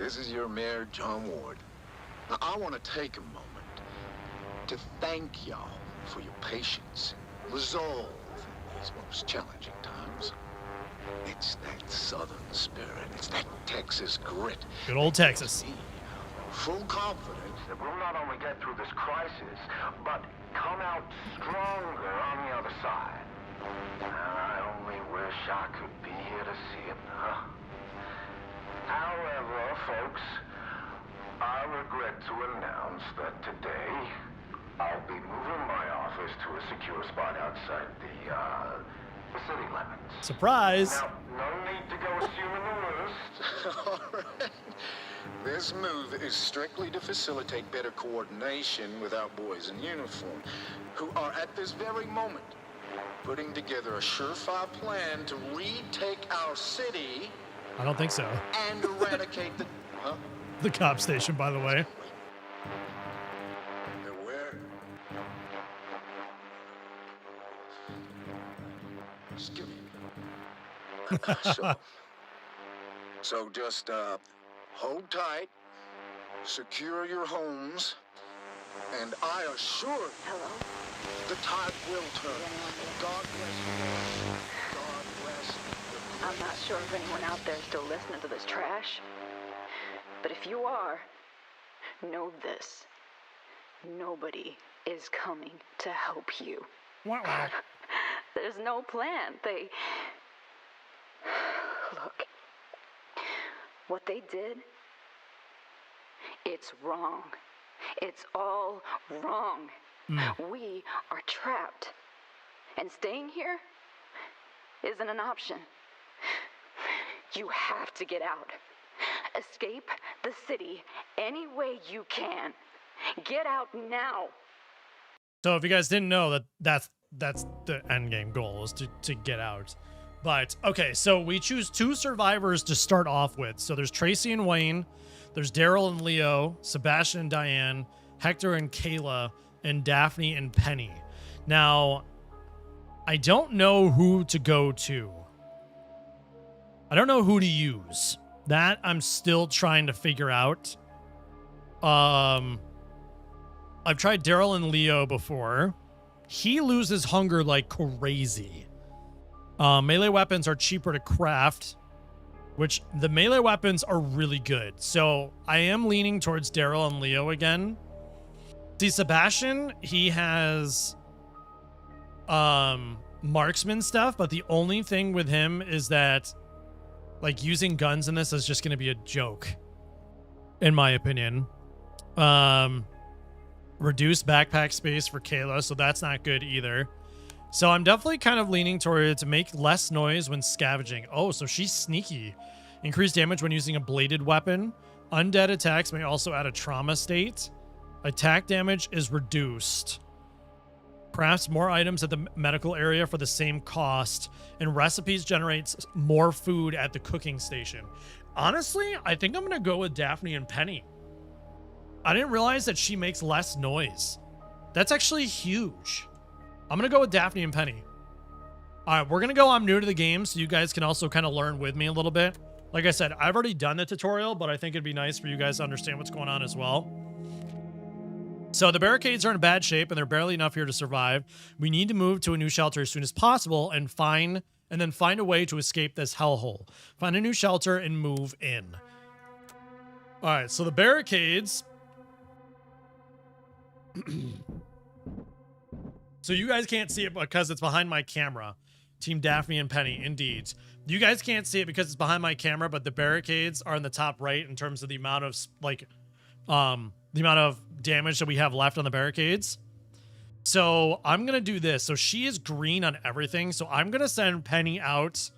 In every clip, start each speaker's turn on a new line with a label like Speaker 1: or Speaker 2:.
Speaker 1: This is your mayor, John Ward. Now, I want to take a moment to thank y'all for your patience and resolve in these most challenging times. It's that Southern spirit. It's that Texas grit.
Speaker 2: Good old Texas.
Speaker 1: Full confidence that we'll not only get through this crisis, but come out stronger on the other side. I only wish I could be here to see it. However, folks, I regret to announce that today I'll be moving my office to a secure spot outside the city limits.
Speaker 2: Surprise!
Speaker 1: Now, no need to go assuming the worst. All right. This move is strictly to facilitate better coordination with our boys in uniform, who are at this very moment putting together a surefire plan to retake our city.
Speaker 2: I don't think so.
Speaker 1: And eradicate the... Huh?
Speaker 2: The cop station, by the way.
Speaker 1: Where? Excuse me. So just hold tight, secure your homes, and I assure you,
Speaker 3: Hello?
Speaker 1: the tide will turn. God bless you. God bless you.
Speaker 3: I'm not sure if anyone out there is still listening to this trash, but if you are, know this. Nobody is coming to help you.
Speaker 2: Wow, wow.
Speaker 3: There's no plan. Look, what they did, it's wrong. It's all wrong. We are trapped. And staying here isn't an option. You have to get out. Escape the city any way you can. Get out now.
Speaker 2: So if you guys didn't know, that's the end game goal, is to get out. But okay, so we choose 2 survivors to start off with. So there's Tracy and Wayne, there's Daryl and Leo, Sebastian and Diane, Hector and Kayla, and Daphne and Penny. Now, I don't know who to go to. I don't know who to use. That I'm still trying to figure out. I've tried Daryl and Leo before. He loses hunger like crazy. Melee weapons are cheaper to craft, which the melee weapons are really good. So I am leaning towards Daryl and Leo again. See, Sebastian, he has marksman stuff, but the only thing with him is that like using guns in this is just going to be a joke, in my opinion. Reduce backpack space for Kayla, so that's not good either. So I'm definitely kind of leaning toward to make less noise when scavenging. Oh, so she's sneaky. Increased damage when using a bladed weapon. Undead attacks may also add a trauma state. Attack damage is reduced. Crafts more items at the medical area for the same cost. And recipes generates more food at the cooking station. Honestly, I think I'm going to go with Daphne and Penny. I didn't realize that she makes less noise. That's actually huge. I'm going to go with Daphne and Penny. All right, we're going to go I'm new to the game, so you guys can also kind of learn with me a little bit. Like I said, I've already done the tutorial, but I think it'd be nice for you guys to understand what's going on as well. So the barricades are in bad shape, and they're barely enough here to survive. We need to move to a new shelter as soon as possible and then find a way to escape this hellhole. Find a new shelter and move in. All right, so the barricades... So you guys can't see it because it's behind my camera. Team Daphne and Penny, indeed. You guys can't see it because it's behind my camera, but the barricades are in the top right in terms of the amount of the amount of damage that we have left on the barricades. So I'm gonna do this. So she is green on everything. So I'm gonna send Penny out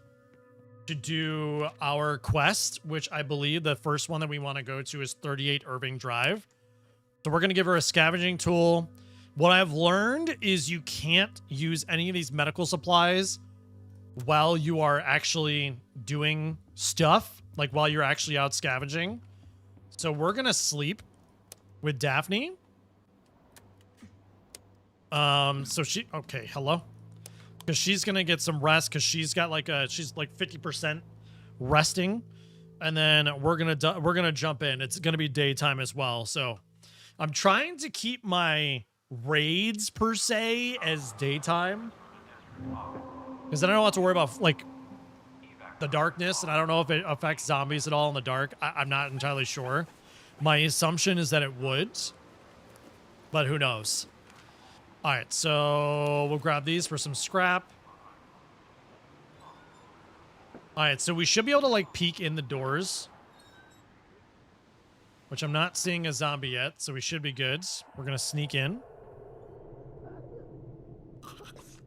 Speaker 2: to do our quest, which I believe the first one that we want to go to is 38 Irving Drive. So we're gonna give her a scavenging tool. What I've learned is you can't use any of these medical supplies while you are actually doing stuff, like while you're actually out scavenging. So we're going to sleep with Daphne. Okay, hello. Because she's going to get some rest because she's got like she's like 50% resting. and then we're gonna jump in. It's gonna be daytime as well. So I'm trying to keep my raids per se as daytime, because then I don't have to worry about like the darkness, and I don't know if it affects zombies at all in the dark. I'm not entirely sure. My assumption is that it would, but who knows? All right, so we'll grab these for some scrap. All right, so we should be able to like peek in the doors, which I'm not seeing a zombie yet, so we should be good. We're gonna sneak in.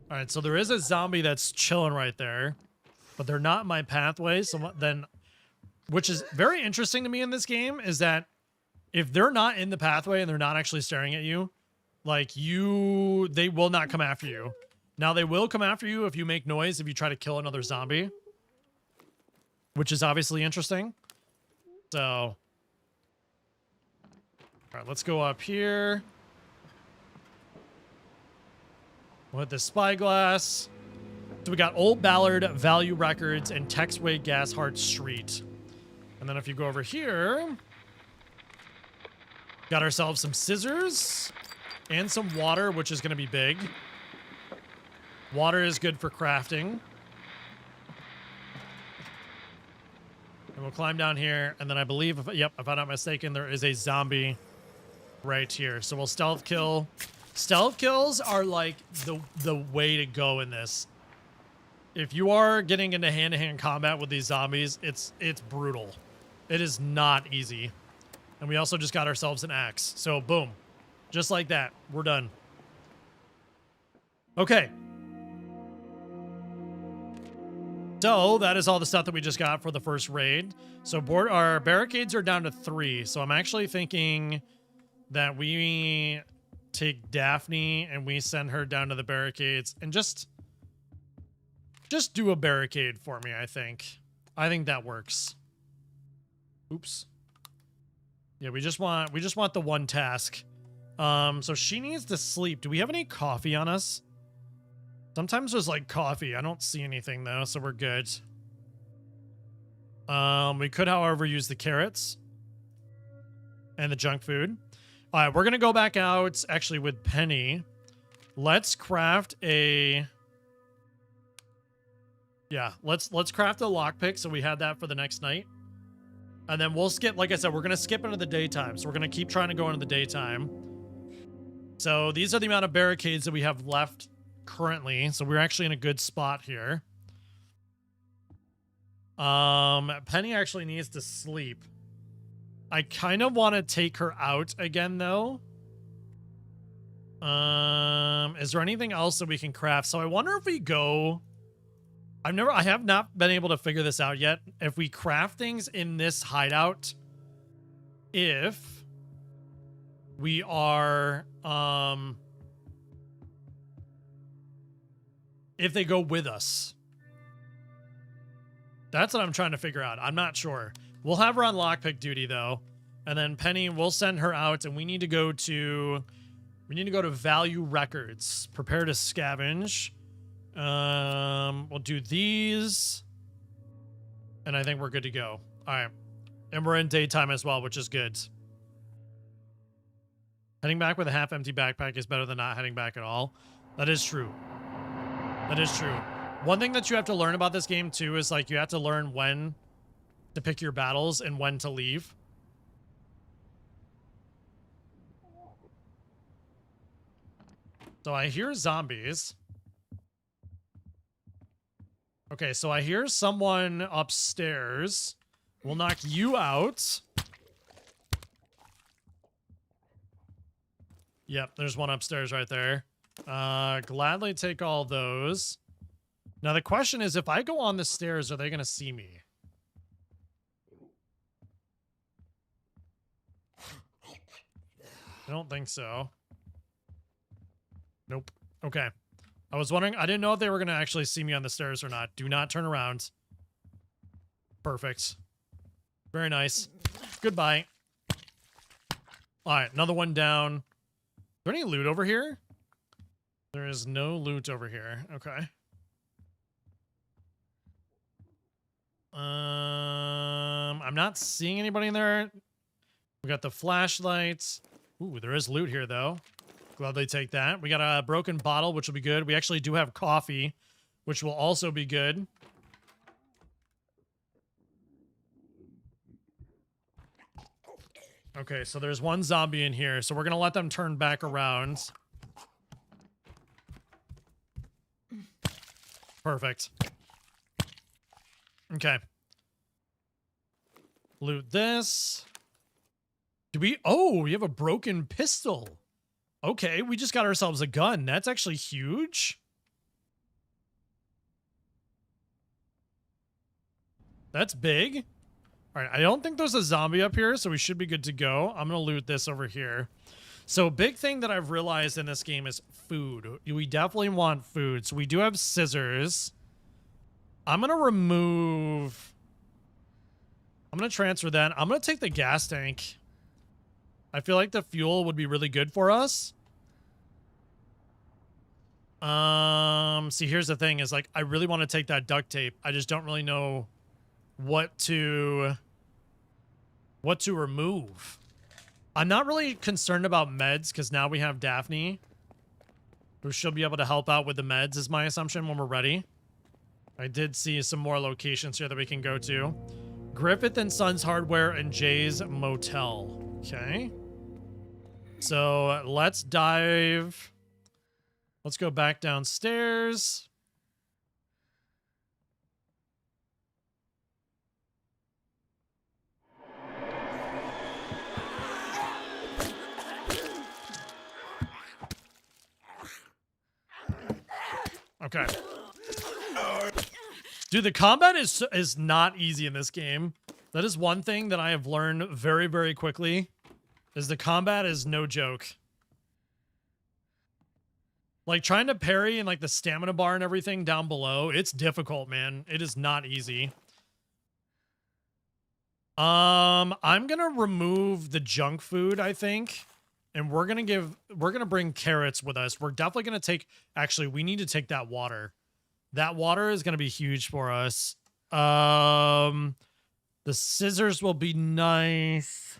Speaker 2: All right, so there is a zombie that's chilling right there, but they're not in my pathway. So then, which is very interesting to me in this game, is that if they're not in the pathway and they're not actually staring at you, like they will not come after you. Now they will come after you if you make noise, if you try to kill another zombie, which is obviously interesting. So, all right, let's go up here. We'll hit the spyglass. So we got Old Ballard, Value Records, and Texway Gas Heart Street. And then if you go over here, got ourselves some scissors and some water, which is going to be big. Water is good for crafting. And we'll climb down here, and then I believe, if I'm not mistaken, there is a zombie right here. So we'll stealth kill. Stealth kills are like the way to go in this. If you are getting into hand-to-hand combat with these zombies, it's brutal. It is not easy. And we also just got ourselves an axe. So boom. Just like that. We're done. Okay. So that is all the stuff that we just got for the first raid. So our barricades are down to 3. So I'm actually thinking that we take Daphne and we send her down to the barricades and just do a barricade for me, I think. I think that works. Oops. Yeah, we just want the one task. So she needs to sleep. Do we have any coffee on us? Sometimes there's like coffee. I don't see anything though, so we're good. We could, however, use the carrots and the junk food. All right, we're gonna go back out actually with Penny. Let's craft a. Yeah, let's craft a lockpick so we have that for the next night. And then we'll skip, like I said, we're going to skip into the daytime. So we're going to keep trying to go into the daytime. So these are the amount of barricades that we have left currently. So we're actually in a good spot here. Penny actually needs to sleep. I kind of want to take her out again, though. Is there anything else that we can craft? So I wonder if we go... I have not been able to figure this out yet. If we craft things in this hideout, if we are, if they go with us. That's what I'm trying to figure out. I'm not sure. We'll have her on lockpick duty though. And then Penny, we'll send her out and we need to go to Value Records. Prepare to scavenge. We'll do these. And I think we're good to go. All right. And we're in daytime as well, which is good. Heading back with a half-empty backpack is better than not heading back at all. That is true. That is true. One thing that you have to learn about this game, too, is like you have to learn when to pick your battles and when to leave. So I hear zombies. Okay, so I hear someone upstairs. We'll knock you out. Yep, there's one upstairs right there. Gladly take all those. Now the question is, if I go on the stairs, are they going to see me? I don't think so. Nope. Okay. I was wondering, I didn't know if they were going to actually see me on the stairs or not. Do not turn around. Perfect. Very nice. Goodbye. All right, another one down. Is there any loot over here? There is no loot over here. Okay. I'm not seeing anybody in there. We got the flashlights. Ooh, there is loot here, though. Glad they take that. We got a broken bottle, which will be good. We actually do have coffee, which will also be good. Okay, so there's one zombie in here, so we're going to let them turn back around. Perfect. Okay. Loot this. Do we... Oh, we have a broken pistol. Okay, we just got ourselves a gun. That's actually huge. That's big. All right, I don't think there's a zombie up here, so we should be good to go. I'm going to loot this over here. So big thing that I've realized in this game is food. We definitely want food. So we do have scissors. I'm going to remove... I'm going to transfer that. I'm going to take the gas tank. I feel like the fuel would be really good for us. See, here's the thing is like, I really want to take that duct tape. I just don't really know what to remove. I'm not really concerned about meds because now we have Daphne, who should be able to help out with the meds is my assumption when we're ready. I did see some more locations here that we can go to. Griffith and Sons Hardware and Jay's Motel. Okay. So let's dive. Let's go back downstairs. Okay. Dude, the combat is not easy in this game. That is one thing that I have learned very, very quickly, is the combat is no joke. Like, trying to parry and, like, the stamina bar and everything down below, it's difficult, man. It is not easy. I'm gonna remove the junk food, I think. And we're gonna bring carrots with us. We're definitely gonna take, actually, we need to take that water. That water is gonna be huge for us. The scissors will be nice.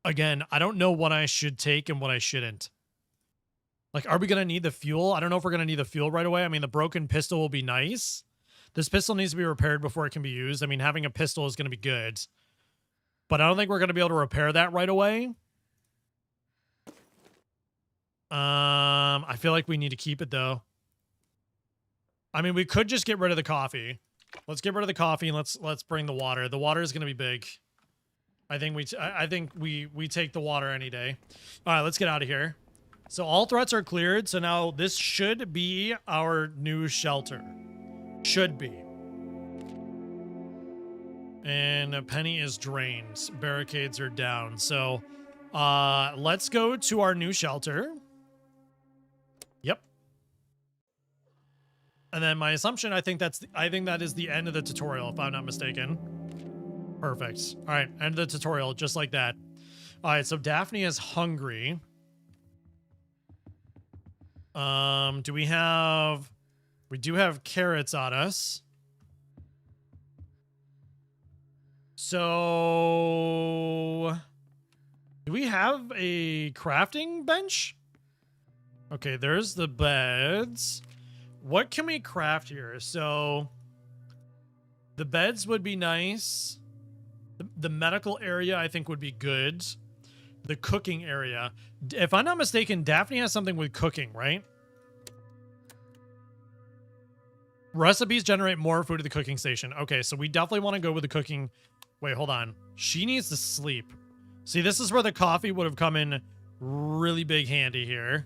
Speaker 2: Again, I don't know what I should take and what I shouldn't. Like, are we gonna need the fuel? I don't know if we're gonna need the fuel right away. I mean, the broken pistol will be nice. This pistol needs to be repaired before it can be used. I mean, having a pistol is gonna be good. But I don't think we're going to be able to repair that right away. I feel like we need to keep it, though. I mean, we could just get rid of the coffee. Let's get rid of the coffee and let's bring the water. The water is going to be big. I think we take the water any day. All right, let's get out of here. So all threats are cleared. So now this should be our new shelter. Should be. And a penny is drained. Barricades are down. So let's go to our new shelter. Yep. And then my assumption, I think that is the end of the tutorial, if I'm not mistaken. Perfect. All right, end of the tutorial, just like that. All right, so Daphne is hungry. Do we have... We do have carrots on us. So, do we have a crafting bench? Okay, there's the beds. What can we craft here? So, the beds would be nice. The medical area, I think, would be good. The cooking area. If I'm not mistaken, Daphne has something with cooking, right? Recipes generate more food at the cooking station. Okay, so we definitely want to go with the cooking. Wait, hold on. She needs to sleep. See, this is where the coffee would have come in really big handy here.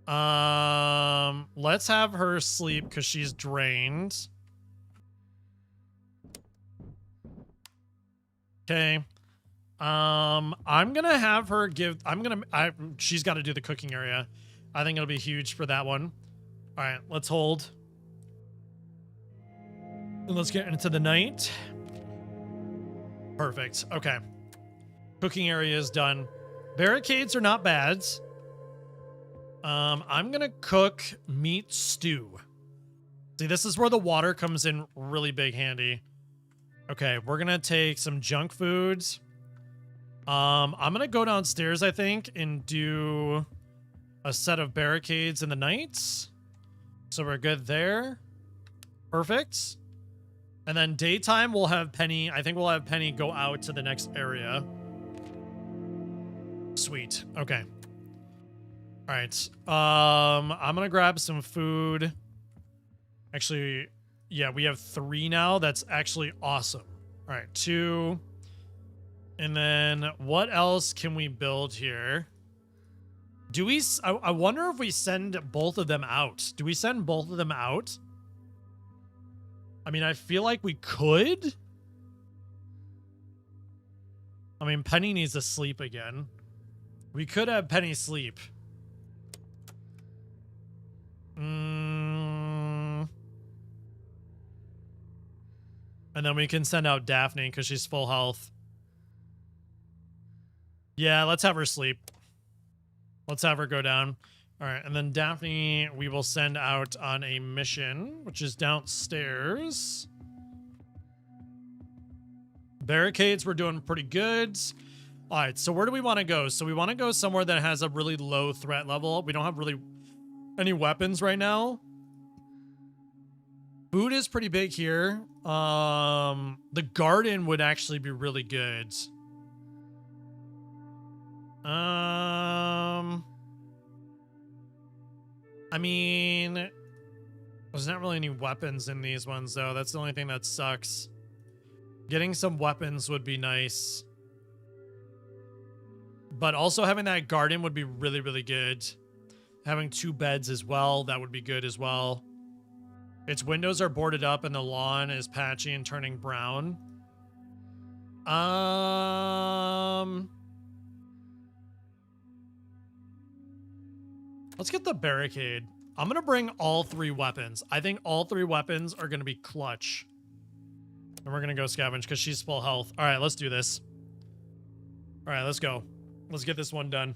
Speaker 2: Let's have her sleep because she's drained. Okay. I'm gonna have her give... she's got to do the cooking area. I think it'll be huge for that one. All right, let's hold. And let's get into the night. Perfect. Okay. Cooking area is done. Barricades are not bad. I'm gonna cook meat stew. See, this is where the water comes in really big handy. Okay, we're gonna take some junk foods. I'm gonna go downstairs, I think, and do a set of barricades in the nights. So we're good there. Perfect. And then daytime, we'll have Penny. I think we'll have Penny go out to the next area. Sweet. Okay. All right. I'm gonna grab some food. Actually, yeah, we have 3 now. That's actually awesome. All right, 2. And then what else can we build here? Do we? I wonder if we send both of them out. Do we send both of them out? I mean, I feel like we could. I mean, Penny needs to sleep again. We could have Penny sleep. And then we can send out Daphne because she's full health. Yeah, let's have her sleep. Let's have her go down. All right, and then Daphne, we will send out on a mission, which is downstairs. Barricades, we're doing pretty good. All right, so where do we want to go? So we want to go somewhere that has a really low threat level. We don't have really any weapons right now. Food is pretty big here. The garden would actually be really good. I mean, there's not really any weapons in these ones, though. That's the only thing that sucks. Getting some weapons would be nice. But also having that garden would be really, really good. Having 2 beds as well, that would be good as well. Its windows are boarded up and the lawn is patchy and turning brown. Let's get the barricade. I'm going to bring all 3 weapons. I think all 3 weapons are going to be clutch. And we're going to go scavenge because she's full health. All right, let's do this. All right, let's go. Let's get this one done.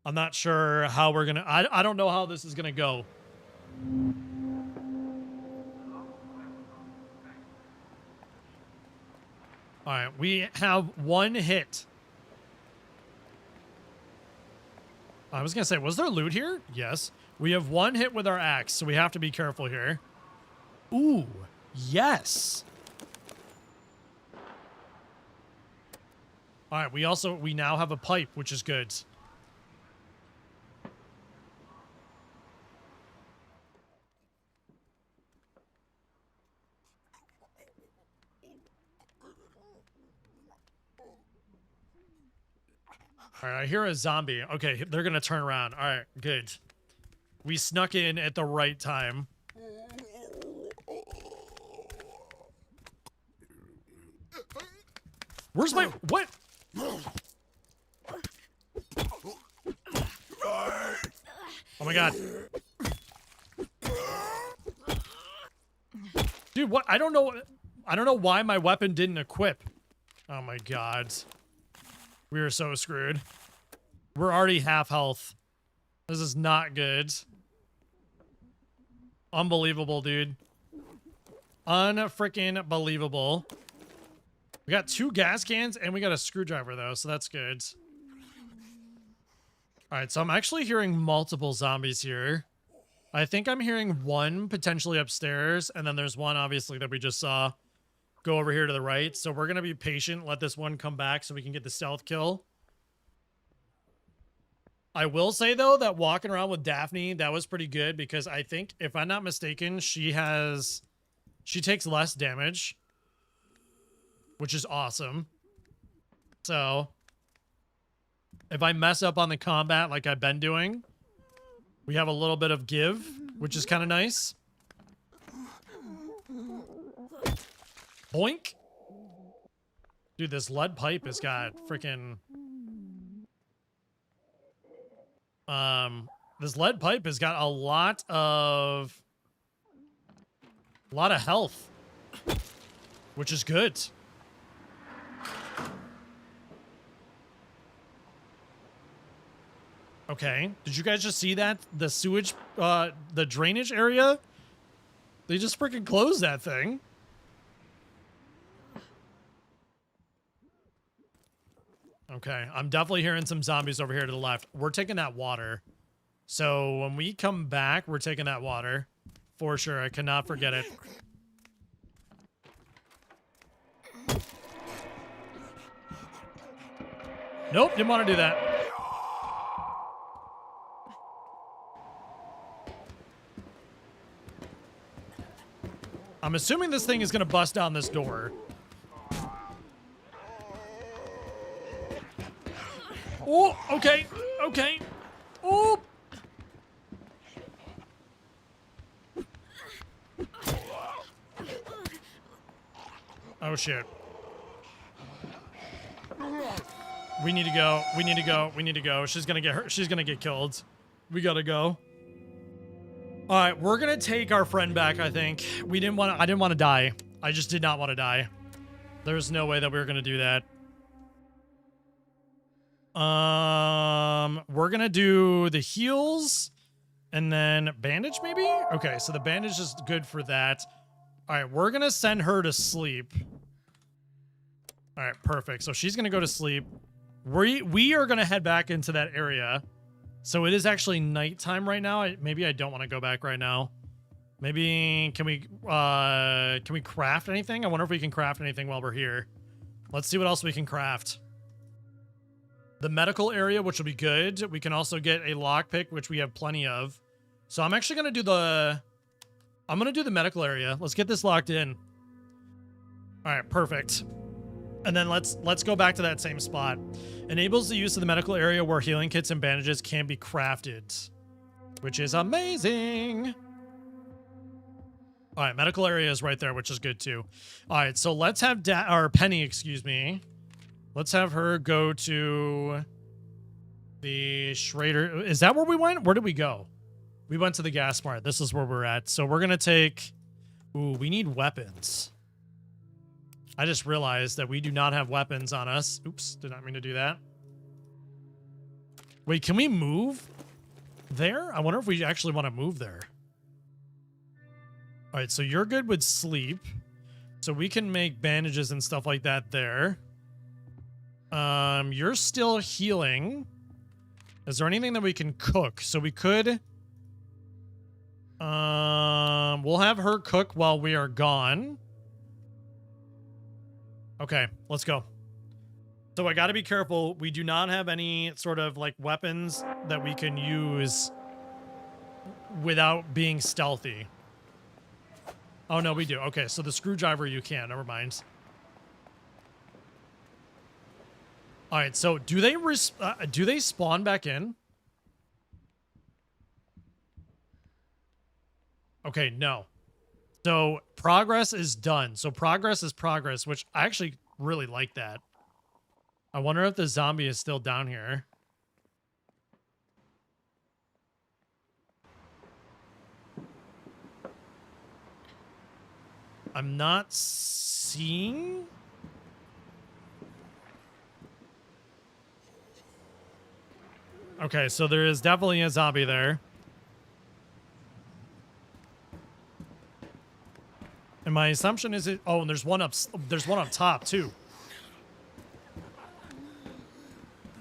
Speaker 2: I'm not sure how we're going to... I don't know how this is going to go. All right, we have 1 hit. I was going to say, was there loot here? Yes. We have 1 hit with our axe, so we have to be careful here. Ooh, yes. All right, we now have a pipe, which is good. All right, I hear a zombie. Okay, they're going to turn around. All right, good. We snuck in at the right time. Where's my... What? Oh my god. Dude, what? I don't know why my weapon didn't equip. Oh my god. We are so screwed. We're already half health. This is not good. Unbelievable, dude. Unfreaking believable. We got 2 gas cans and we got a screwdriver though, so that's good. All right, so I'm actually hearing multiple zombies here. I think I'm hearing 1 potentially upstairs, and then there's 1 obviously that we just saw go over here to the right. So we're gonna be patient, let this one come back so we can get the stealth kill. I will say though that walking around with Daphne, that was pretty good because I think, if I'm not mistaken, she takes less damage, which is awesome. So if I mess up on the combat like I've been doing, we have a little bit of give, which is kind of nice. Boink. Dude, this lead pipe has got freaking... this lead pipe has got a lot of health, which is good. Okay, did you guys just see that? The sewage, the drainage area They just freaking closed that thing. Okay, I'm definitely hearing some zombies over here to the left. We're taking that water. So when we come back, we're taking that water. For sure, I cannot forget it. Nope, didn't want to do that. I'm assuming this thing is going to bust down this door. Oh, okay, okay. Oh. Oh, shit. We need to go. We need to go. We need to go. She's gonna get hurt. She's gonna get killed. We gotta go. All right, we're gonna take our friend back. I think we didn't want. I didn't want to die. I just did not want to die. There's no way that we were gonna do that. We're gonna do the heals and then bandage, maybe. Okay, so the bandage is good for that. All right, we're gonna send her to sleep. All right, perfect. So she's gonna go to sleep. We are gonna head back into that area. So it is actually nighttime right now. Maybe I don't want to go back right now. Maybe can we craft anything? I wonder if we can craft anything while we're here. Let's see what else we can craft. The medical area, which will be good. We can also get a lockpick, which we have plenty of. So I'm actually gonna do the medical area. Let's get this locked in. All right, perfect. And then let's go back to that same spot. Enables the use of the medical area where healing kits and bandages can be crafted, which is amazing. All right, medical area is right there, which is good too. All right, so let's have Penny, excuse me. Let's have her go to the Schrader. Is that where we went? Where did we go? We went to the gas mart. This is where we're at. So we're going to take... Ooh, we need weapons. I just realized that we do not have weapons on us. Oops, did not mean to do that. Wait, can we move there? I wonder if we actually want to move there. All right, so you're good with sleep. So we can make bandages and stuff like that there. You're still healing. Is there anything that we can cook? So we could... we'll have her cook while we are gone. Okay, let's go. So I gotta be careful. We do not have any sort of like weapons that we can use without being stealthy. Oh no, we do. Okay, so the screwdriver you can. Never mind. All right, so do they spawn back in? Okay, no. So progress is done. So progress is progress, which I actually really like that. I wonder if the zombie is still down here. I'm not seeing... Okay, so there is definitely a zombie there. And my assumption is it... Oh, and there's one up top, too.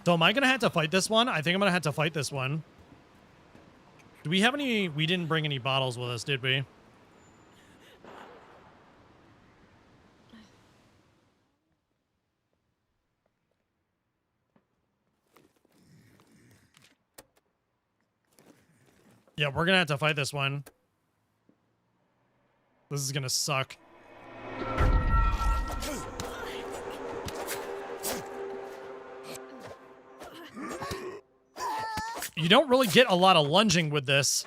Speaker 2: So am I going to have to fight this one? I think I'm going to have to fight this one. Do we have any... We didn't bring any bottles with us, did we? Yeah, we're going to have to fight this one. This is going to suck. You don't really get a lot of lunging with this.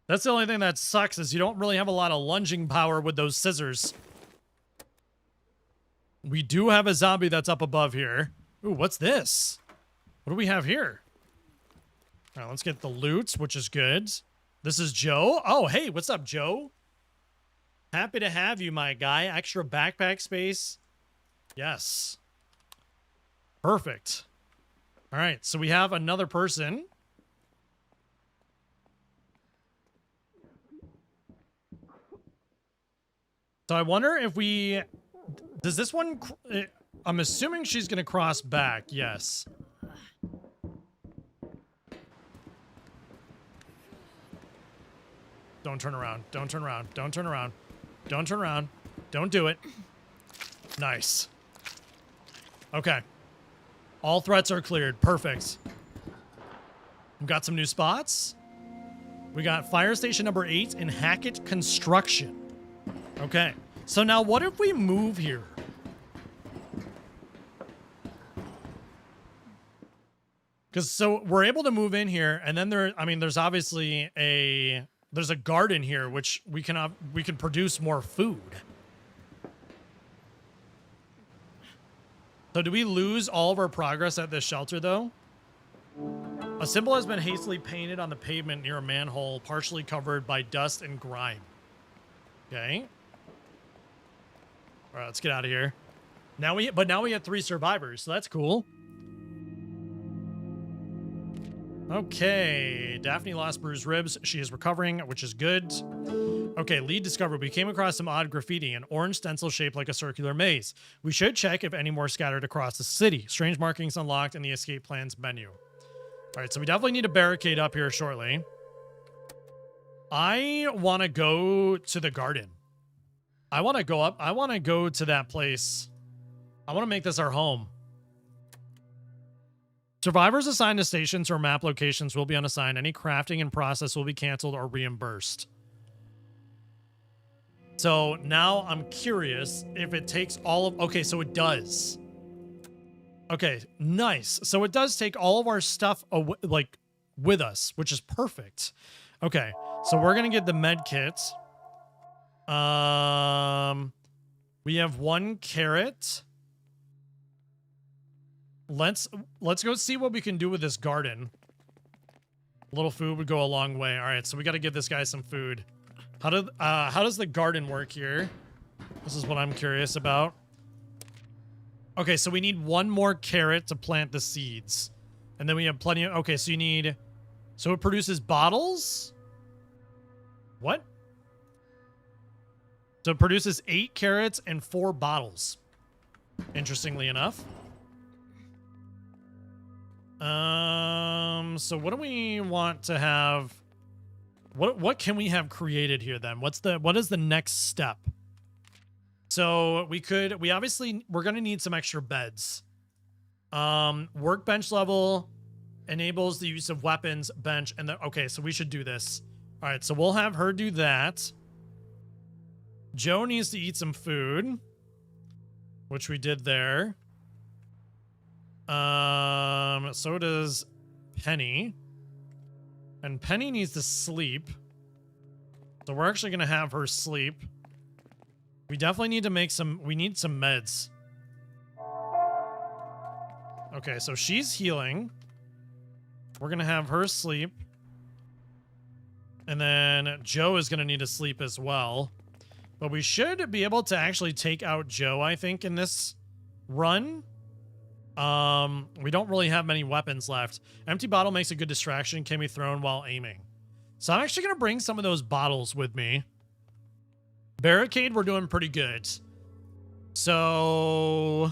Speaker 2: That's the only thing that sucks, is you don't really have a lot of lunging power with those scissors. We do have a zombie that's up above here. Ooh, what's this? What do we have here? All right, let's get the loot, which is good. This is Joe. Oh, hey, what's up, Joe? Happy to have you, my guy. Extra backpack space. Yes. Perfect. All right, so we have another person. So I wonder if we... Does this one... I'm assuming she's going to cross back. Yes. Don't turn around. Don't turn around. Don't turn around. Don't turn around. Don't do it. Nice. Okay. All threats are cleared. Perfect. We've got some new spots. We got fire station number 8 in Hackett Construction. Okay. So now what if we move here? Because so we're able to move in here, and then there's obviously there's a garden here, which we can produce more food. So do we lose all of our progress at this shelter, though? A symbol has been hastily painted on the pavement near a manhole, partially covered by dust and grime. Okay. All right, let's get out of here. Now we have 3 survivors, so that's cool. Okay, Daphne lost bruised ribs. She is recovering, which is good. Okay, lead discovered. We came across some odd graffiti, an orange stencil shaped like a circular maze. We should check if any more scattered across the city. Strange markings unlocked in the escape plans menu. All right, so we definitely need a barricade up here shortly. I want to go to the garden. I want to go up. I want to go to that place. I want to make this our home. Survivors assigned to stations or map locations will be unassigned. Any crafting and process will be canceled or reimbursed. So now I'm curious if it takes all of... Okay, so it does. Okay, nice. So it does take all of our stuff like with us, which is perfect. Okay, so we're going to get the med kit. We have 1 carrot. Let's go see what we can do with this garden. A little food would go a long way. All right, so we got to give this guy some food. How does the garden work here? This is what I'm curious about. Okay, so we need 1 more carrot to plant the seeds. And then we have plenty of... Okay, so you need... So it produces bottles? What? So it produces 8 carrots and 4 bottles. Interestingly enough. So what do we want to have? What can we have created here then? What is the next step? So we're going to need some extra beds. Workbench level enables the use of weapons, bench, and okay, so we should do this. All right, so we'll have her do that. Joe needs to eat some food, which we did there. So does Penny. And Penny needs to sleep. So we're actually going to have her sleep. We definitely need to make we need some meds. Okay, so she's healing. We're going to have her sleep. And then Joe is going to need to sleep as well. But we should be able to actually take out Joe, I think, in this run. We don't really have many weapons left. Empty bottle makes a good distraction, can be thrown while aiming. So I'm actually going to bring some of those bottles with me. Barricade, we're doing pretty good. So...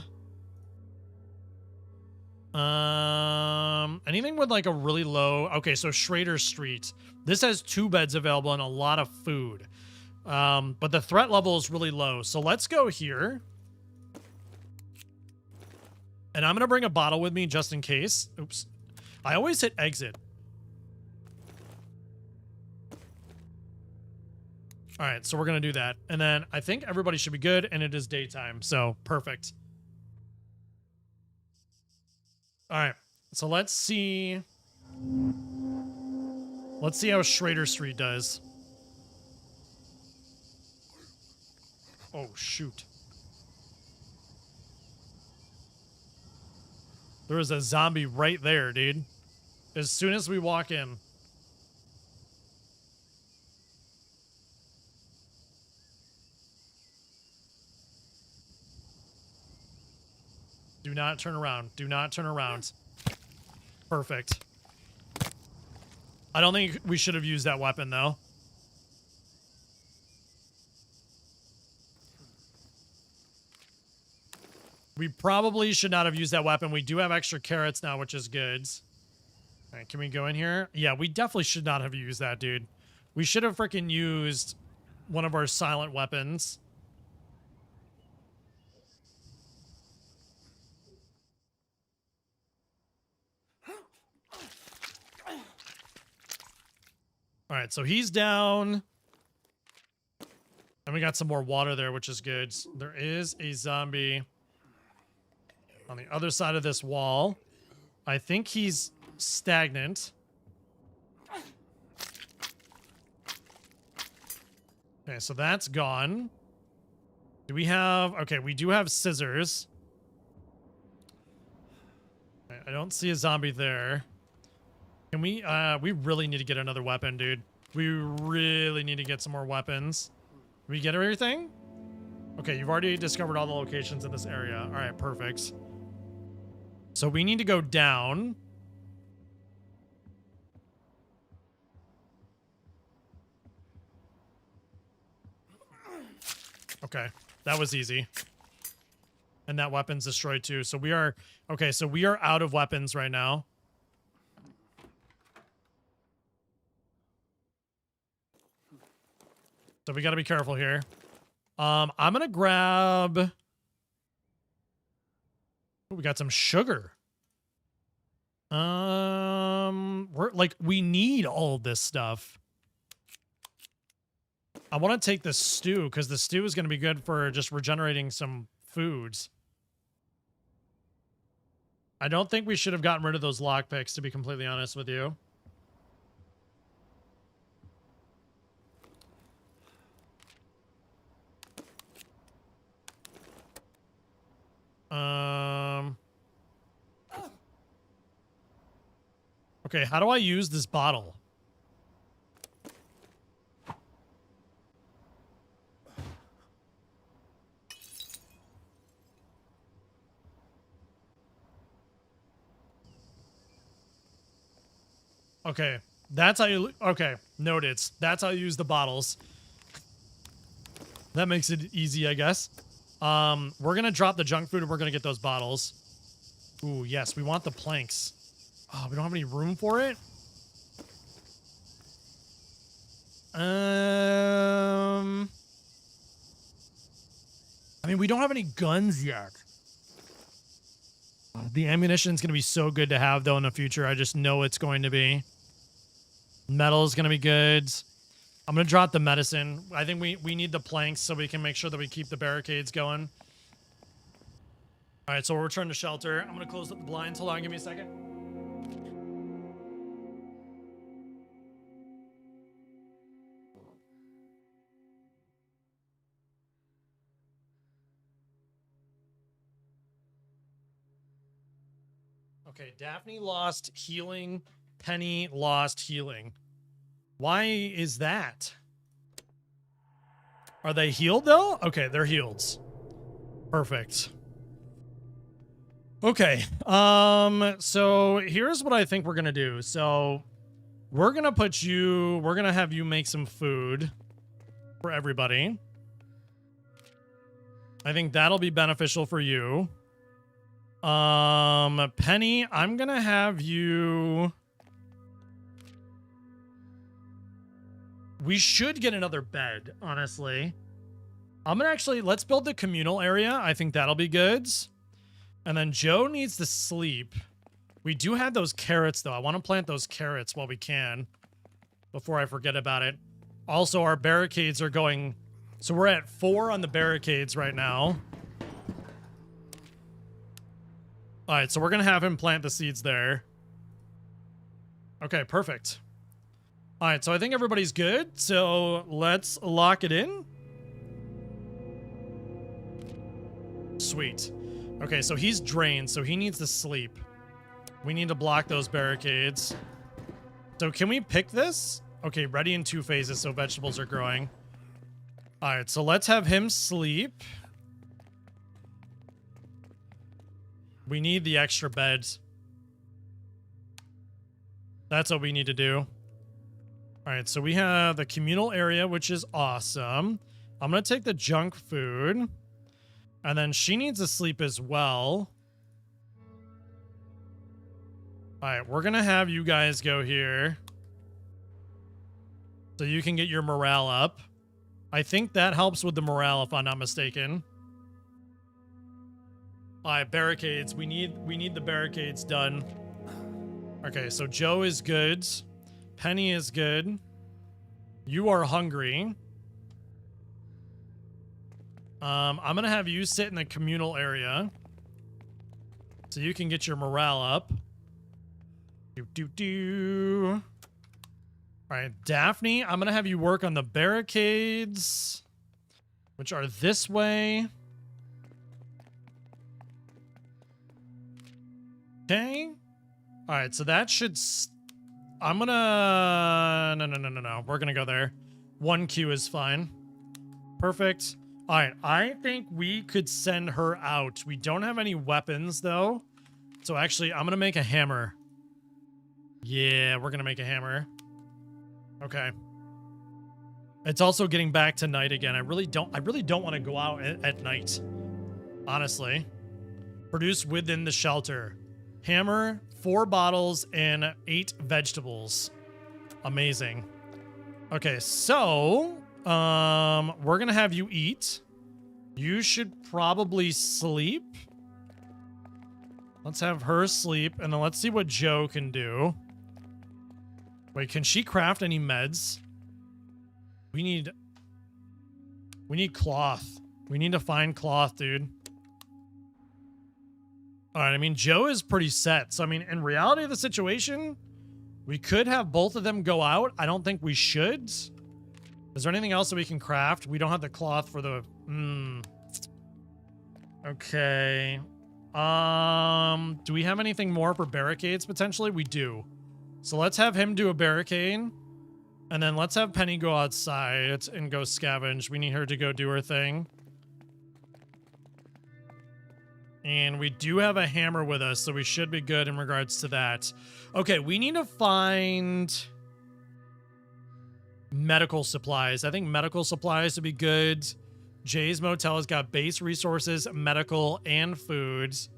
Speaker 2: anything with like a really low... Okay, so Schrader Street. This has 2 beds available and a lot of food. But the threat level is really low. So let's go here. And I'm going to bring a bottle with me just in case. Oops. I always hit exit. All right, so we're going to do that. And then I think everybody should be good, and it is daytime. So, perfect. All right, so let's see. Let's see how Schrader Street does. Oh, shoot. There is a zombie right there, dude. As soon as we walk in. Do not turn around. Do not turn around. Perfect. I don't think we should have used that weapon, though. We probably should not have used that weapon. We do have extra carrots now, which is good. All right, can we go in here? Yeah, we definitely should not have used that, dude. We should have freaking used one of our silent weapons. All right, so he's down. And we got some more water there, which is good. There is a zombie on the other side of this wall. I think he's stagnant. Okay, so that's gone. Do we have... Okay, we do have scissors. Okay, I don't see a zombie there. Can we... we really need to get another weapon, dude. We really need to get some more weapons. Did we get everything? Okay, you've already discovered all the locations in this area. All right, perfect. So we need to go down. Okay, that was easy. And that weapon's destroyed too. So we are... Okay, so we are out of weapons right now. So we got to be careful here. I'm going to grab... Ooh, we got some sugar. We need all of this stuff. I want to take the stew because the stew is going to be good for just regenerating some foods. I don't think we should have gotten rid of those lockpicks, to be completely honest with you. Okay, how do I use this bottle? Okay, that's how you... Okay, noted. That's how you use the bottles. That makes it easy, I guess. We're gonna drop the junk food and we're gonna get those bottles. Ooh, yes, we want the planks. Oh, we don't have any room for it? I mean, we don't have any guns yet. The ammunition's gonna be so good to have, though, in the future. I just know it's going to be. Metal is gonna be good. I'm gonna drop the medicine. I think we need the planks so we can make sure that we keep the barricades going. All right, so we'll return to shelter. I'm gonna close up the blinds. Hold on, give me a second. Okay, Daphne lost healing. Penny lost healing. Why is that? Are they healed, though? Okay, they're healed. Perfect. Okay, so here's what I think we're gonna do. So, we're gonna have you make some food for everybody. I think that'll be beneficial for you. Penny, I'm gonna have you... We should get another bed, honestly. I'm gonna actually... Let's build the communal area. I think that'll be good. And then Joe needs to sleep. We do have those carrots, though. I want to plant those carrots while we can. Before I forget about it. Also, our barricades are going... So we're at 4 on the barricades right now. Alright, so we're going to have him plant the seeds there. Okay, perfect. Alright, so I think everybody's good. So let's lock it in. Sweet. Okay, so he's drained, so he needs to sleep. We need to block those barricades. So can we pick this? Okay, ready in 2 phases, so vegetables are growing. Alright, so let's have him sleep. We need the extra beds. That's what we need to do. Alright, so we have the communal area, which is awesome. I'm going to take the junk food. And then she needs to sleep as well. All right, we're going to have you guys go here. So you can get your morale up. I think that helps with the morale, if I'm not mistaken. All right, barricades. We need the barricades done. Okay, so Joe is good. Penny is good. You are hungry. I'm gonna have you sit in the communal area so you can get your morale up. Do. All right, Daphne, I'm gonna have you work on the barricades, which are this way. Okay. All right, so that should. I'm gonna. No. We're gonna go there. 1 queue is fine. Perfect. All right, I think we could send her out. We don't have any weapons, though. So actually, I'm going to make a hammer. Yeah, we're going to make a hammer. Okay. It's also getting back to night again. I really don't want to go out at night. Honestly. Produce within the shelter. Hammer, 4 bottles, and 8 vegetables. Amazing. Okay, so... we're gonna have you eat. You should probably sleep. Let's have her sleep, and then let's see what Joe can do. Wait, can she craft any meds? We need cloth. We need to find cloth, dude. All right, I mean, Joe is pretty set. So, I mean, in reality of the situation, we could have both of them go out. I don't think we should. Is there anything else that we can craft? We don't have the cloth for the... Okay. Do we have anything more for barricades, potentially? We do. So let's have him do a barricade. And then let's have Penny go outside and go scavenge. We need her to go do her thing. And we do have a hammer with us, so we should be good in regards to that. Okay, we need to find... medical supplies. I think medical supplies would be good. Jay's Motel has got base resources, medical, and foods.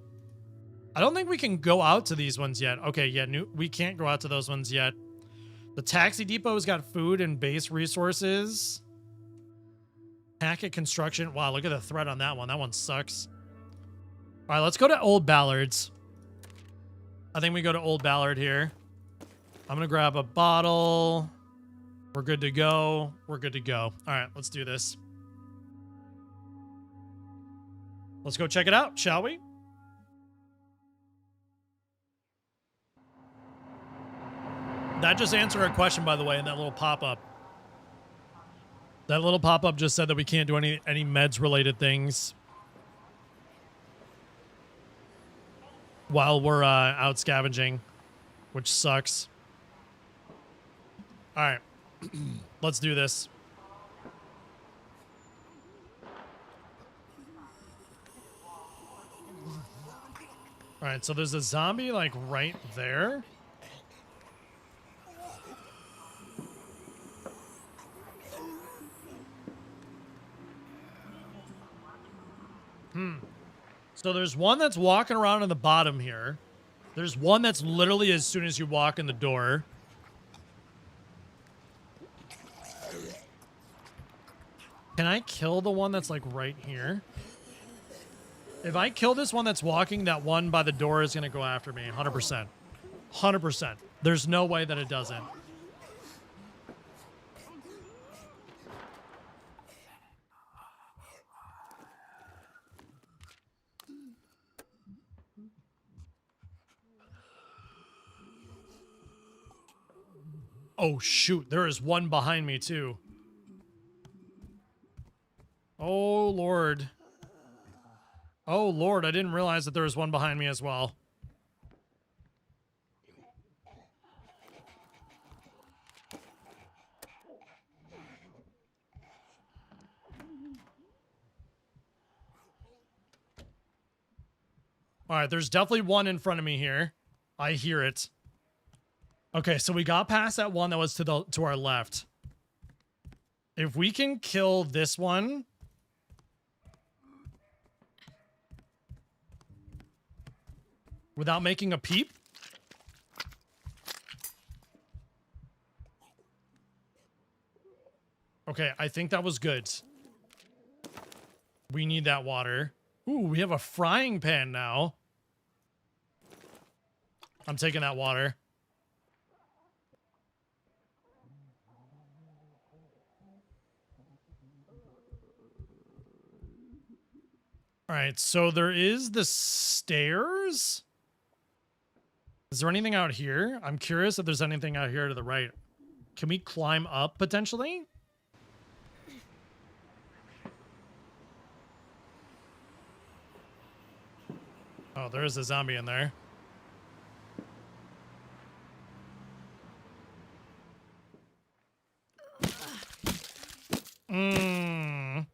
Speaker 2: I don't think we can go out to these ones yet. Okay, yeah, we can't go out to those ones yet. The taxi depot has got food and base resources. Hackett Construction. Wow, look at the threat on that one. That one sucks. All right, let's go to Old Ballard's. I think we go to Old Ballard here. I'm going to grab a bottle. We're good to go. We're good to go. All right, let's do this. Let's go check it out, shall we? That just answered our question, by the way, in that little pop-up. That little pop-up just said that we can't do any meds-related things while we're out scavenging, which sucks. All right. Let's do this. All right, so there's a zombie like right there. So there's one that's walking around in the bottom here. There's one that's literally as soon as you walk in the door. Can I kill the one that's like right here? If I kill this one that's walking, that one by the door is going to go after me. 100%. 100%. There's no way that it doesn't. Oh, shoot. There is one behind me, too. Oh, Lord. Oh, Lord. I didn't realize that there was one behind me as well. All right, there's definitely one in front of me here. I hear it. Okay, so we got past that one that was to our left. If we can kill this one, without making a peep? Okay, I think that was good. We need that water. Ooh, we have a frying pan now. I'm taking that water. All right, so there is the stairs. Is there anything out here? I'm curious if there's anything out here to the right. Can we climb up potentially? Oh, there is a zombie in there. Mmm.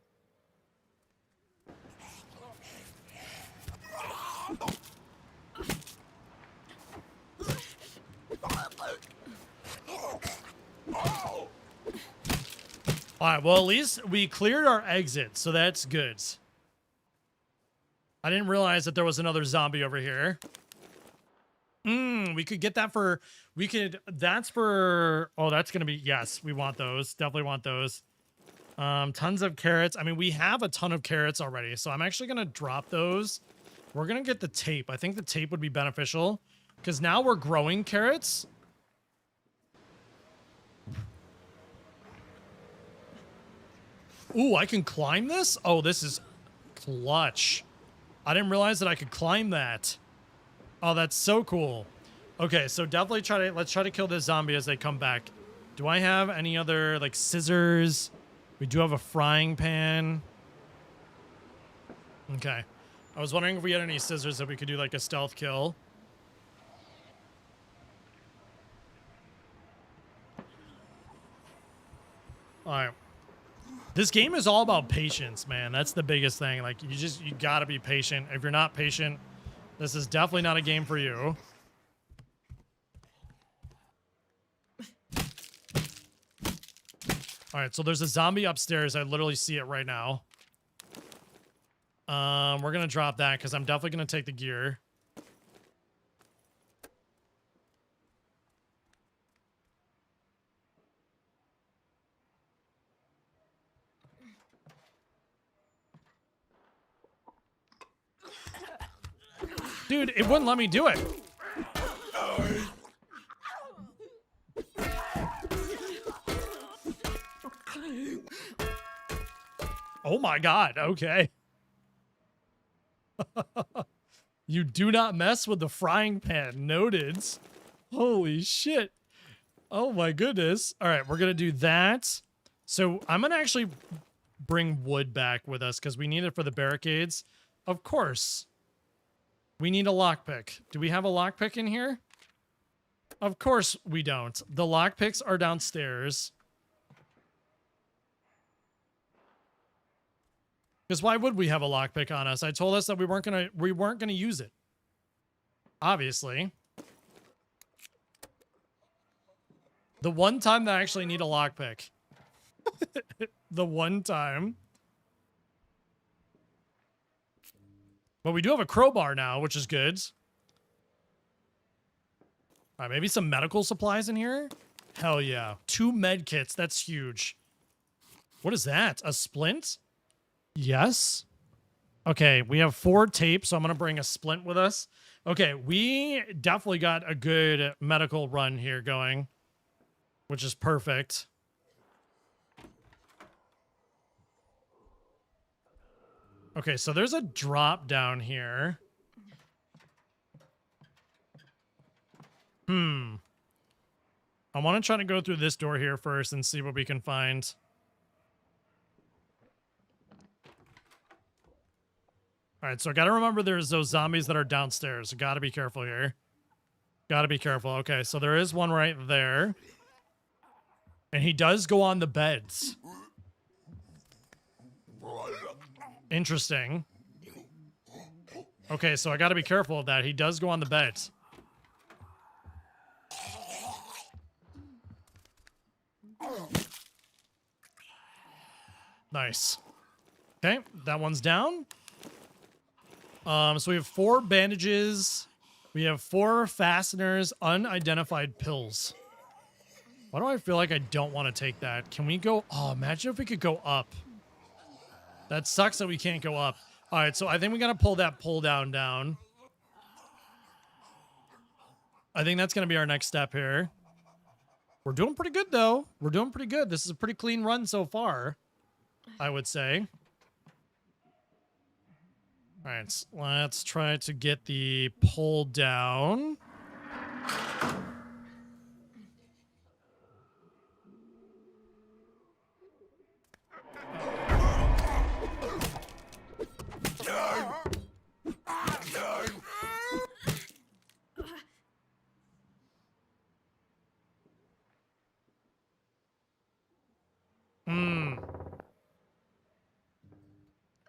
Speaker 2: All right, well, at least we cleared our exit, so that's good. I didn't realize that there was another zombie over here. We could get that for, that's for, oh, that's going to be, yes, we want those. Definitely want those. Tons of carrots. I mean, we have a ton of carrots already, so I'm actually going to drop those. We're going to get the tape. I think the tape would be beneficial because now we're growing carrots. Ooh, I can climb this? Oh, this is clutch. I didn't realize that I could climb that. Oh, that's so cool. Okay, so definitely let's try to kill this zombie as they come back. Do I have any other, like, scissors? We do have a frying pan. Okay. I was wondering if we had any scissors that we could do, like, a stealth kill. All right. This game is all about patience, man. That's the biggest thing. Like, you gotta be patient. If you're not patient, this is definitely not a game for you. All right, so there's a zombie upstairs. I literally see it right now. We're gonna drop that because I'm definitely gonna take the gear. Dude, it wouldn't let me do it. Oh my god, okay. You do not mess with the frying pan. Noted. Holy shit. Oh my goodness. All right, we're going to do that. So I'm going to actually bring wood back with us because we need it for the barricades. Of course. We need a lockpick. Do we have a lockpick in here? Of course we don't. The lockpicks are downstairs. Because why would we have a lockpick on us? I told us that we weren't gonna use it. Obviously. The one time that I actually need a lockpick. The one time. But we do have a crowbar now, which is good. All right, maybe some medical supplies in here? Hell yeah. 2 med kits. That's huge. What is that? A splint? Yes. Okay, we have 4 tape, so I'm going to bring a splint with us. Okay, we definitely got a good medical run here going, which is perfect. Okay, so there's a drop down here. I want to try to go through this door here first and see what we can find. All right, so I got to remember there's those zombies that are downstairs. Got to be careful here. Got to be careful. Okay, so there is one right there. And he does go on the beds. Interesting. Okay, so I got to be careful of that. He does go on the beds. Nice. Okay, that one's down. So we have 4 bandages. We have 4 fasteners, unidentified pills. Why do I feel like I don't want to take that? Can we go? Oh, imagine if we could go up. That sucks that we can't go up. All right, so I think we got to pull that pull down. I think that's going to be our next step here. We're doing pretty good, though. We're doing pretty good. This is a pretty clean run so far, I would say. All right, let's try to get the pull down.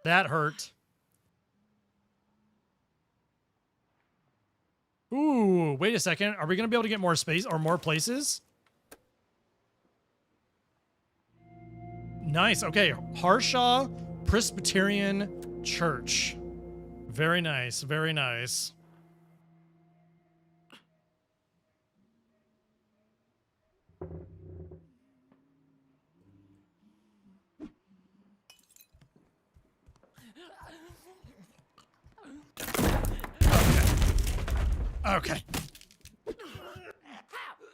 Speaker 2: That hurt. Ooh, wait a second. Are we going to be able to get more space or more places? Nice. Okay. Harshaw Presbyterian Church. Very nice. Very nice. Okay.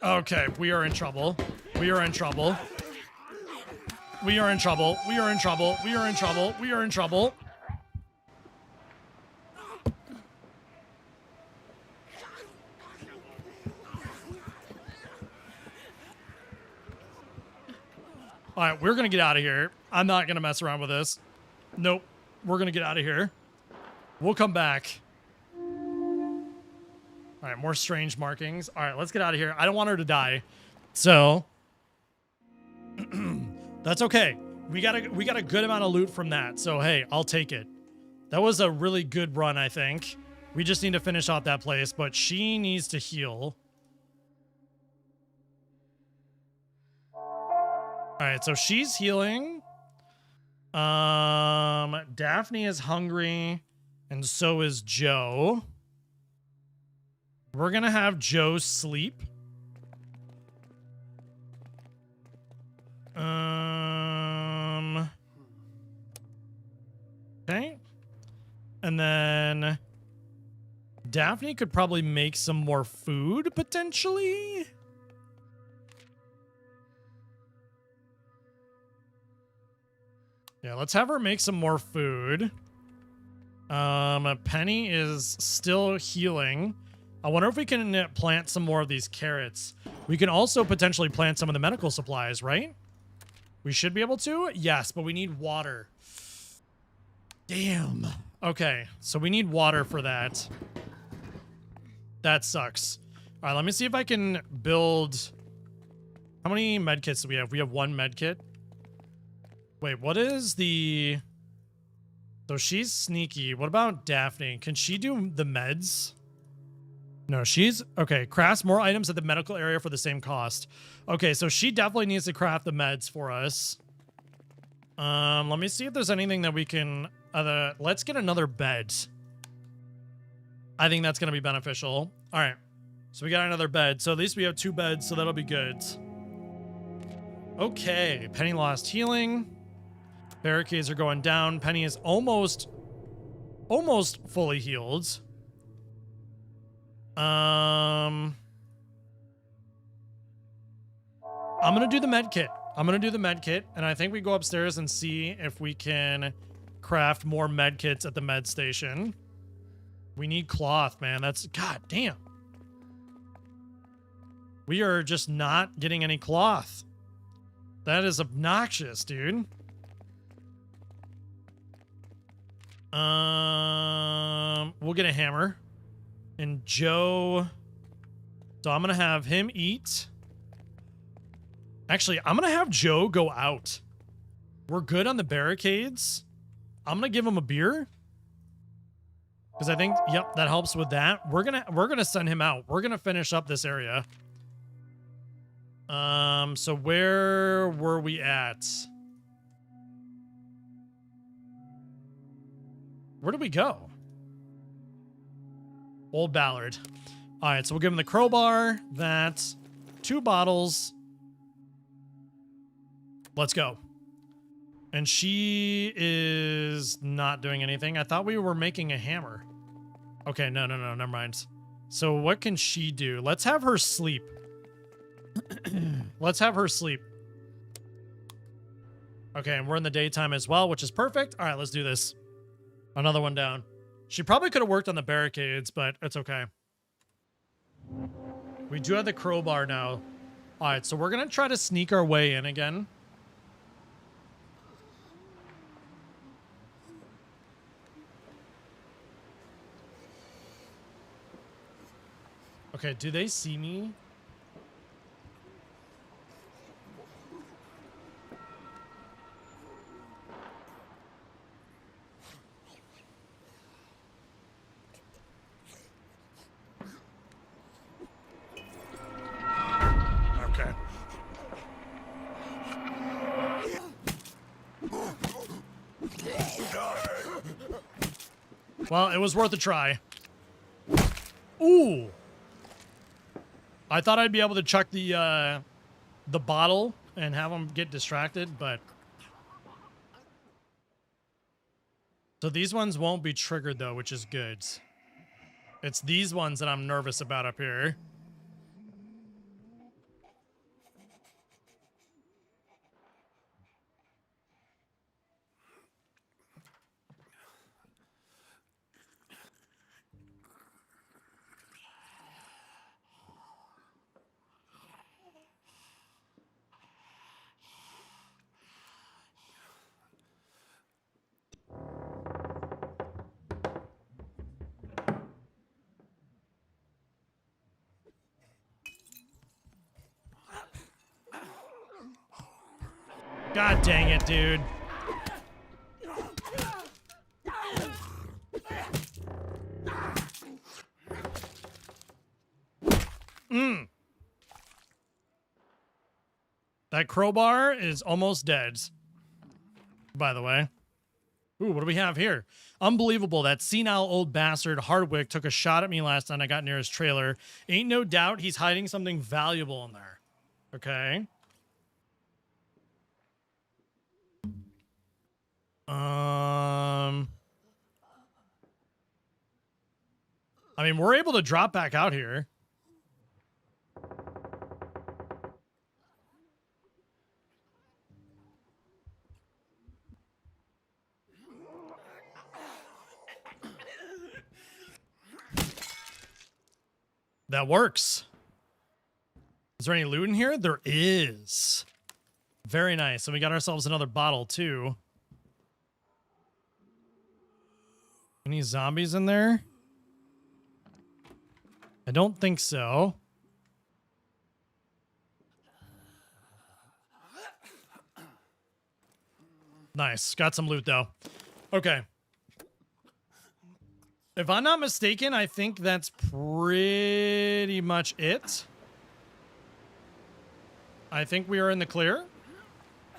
Speaker 2: Okay, we are in trouble. We are in trouble. We are in trouble. We are in trouble. We are in trouble. We are in trouble. All right, we're going to get out of here. I'm not going to mess around with this. Nope. We're going to get out of here. We'll come back. All right, more strange markings. All right, let's get out of here. I don't want her to die. So that's okay. We got a good amount of loot from that. So hey, I'll take it. That was a really good run, I think. We just need to finish off that place, but she needs to heal. All right, so she's healing. Daphne is hungry, and so is Joe. We're gonna have Joe sleep. Okay. And then Daphne could probably make some more food, potentially. Yeah, let's have her make some more food. Penny is still healing. I wonder if we can plant some more of these carrots. We can also potentially plant some of the medical supplies, right? We should be able to. Yes, but we need water. Damn. Okay, so we need water for that. That sucks. All right, let me see if I can build... How many medkits do we have? We have 1 medkit. Wait, what is the... So she's sneaky. What about Daphne? Can she do the meds? No, she's... Okay, crafts more items at the medical area for the same cost. Okay, so she definitely needs to craft the meds for us. Let me see if there's anything that we can... let's get another bed. I think that's going to be beneficial. All right, so we got another bed. So at least we have 2 beds, so that'll be good. Okay, Penny lost healing. Barricades are going down. Penny is almost fully healed. I'm gonna do the med kit. And I think we go upstairs and see if we can craft more med kits at the med station. We need cloth, man. That's... God damn. We are just not getting any cloth. That is obnoxious, dude. We'll get a hammer. And Joe... So I'm going to have him eat. Actually, I'm going to have Joe go out. We're good on the barricades. I'm going to give him a beer. Because I think, yep, that helps with that. We're gonna send him out. We're going to finish up this area. So where were we at? Where did we go? Old Ballard. All right, so we'll give him the crowbar. That's 2 bottles. Let's go. And she is not doing anything. I thought we were making a hammer. Okay, no, never mind. So what can she do? Let's have her sleep. Let's have her sleep. Okay, and we're in the daytime as well, which is perfect. All right, let's do this. Another one down. She probably could have worked on the barricades, but it's okay. We do have the crowbar now. All right, so we're going to try to sneak our way in again. Okay, do they see me? Okay. Well, it was worth a try. Ooh. I thought I'd be able to chuck the bottle and have them get distracted, but... So these ones won't be triggered, though, which is good. It's these ones that I'm nervous about up here. God dang it, dude. That crowbar is almost dead, by the way. Ooh, what do we have here? Unbelievable. That senile old bastard Hardwick took a shot at me last time I got near his trailer. Ain't no doubt he's hiding something valuable in there. Okay. I mean, we're able to drop back out here. That works. Is there any loot in here? There is. Very nice. And we got ourselves another bottle, too. Any zombies in there? I don't think so. Nice. Got some loot, though. Okay. If I'm not mistaken, I think that's pretty much it. I think we are in the clear.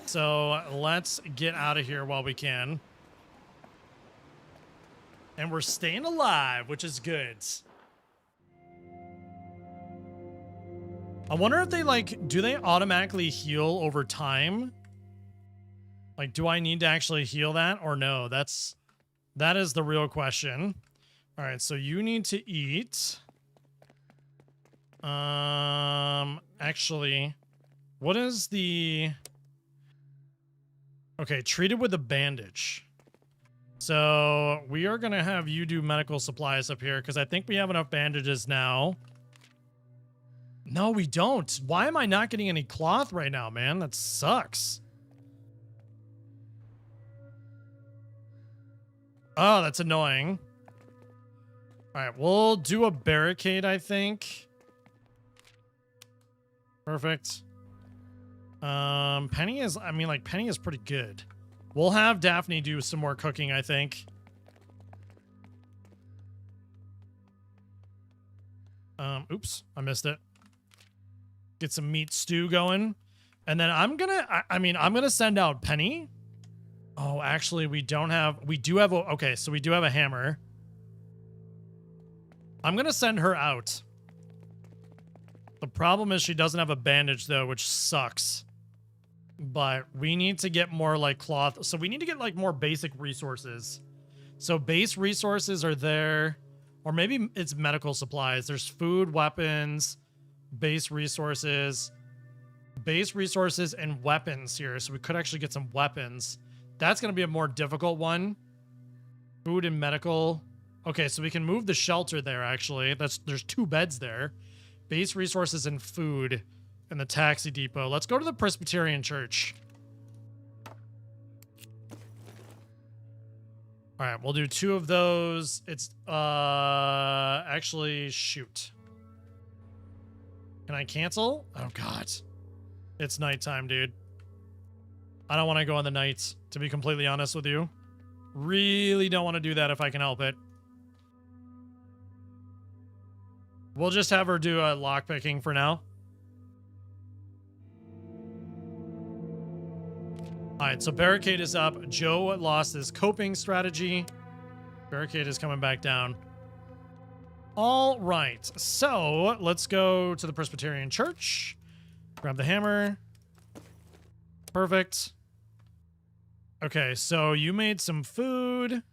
Speaker 2: So let's get out of here while we can. And we're staying alive, which is good. I wonder if they, like, do they automatically heal over time? Like, do I need to actually heal that or no? That is the real question. All right, so you need to eat. Actually, what is the... Okay, treated with a bandage. So we are going to have you do medical supplies up here because I think we have enough bandages now. No, we don't. Why am I not getting any cloth right now, man? That sucks. Oh, that's annoying. All right, we'll do a barricade, I think. Perfect. Penny is, I mean, like, Penny is pretty good. We'll have Daphne do some more cooking, I think. Oops, I missed it. Get some meat stew going. And then I'm gonna, I'm gonna send out Penny. Oh, actually, we do have, okay, so we do have a hammer. I'm gonna send her out. The problem is she doesn't have a bandage though, which sucks. But we need to get more like cloth. So we need to get like more basic resources. So base resources are there. Or maybe it's medical supplies. There's food, weapons, base resources, and weapons here. So we could actually get some weapons. That's going to be a more difficult one. Food and medical. Okay, so we can move the shelter there, actually. There's 2 beds there. Base resources and food in the taxi depot. Let's go to the Presbyterian Church. All right, we'll do 2 of those. It's, actually, shoot. Can I cancel? Oh, God. It's nighttime, dude. I don't want to go on the night, to be completely honest with you. Really don't want to do that if I can help it. We'll just have her do a lockpicking for now. All right, so barricade is up. Joe lost his coping strategy. Barricade is coming back down. All right, so let's go to the Presbyterian Church. Grab the hammer. Perfect. Okay, so you made some food.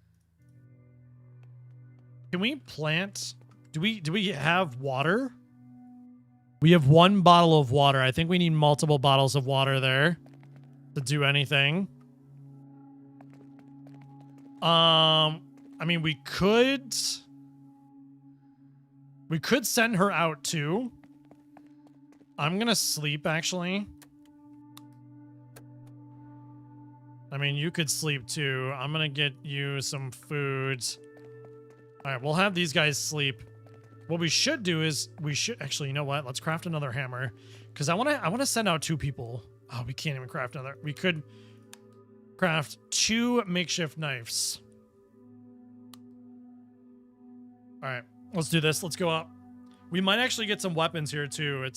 Speaker 2: Can we plant? Do we have water? We have 1 bottle of water. I think we need multiple bottles of water there to do anything. I mean, we could send her out too. I'm gonna sleep, actually. I mean, you could sleep too. I'm gonna get you some food. All right, we'll have these guys sleep. What we should do is actually, you know what? Let's craft another hammer, because I want to send out 2 people. Oh, we can't even craft another. We could craft 2 makeshift knives. All right, let's do this. Let's go up. We might actually get some weapons here too. It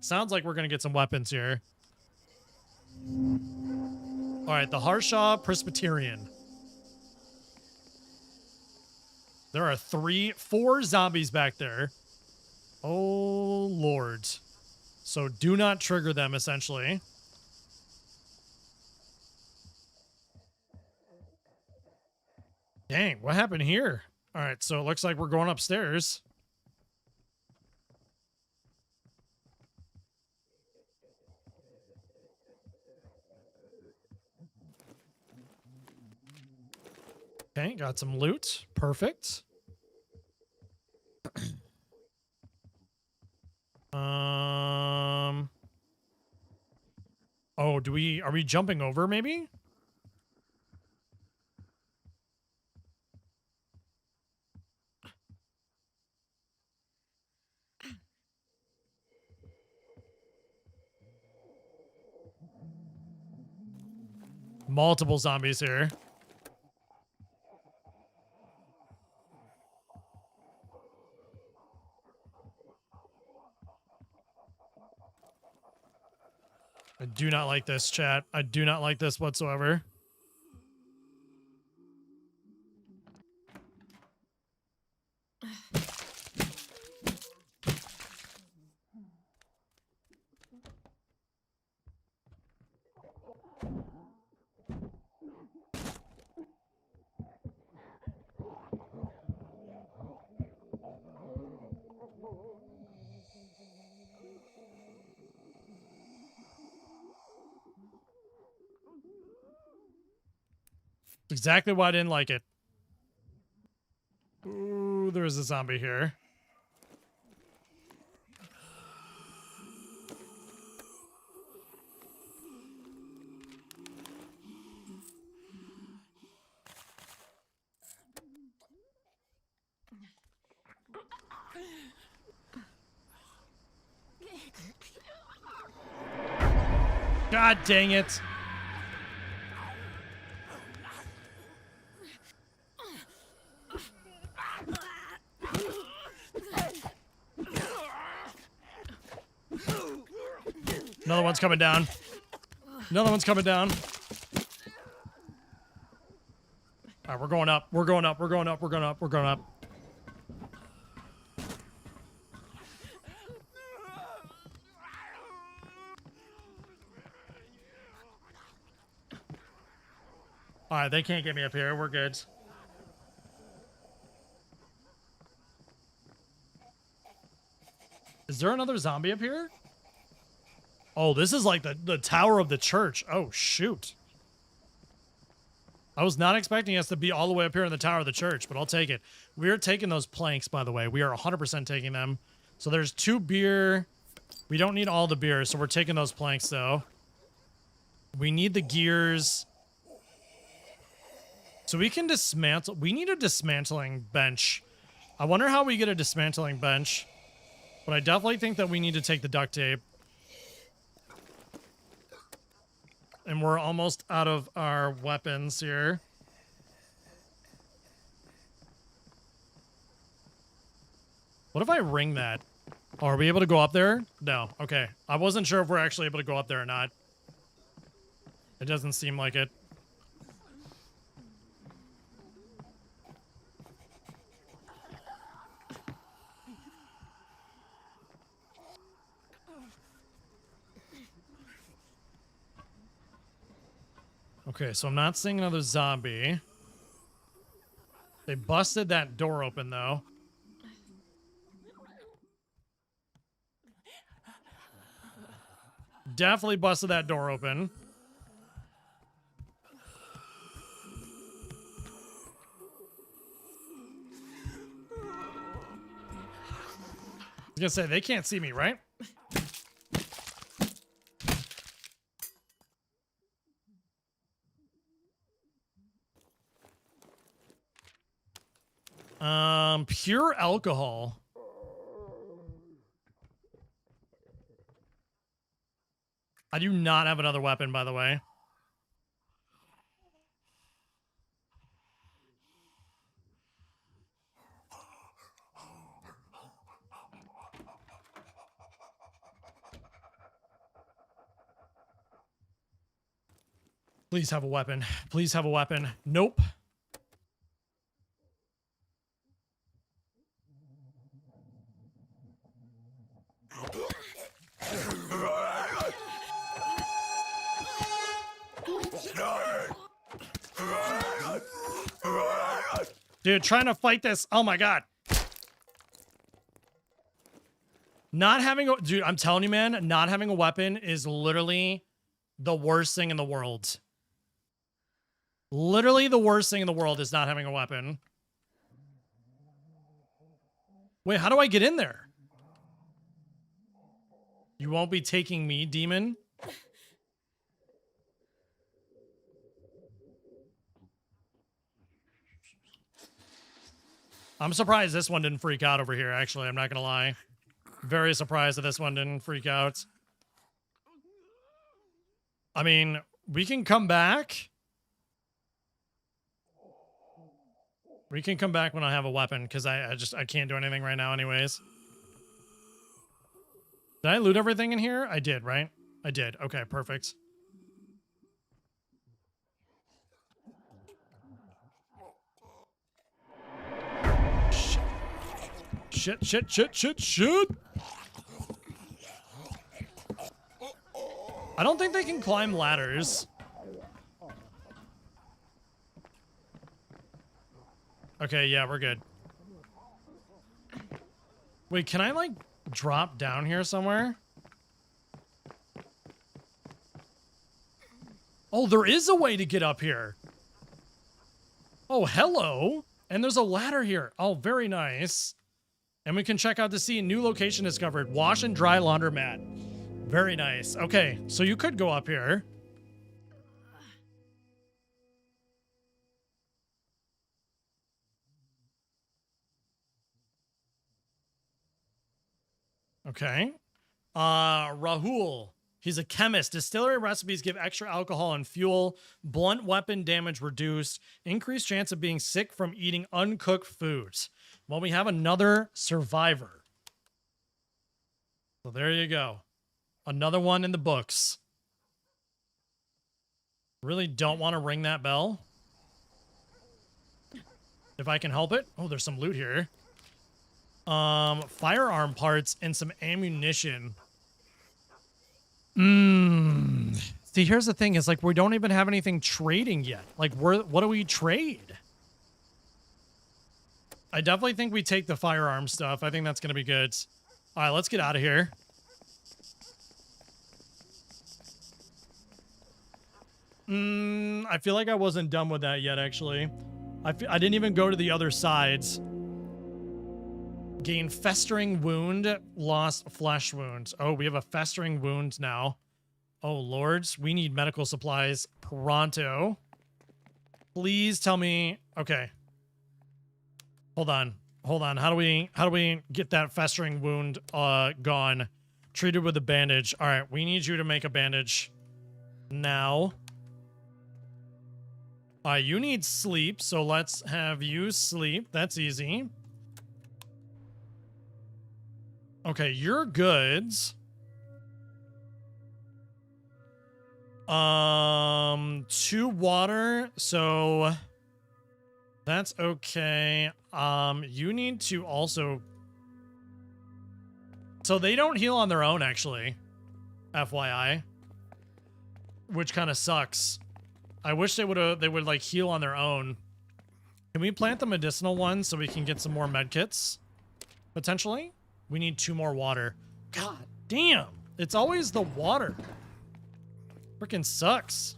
Speaker 2: sounds like we're gonna get some weapons here. All right, the Harshaw Presbyterian. There are 4 zombies back there. Oh, Lord. So do not trigger them, essentially. Dang, what happened here? All right, so it looks like we're going upstairs. Okay, got some loot. Perfect. Oh, are we jumping over maybe? Multiple zombies here. I do not like this, chat. I do not like this whatsoever. Exactly why I didn't like it. Ooh, there is a zombie here. God dang it. Another one's coming down. Another one's coming down. All right, we're going up. We're going up. We're going up. We're going up. We're going up. Alright, they can't get me up here. We're good. Is there another zombie up here? Oh, this is like the tower of the church. Oh, shoot. I was not expecting us to be all the way up here in the tower of the church, but I'll take it. We are taking those planks, by the way. We are 100% taking them. So there's 2 beer. We don't need all the beer, so we're taking those planks, though. We need the gears. So we can dismantle. We need a dismantling bench. I wonder how we get a dismantling bench. But I definitely think that we need to take the duct tape. And we're almost out of our weapons here. What if I ring that? Oh, are we able to go up there? No. Okay. I wasn't sure if we're actually able to go up there or not. It doesn't seem like it. Okay, so I'm not seeing another zombie. They busted that door open, though. Definitely busted that door open. I was gonna say, they can't see me, right? Pure alcohol. I do not have another weapon, by the way. Please have a weapon. Please have a weapon. Nope. Dude, trying to fight this. Oh my god. Not having a... Dude, I'm telling you, man, not having a weapon is literally the worst thing in the world. Literally the worst thing in the world is not having a weapon. Wait, how do I get in there? You won't be taking me, demon? I'm surprised this one didn't freak out over here, actually. I'm not gonna lie. Very surprised that this one didn't freak out. I mean, we can come back. We can come back when I have a weapon, because I can't do anything right now anyways. Did I loot everything in here? I did, right? I did. Okay, perfect. Shit, shit, shit, shit, shit! I don't think they can climb ladders. Okay, yeah, we're good. Wait, can I, like, drop down here somewhere? Oh, there is a way to get up here. Oh, hello. And there's a ladder here. Oh, very nice. And we can check out to see a new location discovered. Wash and dry laundromat. Very nice. Okay, so you could go up here. Okay. Rahul. He's a chemist. Distillery recipes give extra alcohol and fuel. Blunt weapon damage reduced. Increased chance of being sick from eating uncooked foods. Well, we have another survivor. So there you go. Another one in the books. Really don't want to ring that bell. If I can help it. Oh, there's some loot here. Firearm parts and some ammunition. See, here's the thing is like we don't even have anything trading yet. Like what do we trade? I definitely think we take the firearm stuff. I think that's going to be good. All right, let's get out of here. I feel like I wasn't done with that yet, actually. I didn't even go to the other sides. Gain festering wound, lost flesh wound. Oh, we have a festering wound now. Oh, lords, we need medical supplies pronto. Please tell me. Okay. Hold on. How do we get that festering wound gone? Treated with a bandage. All right, we need you to make a bandage now. You need sleep, so let's have you sleep. That's easy. Okay, you're goods. 2 water, so that's okay. You need to also... So they don't heal on their own, actually. FYI. Which kind of sucks. I wish they would like heal on their own. Can we plant the medicinal ones so we can get some more medkits? Potentially? We need 2 more water. God damn. It's always the water. Freaking sucks.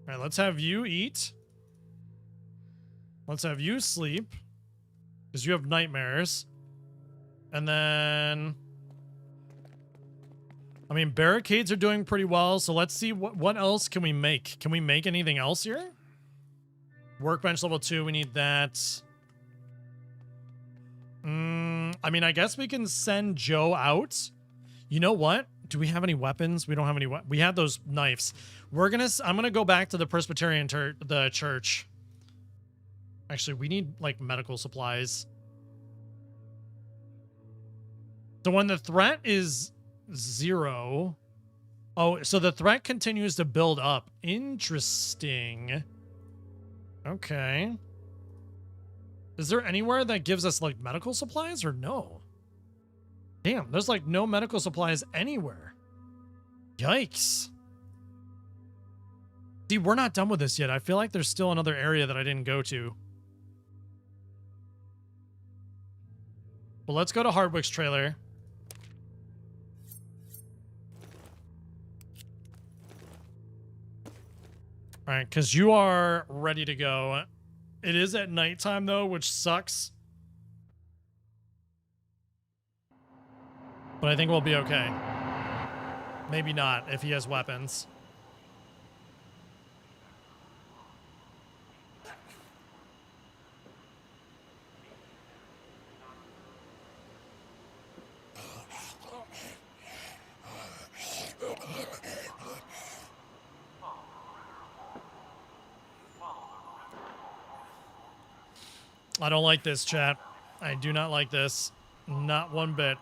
Speaker 2: All right, let's have you eat. Let's have you sleep. Because you have nightmares. And then... I mean, barricades are doing pretty well, so let's see what else can we make. Can we make anything else here? Workbench level 2, we need that. I mean, I guess we can send Joe out. You know what? Do we have any weapons? We don't have any. We had those knives. I'm gonna go back to the Presbyterian the church. Actually, we need like medical supplies. So when the threat is 0. Oh, so the threat continues to build up. Interesting. Okay. Is there anywhere that gives us like medical supplies or no? Damn, there's like no medical supplies anywhere. Yikes. See, we're not done with this yet. I feel like there's still another area that I didn't go to. Well, let's go to Hardwick's trailer. All right, because you are ready to go. It is at nighttime, though, which sucks. But I think we'll be okay. Maybe not, if he has weapons. I don't like this, chat. I do not like this. Not one bit.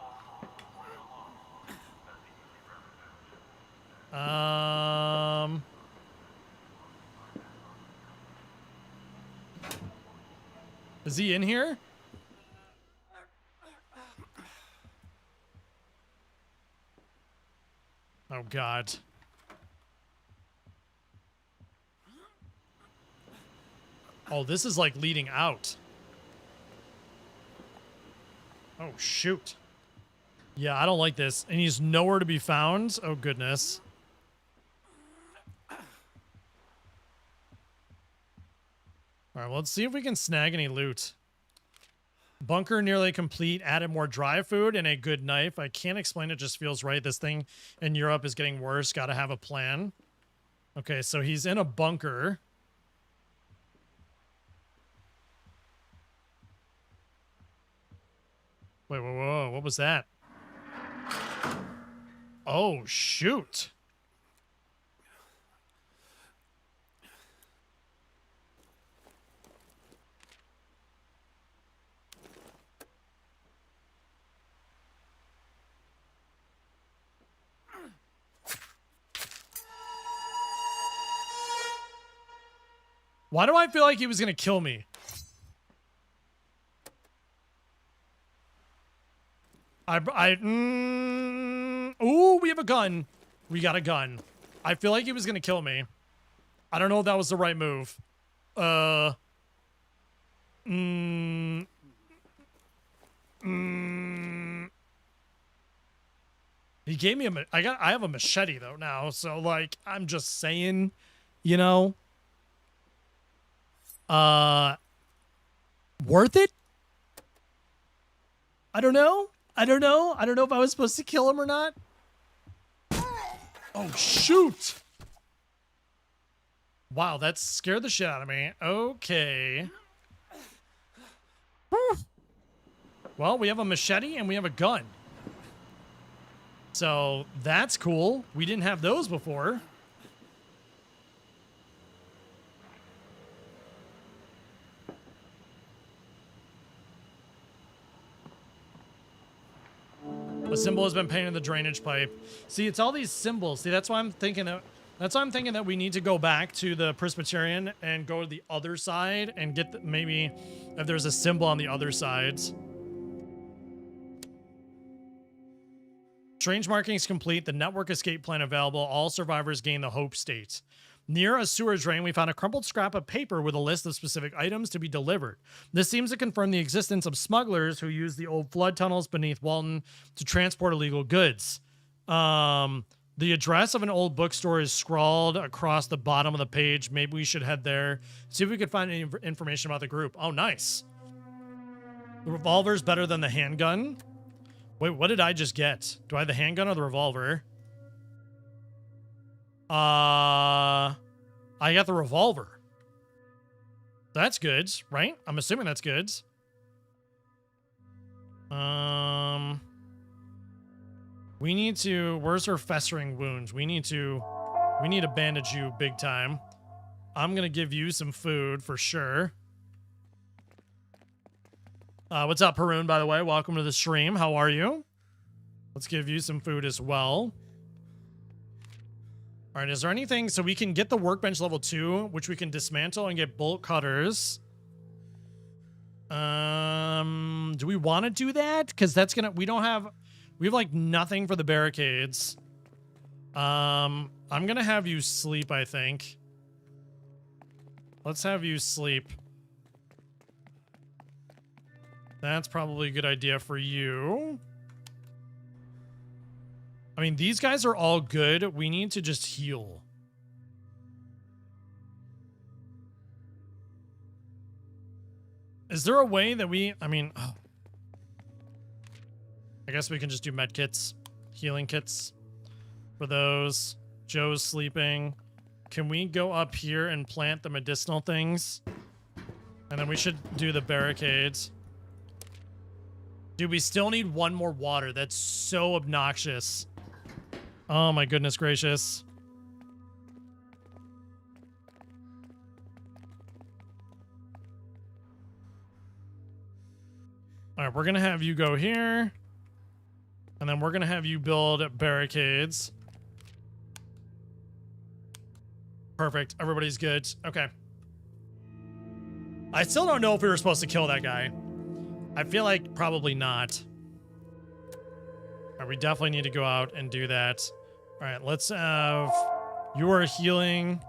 Speaker 2: Is he in here? Oh, God. Oh, this is like leading out. Oh, shoot. Yeah, I don't like this. And he's nowhere to be found. Oh, goodness. All right, well, let's see if we can snag any loot. Bunker nearly complete. Added more dry food and a good knife. I can't explain it. Just feels right. This thing in Europe is getting worse. Got to have a plan. Okay, so he's in a bunker. Wait, whoa, whoa, what was that? Oh, shoot. Why do I feel like he was going to kill me? Ooh, we have a gun. We got a gun. I feel like he was going to kill me. I don't know if that was the right move. He gave me I have a machete though now, so like I'm just saying, you know. Worth it? I don't know. I don't know if I was supposed to kill him or not. Oh shoot. Wow, that scared the shit out of me. Okay. Whew. Well, we have a machete and we have a gun. So that's cool. We didn't have those before. A symbol has been painted in the drainage pipe. See, it's all these symbols. See, that's why I'm thinking that we need to go back to the Presbyterian and go to the other side and get maybe if there's a symbol on the other sides. Strange markings complete. The network escape plan available. All survivors gain the hope state. Near a sewer drain, we found a crumpled scrap of paper with a list of specific items to be delivered. This seems to confirm the existence of smugglers who use the old flood tunnels beneath Walton to transport illegal goods. The address of an old bookstore is scrawled across the bottom of the page. Maybe we should head there, see if we can find any information about the group. Oh, nice. The revolver's better than the handgun. Wait, what did I just get? Do I have the handgun or the revolver? I got the revolver. That's good, right? I'm assuming that's good. We need to... Where's her festering wounds? We need to bandage you big time. I'm gonna give you some food for sure. What's up, Haroon, by the way? Welcome to the stream. How are you? Let's give you some food as well. All right, is there anything... So we can get the workbench level 2, which we can dismantle and get bolt cutters. Do we want to do that? Because that's gonna... We have like nothing for the barricades. I'm gonna have you sleep, I think. Let's have you sleep. That's probably a good idea for you. I mean, these guys are all good. We need to just heal. Is there a way that we... I mean... Oh. I guess we can just do med kits. Healing kits. For those. Joe's sleeping. Can we go up here and plant the medicinal things? And then we should do the barricades. Dude, we still need one more water. That's so obnoxious. Oh my goodness gracious. All right, we're going to have you go here. And then we're going to have you build barricades. Perfect. Everybody's good. Okay. I still don't know if we were supposed to kill that guy. I feel like probably not. All right, we definitely need to go out and do that. All right, let's have... You are healing.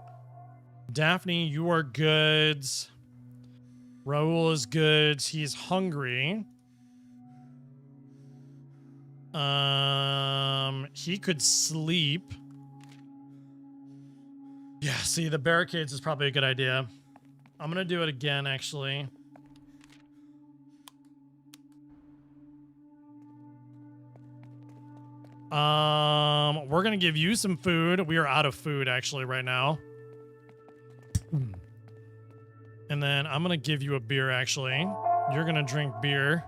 Speaker 2: Daphne, you are good. Raul is good. He's hungry. He could sleep. Yeah, see, the barricades is probably a good idea. I'm gonna do it again, actually. We're gonna give you some food. We are out of food actually right now. And then I'm gonna give you a beer actually. You're gonna drink beer.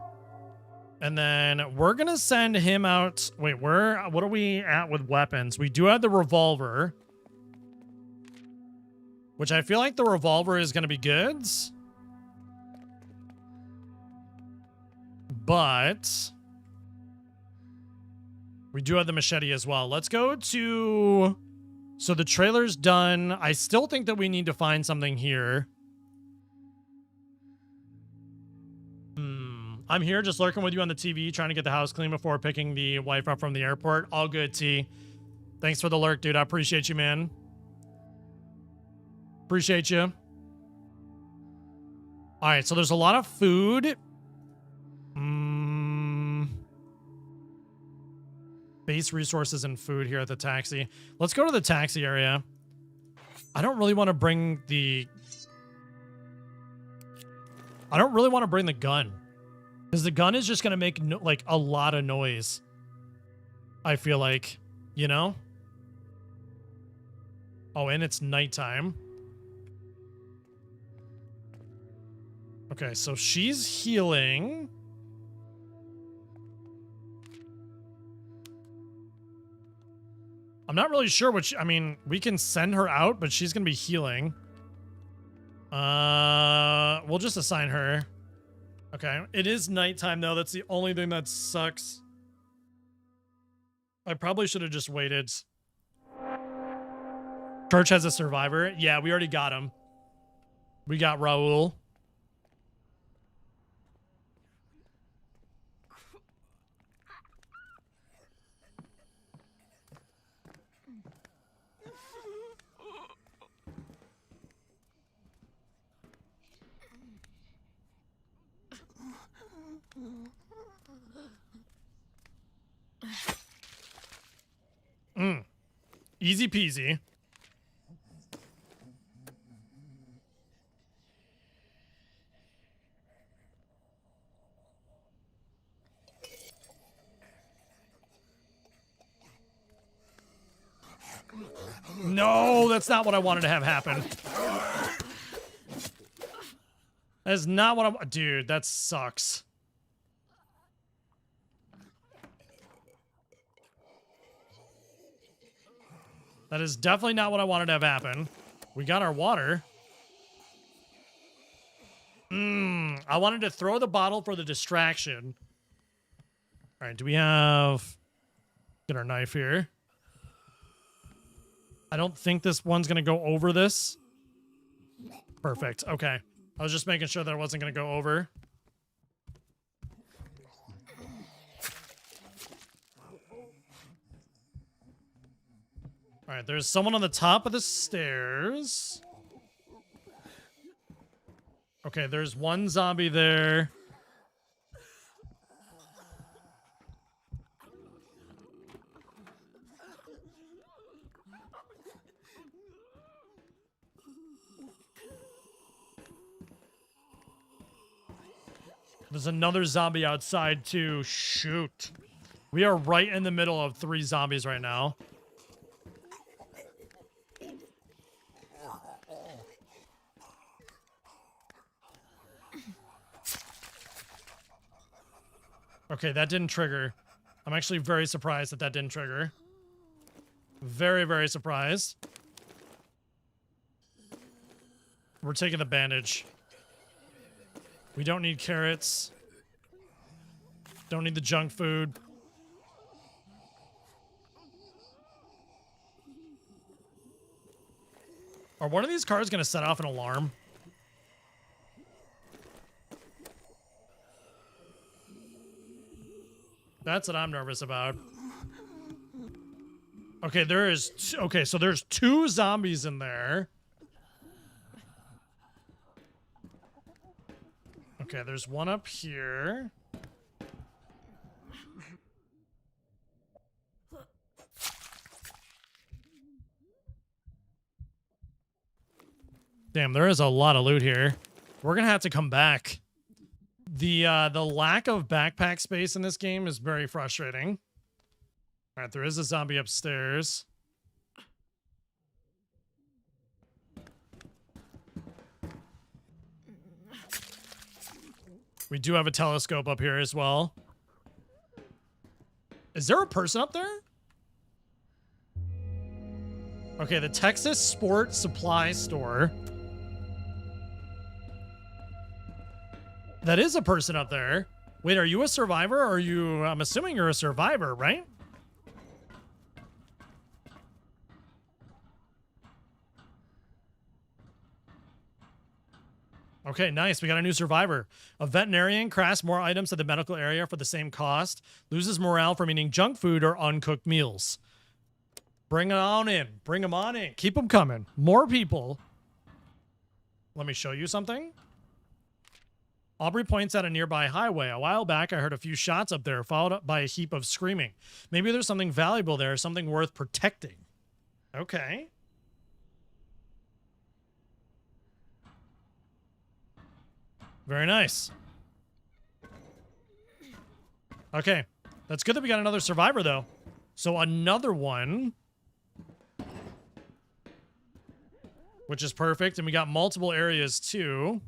Speaker 2: And then we're gonna send him out. Wait, what are we at with weapons? We do have the revolver. Which I feel like the revolver is gonna be good. But we do have the machete as well. Let's go to... So the trailer's done. I still think that we need to find something here. I'm here just lurking with you on the TV, trying to get the house clean before picking the wife up from the airport. All good, T. Thanks for the lurk, dude. I appreciate you, man. Appreciate you. All right, so there's a lot of food. Base resources and food here at the taxi. Let's go to the taxi area. I don't really want to bring the... I don't really want to bring the gun. Because the gun is just going to make, like, a lot of noise. I feel like. You know? Oh, and it's nighttime. Okay, so she's healing. I'm not really sure what I mean, we can send her out, but she's going to be healing. We'll just assign her. Okay. It is nighttime, though. That's the only thing that sucks. I probably should have just waited. Church has a survivor. Yeah, we already got him. We got Raul. Easy peasy. No, that's not what I wanted to have happen. That is not what I'm... Dude, that sucks. That is definitely not what I wanted to have happen. We got our water. I wanted to throw the bottle for the distraction. All right, do we have... Get our knife here. I don't think this one's going to go over this. Perfect. Okay. I was just making sure that it wasn't going to go over. All right, there's someone on the top of the stairs. Okay, there's one zombie there. There's another zombie outside, too. Shoot. We are right in the middle of 3 zombies right now. Okay, that didn't trigger. I'm actually very surprised that that didn't trigger. Very, very surprised. We're taking the bandage. We don't need carrots. Don't need the junk food. Are one of these cars going to set off an alarm? That's what I'm nervous about. Okay, there is... Okay, so there's 2 zombies in there. Okay, there's one up here. Damn, there is a lot of loot here. We're gonna have to come back. The lack of backpack space in this game is very frustrating. All right, there is a zombie upstairs. We do have a telescope up here as well. Is there a person up there? Okay, the Texas Sport Supply Store. That is a person up there. Wait, are you a survivor or are you... I'm assuming you're a survivor, right? Okay, nice. We got a new survivor. A veterinarian crafts more items at the medical area for the same cost. Loses morale from eating junk food or uncooked meals. Bring it on in. Bring them on in. Keep them coming. More people. Let me show you something. Aubrey points at a nearby highway. A while back, I heard a few shots up there, followed up by a heap of screaming. Maybe there's something valuable there, something worth protecting. Okay. Very nice. Okay. That's good that we got another survivor, though. So another one. Which is perfect. And we got multiple areas, too.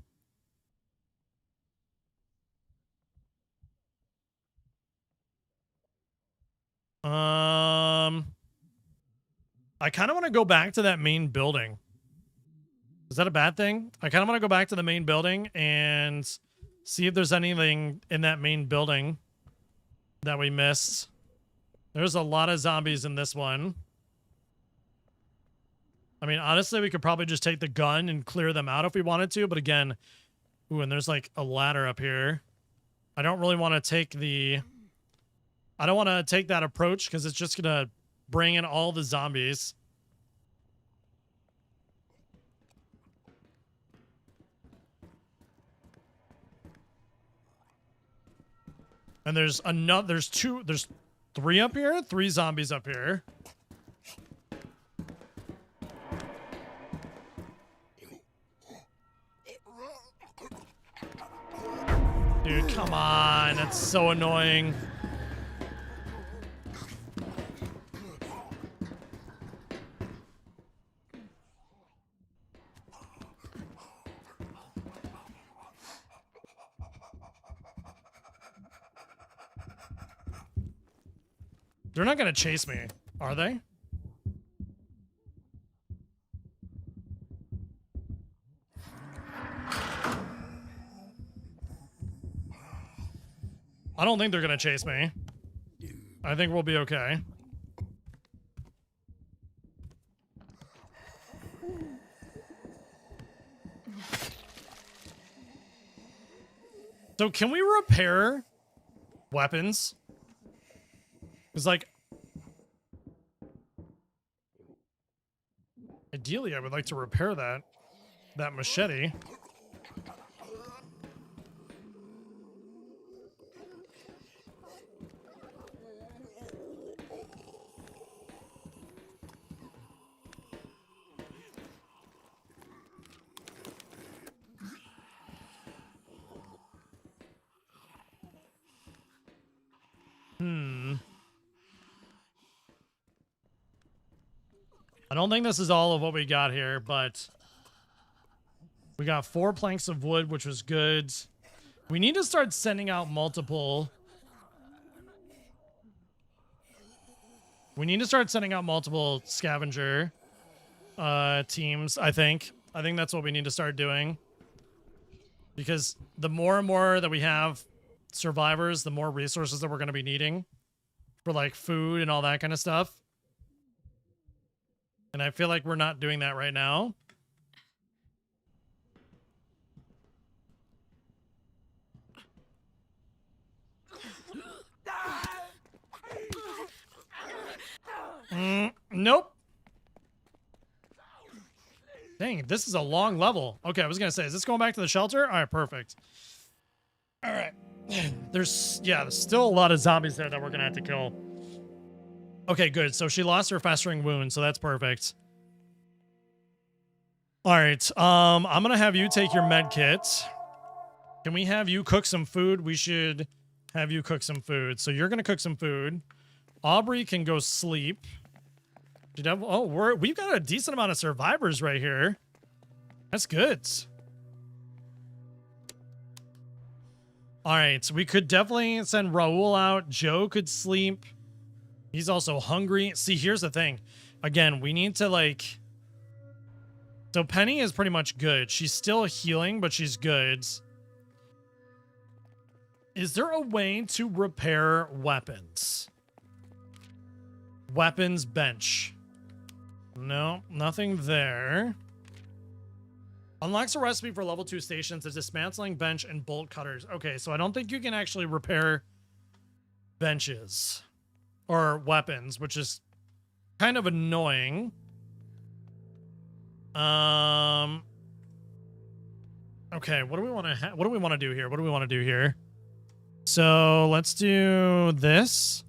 Speaker 2: I kind of want to go back to that main building. Is that a bad thing? I kind of want to go back to the main building and see if there's anything in that main building that we missed. There's a lot of zombies in this one. I mean, honestly, we could probably just take the gun and clear them out if we wanted to. But again, ooh, and there's like a ladder up here. I don't really want to take the... I don't want to take that approach because it's just going to bring in all the zombies. And there's three up here, 3 zombies up here. Dude, come on. That's so annoying. They're not going to chase me, are they? I don't think they're going to chase me. I think we'll be okay. So can we repair weapons? It's like, ideally, I would like to repair that machete. I don't think this is all of what we got here, but we got 4 planks of wood, which was good. We need to start sending out multiple. We need to start sending out multiple scavenger teams, I think. I think that's what we need to start doing. Because the more and more that we have survivors, the more resources that we're going to be needing for like food and all that kind of stuff. And I feel like we're not doing that right now. Nope. Dang, this is a long level. Okay, I was going to say, is this going back to the shelter? All right, perfect. All right. There's still a lot of zombies there that we're going to have to kill. Okay, good. So she lost her festering wound, so that's perfect. All right. I'm going to have you take your med kit. Can we have you cook some food? We should have you cook some food. So you're going to cook some food. Aubrey can go sleep. We've got a decent amount of survivors right here. That's good. All right, so we could definitely send Raul out. Joe could sleep. He's also hungry. See, here's the thing. Again, we need to like... So Penny is pretty much good. She's still healing, but she's good. Is there a way to repair weapons? Weapons bench. No, nothing there. Unlocks a recipe for level 2 stations, a dismantling bench, and bolt cutters. Okay, so I don't think you can actually repair benches or weapons, which is kind of annoying. Okay, what do we want to do here? What do we want to do here? So let's do this.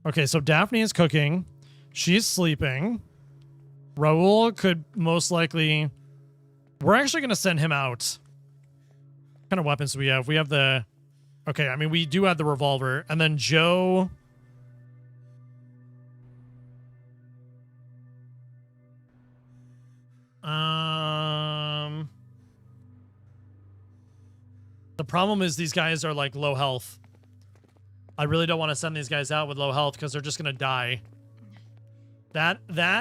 Speaker 2: Okay, so Daphne is cooking. She's sleeping. Raul could most likely... We're actually going to send him out. What kind of weapons do we have? We have the... Okay, I mean, we do have the revolver. And then Joe... The problem is these guys are like low health. I really don't want to send these guys out with low health because they're just going to die. That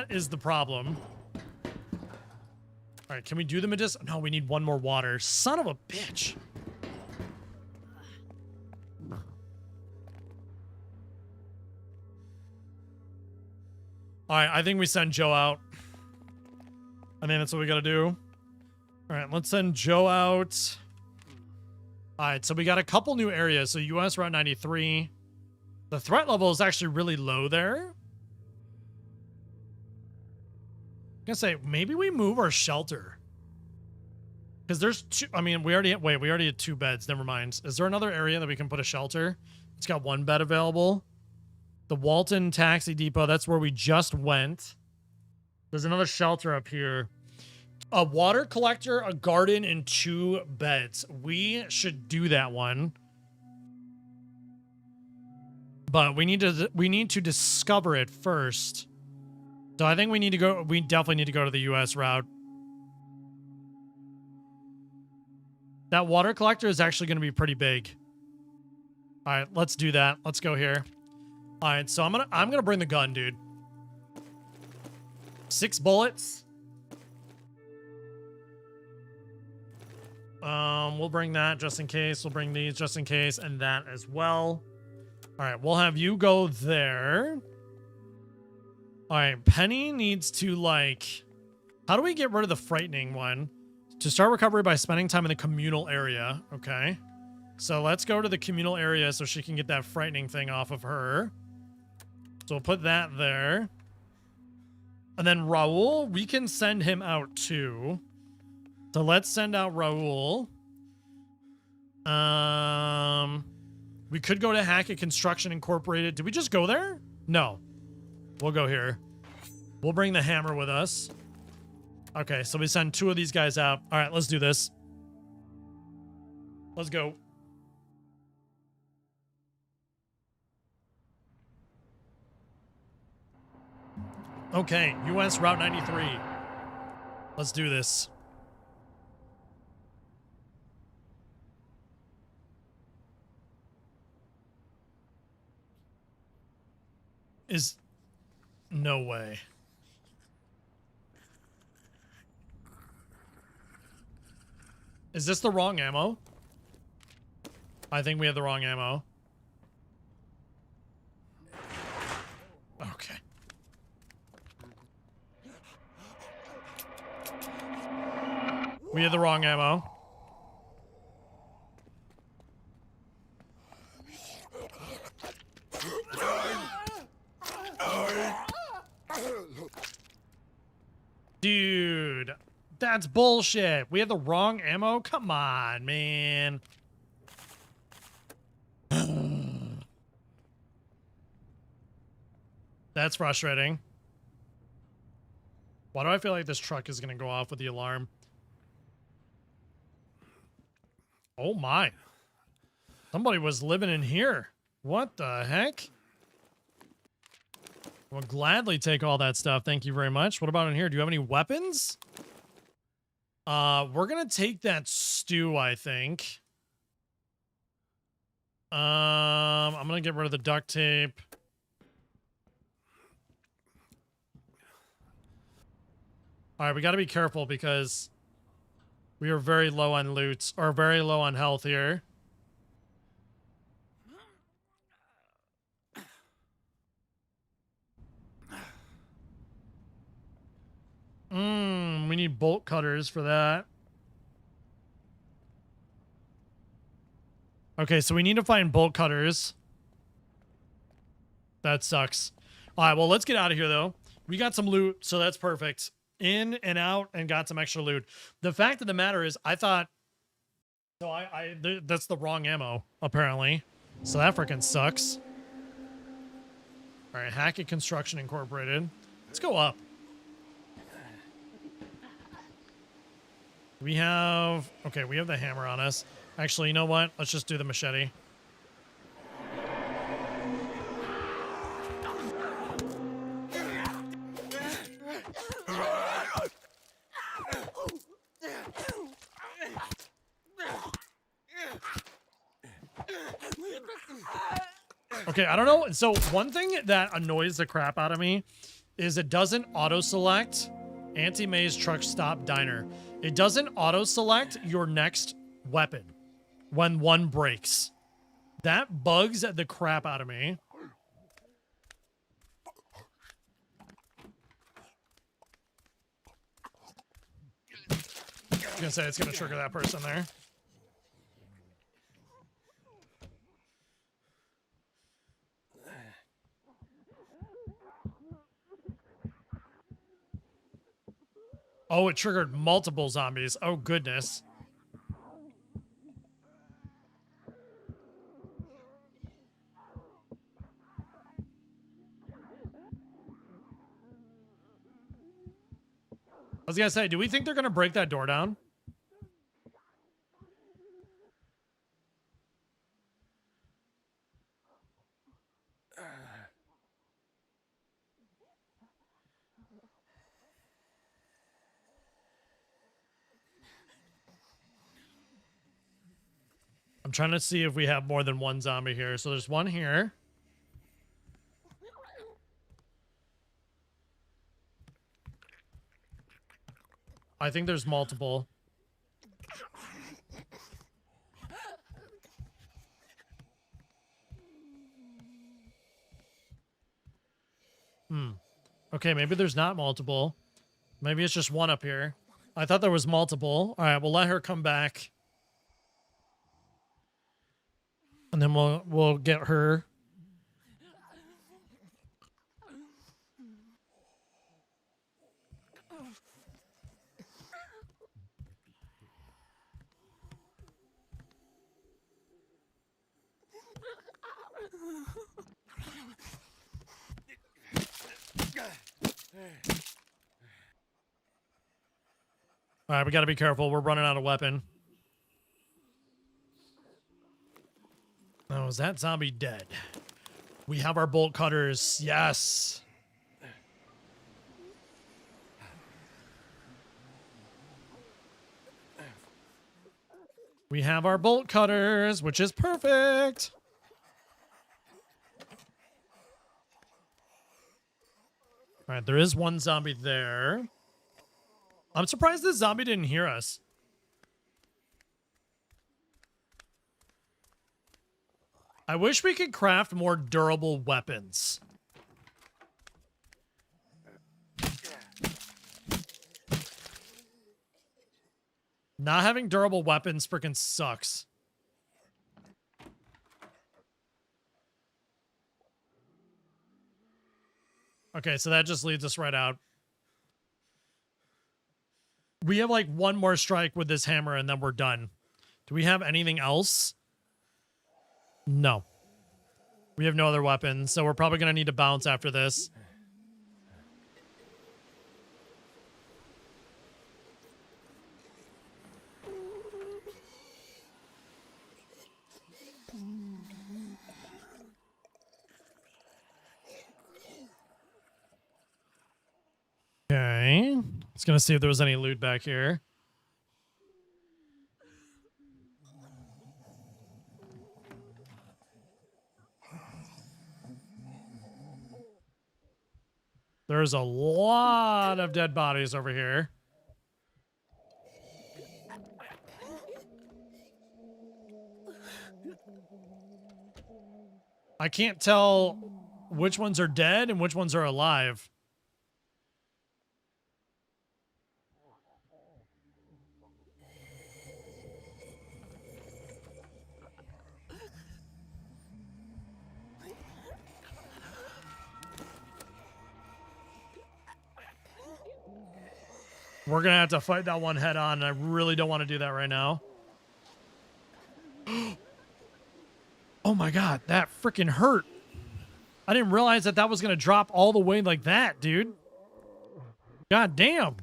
Speaker 2: is the problem. All right, can we do the magis? No, we need one more water. Son of a bitch. All right, I think we send Joe out. I think that's what we got to do. All right, let's send Joe out. All right, so we got a couple new areas. So US Route 93. The threat level is actually really low there. I'm gonna say maybe we move our shelter. Because there's two, I mean, we already had 2 beds. Never mind. Is there another area that we can put a shelter? It's got 1 bed available. The Walton Taxi Depot, that's where we just went. There's another shelter up here. A water collector, a garden, and 2 beds. We should do that one. But we need to discover it first. So I think we definitely need to go to the US route. That water collector is actually going to be pretty big. All right, let's do that. Let's go here. All right, so I'm going to bring the gun, dude. 6 bullets. We'll bring that just in case. We'll bring these just in case, and that as well. All right, we'll have you go there. All right, Penny needs to, like... How do we get rid of the frightening one? To start recovery by spending time in the communal area. Okay. So let's go to the communal area so she can get that frightening thing off of her. So we'll put that there. And then Raul, we can send him out too. So let's send out Raul. We could go to Hackett Construction Incorporated. Did we just go there? No. We'll go here. We'll bring the hammer with us. Okay, so we send 2 of these guys out. All right, let's do this. Let's go. Okay, US Route 93. Let's do this. No way. Is this the wrong ammo? I think we have the wrong ammo. Okay. We have the wrong ammo. Dude, that's bullshit. We have the wrong ammo? Come on, man. That's frustrating. Why do I feel like this truck is going to go off with the alarm? Oh my. Somebody was living in here. What the heck? We'll gladly take all that stuff. Thank you very much. What about in here? Do you have any weapons? We're gonna take that stew, I think. I'm gonna get rid of the duct tape. All right, we got to be careful because we are very low on loot, or very low on health here. We need bolt cutters for that. Okay, so we need to find bolt cutters. That sucks. All right, well, let's get out of here, though. We got some loot, so that's perfect. In and out and got some extra loot. The fact of the matter is, I thought... So that's the wrong ammo, apparently. So that freaking sucks. All right, Hackett Construction Incorporated. Let's go up. We have... Okay, we have the hammer on us. Actually, you know what? Let's just do the machete. Okay, I don't know. So one thing that annoys the crap out of me is it doesn't auto-select Anti-Maze Truck Stop Diner. It doesn't auto-select your next weapon when one breaks. That bugs the crap out of me. I was gonna say it's gonna trigger that person there. Oh, it triggered multiple zombies. Oh, goodness. I was gonna say, do we think they're gonna break that door down? I'm trying to see if we have more than one zombie here. So there's one here. I think there's multiple. Okay, maybe there's not multiple. Maybe it's just one up here. I thought there was multiple. All right, we'll let her come back. And then we'll get her. All right, we got to be careful. We're running out of weapon. Oh, is that zombie dead? We have our bolt cutters. Yes. We have our bolt cutters, which is perfect. All right, there is one zombie there. I'm surprised this zombie didn't hear us. I wish we could craft more durable weapons. Not having durable weapons freaking sucks. Okay, so that just leads us right out. We have like one more strike with this hammer and then we're done. Do we have anything else? No. We have no other weapons, so we're probably going to need to bounce after this. Okay. Just going to see if there was any loot back here. There's a lot of dead bodies over here. I can't tell which ones are dead and which ones are alive. We're going to have to fight that one head on, and I really don't want to do that right now. Oh my god, that freaking hurt. I didn't realize that that was going to drop all the way like that, dude. God damn.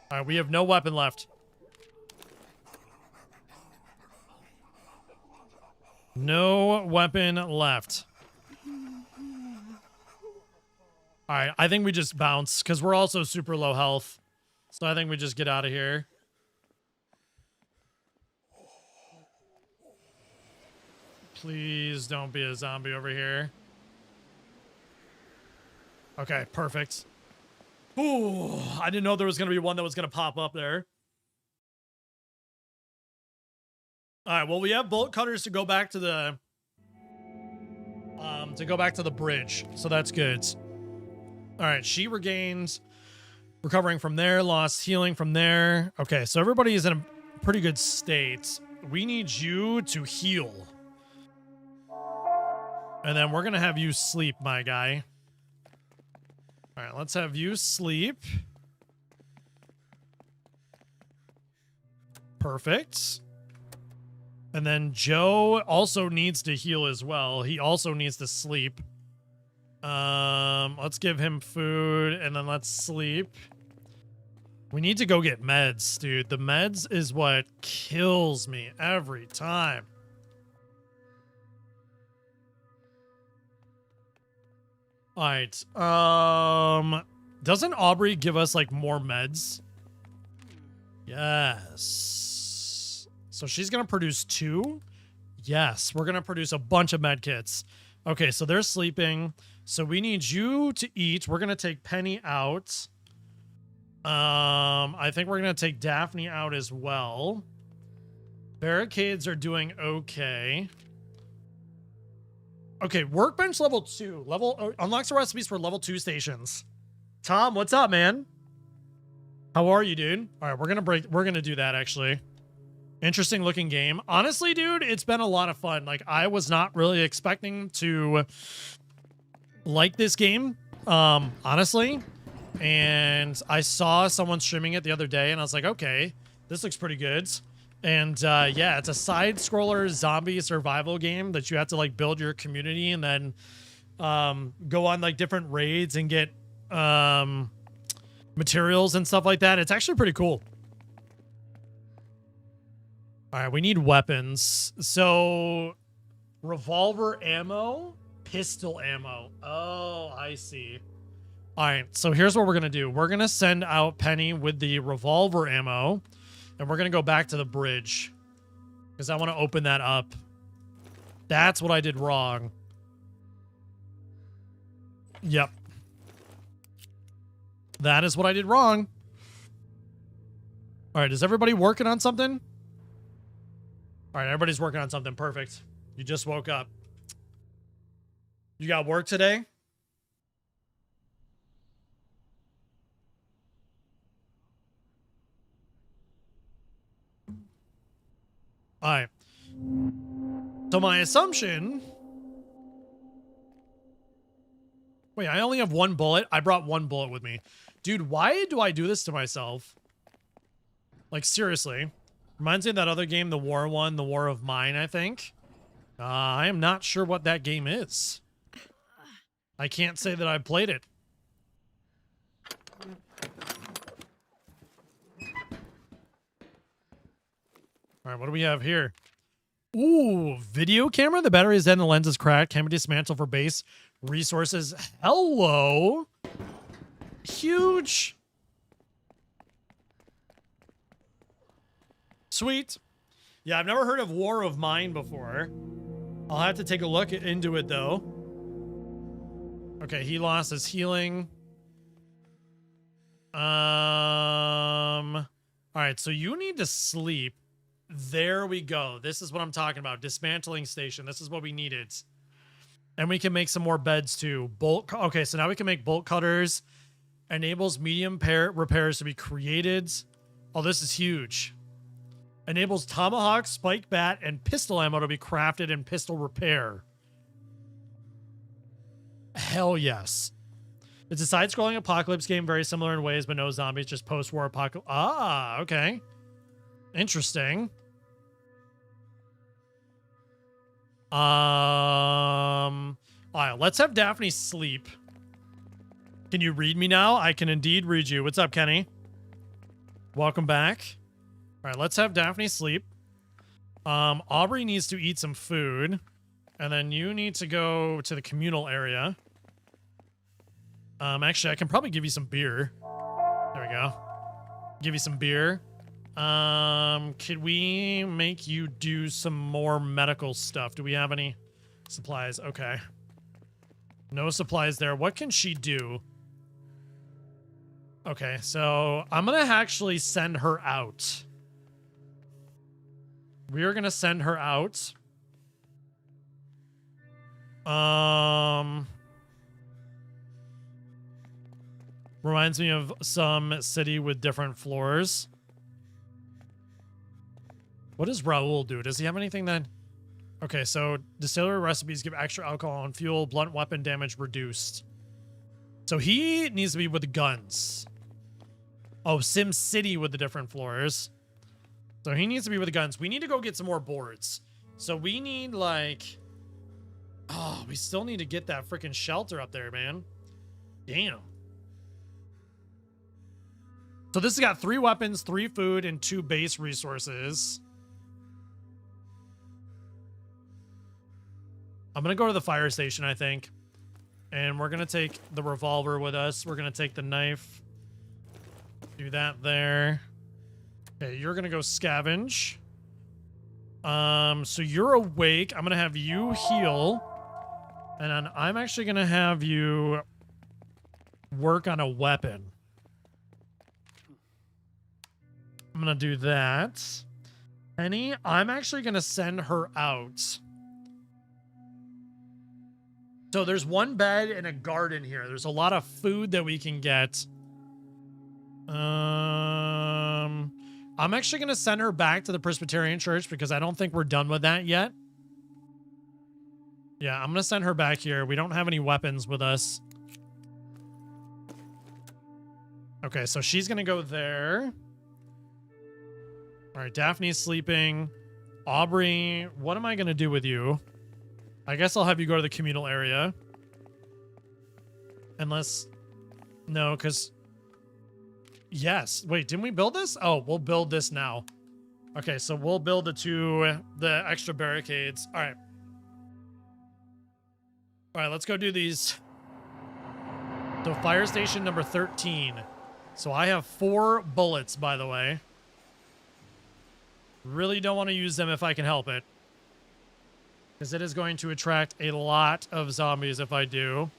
Speaker 2: All right, we have no weapon left. No weapon left. All right, I think we just bounce because we're also super low health. So I think we just get out of here. Please don't be a zombie over here. Okay, perfect. Ooh, I didn't know there was going to be one that was going to pop up there. All right, well, we have bolt cutters to go back to the bridge, so that's good. All right, she regains, recovering from there, lost healing from there. Okay, so everybody is in a pretty good state. We need you to heal. And then we're going to have you sleep, my guy. All right, let's have you sleep. Perfect. And then Joe also needs to heal as well. He also needs to sleep. Let's give him food and then let's sleep. We need to go get meds, dude. The meds is what kills me every time. All right. Doesn't Aubrey give us like more meds? Yes. So she's going to produce 2. Yes, we're going to produce a bunch of med kits. Okay, so they're sleeping. So we need you to eat. We're going to take Penny out. I think we're going to take Daphne out as well. Barricades are doing okay. Okay, workbench level 2. Unlocks the recipes for level 2 stations. Tom, what's up, man? How are you, dude? All right, we're gonna do that actually. Interesting looking game. Honestly, dude, it's been a lot of fun. Like, I was not really expecting to like this game, honestly. And I saw someone streaming it the other day, and I was like, okay, this looks pretty good. And yeah, it's a side-scroller zombie survival game that you have to like build your community and then go on like different raids and get materials and stuff like that. It's actually pretty cool. All right, we need weapons. So revolver ammo, pistol ammo. Oh, I see. All right, so here's what we're going to do. We're going to send out Penny with the revolver ammo. And we're going to go back to the bridge because I want to open that up. That's what I did wrong. Yep. That is what I did wrong. All right, is everybody working on something? All right, everybody's working on something. Perfect. You just woke up. You got work today? All right. So my assumption... Wait, I only have 1 bullet? I brought 1 bullet with me. Dude, why do I do this to myself? Like, seriously. Reminds me of that other game, the War one, the War of Mine, I think. I am not sure what that game is. I can't say that I played it. All right, what do we have here? Ooh, video camera. The battery is dead and the lens is cracked. Can be dismantled for base resources. Hello. Huge. Sweet. Yeah, I've never heard of War of Mine before. I'll have to take a look into it, though. Okay, he lost his healing. All right, so you need to sleep. There we go. This is what I'm talking about. Dismantling station. This is what we needed. And we can make some more beds too. Okay, so now we can make bolt cutters. Enables medium repairs to be created. Oh, this is huge. Enables tomahawk, spike bat, and pistol ammo to be crafted in pistol repair. Hell yes. It's a side-scrolling apocalypse game, very similar in ways, but no zombies, just post-war apocalypse. Ah, okay. Interesting. All right, let's have Daphne sleep. Can you read me now? I can indeed read you. What's up, Kenny? Welcome back. All right, let's have Daphne sleep. Aubrey needs to eat some food. And then you need to go to the communal area. Actually, I can probably give you some beer. There we go. Give you some beer. Could we make you do some more medical stuff? Do we have any supplies? Okay. No supplies there. What can she do? Okay, so I'm gonna actually send her out. We are gonna send her out. Reminds me of some city with different floors. What does Raul do? Does he have anything that... Okay, so distillery recipes give extra alcohol and fuel, blunt weapon damage reduced. So he needs to be with the guns. Oh, Sim City with the different floors. So he needs to be with the guns. We need to go get some more boards. So we need like... Oh, we still need to get that freaking shelter up there, man. Damn. So this has got 3 weapons, 3 food, and 2 base resources. I'm going to go to the fire station, I think. And we're going to take the revolver with us. We're going to take the knife. Do that there. Okay, you're going to go scavenge. So you're awake. I'm going to have you heal. And then I'm actually going to have you work on a weapon. I'm going to do that. Penny, I'm actually going to send her out. So there's 1 bed and a garden here. There's a lot of food that we can get. I'm actually going to send her back to the Presbyterian Church because I don't think we're done with that yet. Yeah, I'm going to send her back here. We don't have any weapons with us. Okay, so she's going to go there. All right, Daphne's sleeping. Aubrey, what am I going to do with you? I guess I'll have you go to the communal area. Unless... No, because... Yes. Wait, didn't we build this? Oh, we'll build this now. Okay, so we'll build the extra barricades. All right. All right, let's go do these. So fire station number 13. So I have 4 bullets, by the way. Really don't want to use them if I can help it. Because it is going to attract a lot of zombies if I do.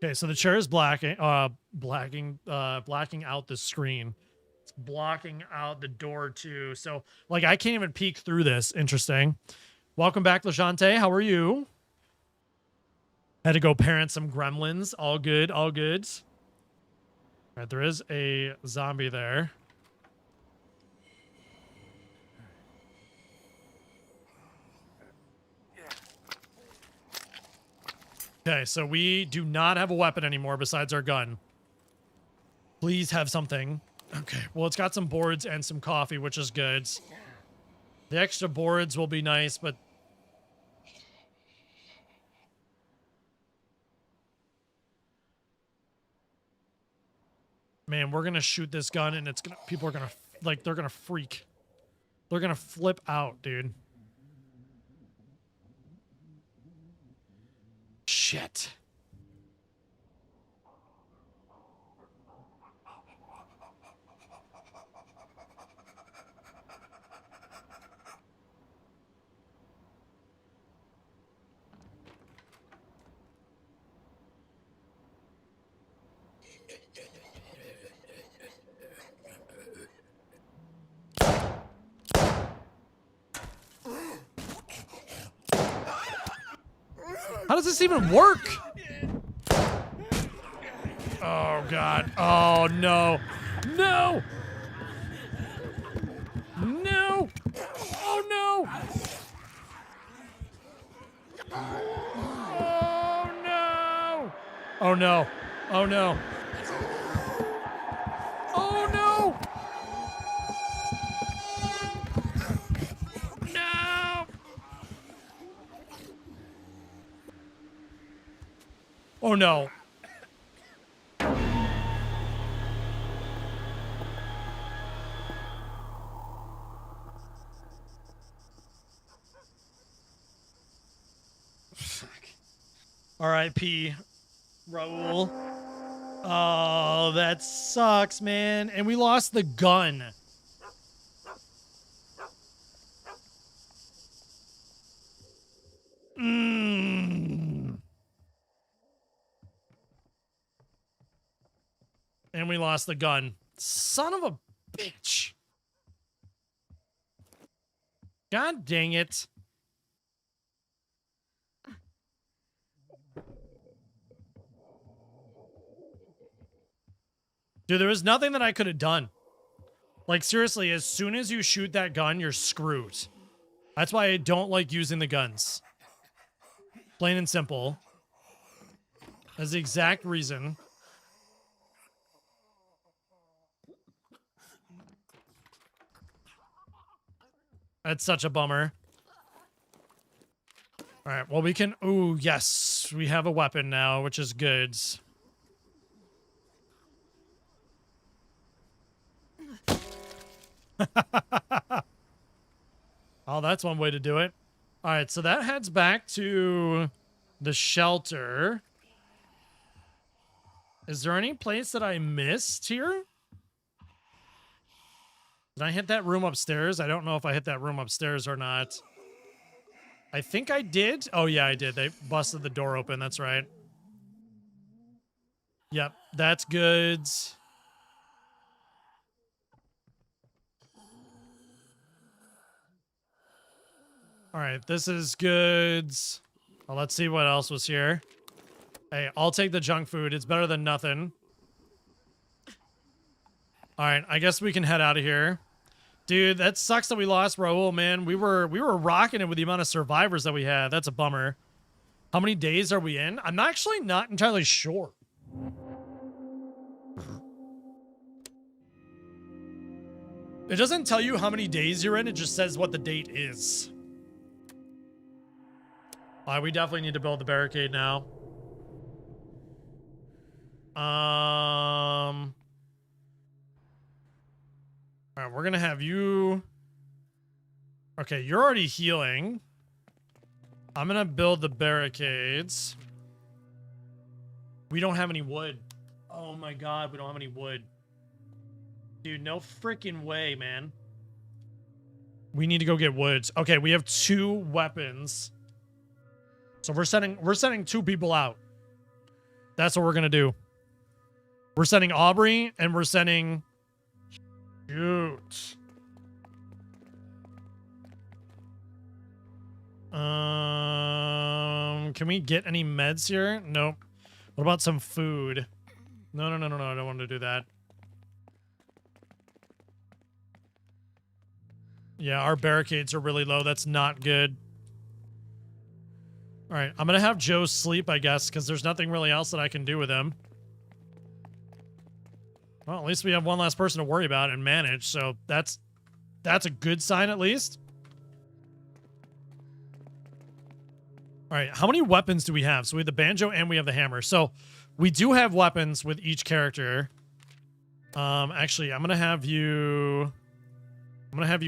Speaker 2: Okay, so the chair is blacking out the screen. It's blocking out the door too. So, like, I can't even peek through this. Interesting. Welcome back, Lashante. How are you? Had to go parent some gremlins. All good, all good. All right, there is a zombie there. Okay, so we do not have a weapon anymore besides our gun. Please have something. Okay, well, it's got some boards and some coffee, which is good. The extra boards will be nice, but... Man, we're gonna shoot this gun and it's gonna... People are gonna... Like, they're gonna freak. They're gonna flip out, dude. Shit. How does this even work? Oh, God. Oh, no. No! No! Oh, no! Oh, no! Oh, no. Oh, no. Oh, no! No! Oh, no. R.I.P. Raul. Oh, that sucks, man. And we lost the gun. And we lost the gun. Son of a bitch. God dang it. Dude, there was nothing that I could have done. Like, seriously, as soon as you shoot that gun, you're screwed. That's why I don't like using the guns. Plain and simple. That's the exact reason. That's such a bummer. All right, well, we can... Ooh, yes. We have a weapon now, which is good. Oh, that's one way to do it. All right, so that heads back to the shelter. Is there any place that I missed here? Did I hit that room upstairs? I don't know if I hit that room upstairs or not. I think I did. Oh, yeah, I did. They busted the door open. That's right. Yep, that's good. All right, this is good. Well, let's see what else was here. Hey, I'll take the junk food. It's better than nothing. All right, I guess we can head out of here. Dude, that sucks that we lost Raul, man. We were rocking it with the amount of survivors that we had. That's a bummer. How many days are we in? I'm actually not entirely sure. It doesn't tell you how many days you're in. It just says what the date is. All right, we definitely need to build the barricade now. All right, we're gonna have you. Okay, you're already healing. I'm gonna build the barricades. We don't have any wood. Oh my god, we don't have any wood. Dude, no freaking way, man. We need to go get woods. Okay, we have 2 weapons. So we're sending 2 people out. That's what we're gonna do. We're sending Aubrey and we're sending... Shoot. Can we get any meds here? Nope. What about some food? No, I don't want to do that. Yeah, our barricades are really low. That's not good. All right, I'm going to have Joe sleep, I guess, because there's nothing really else that I can do with him. Well, at least we have one less person to worry about and manage, so that's a good sign at least. All right, how many weapons do we have? So we have the banjo and we have the hammer. So we do have weapons with each character. Actually, I'm gonna have you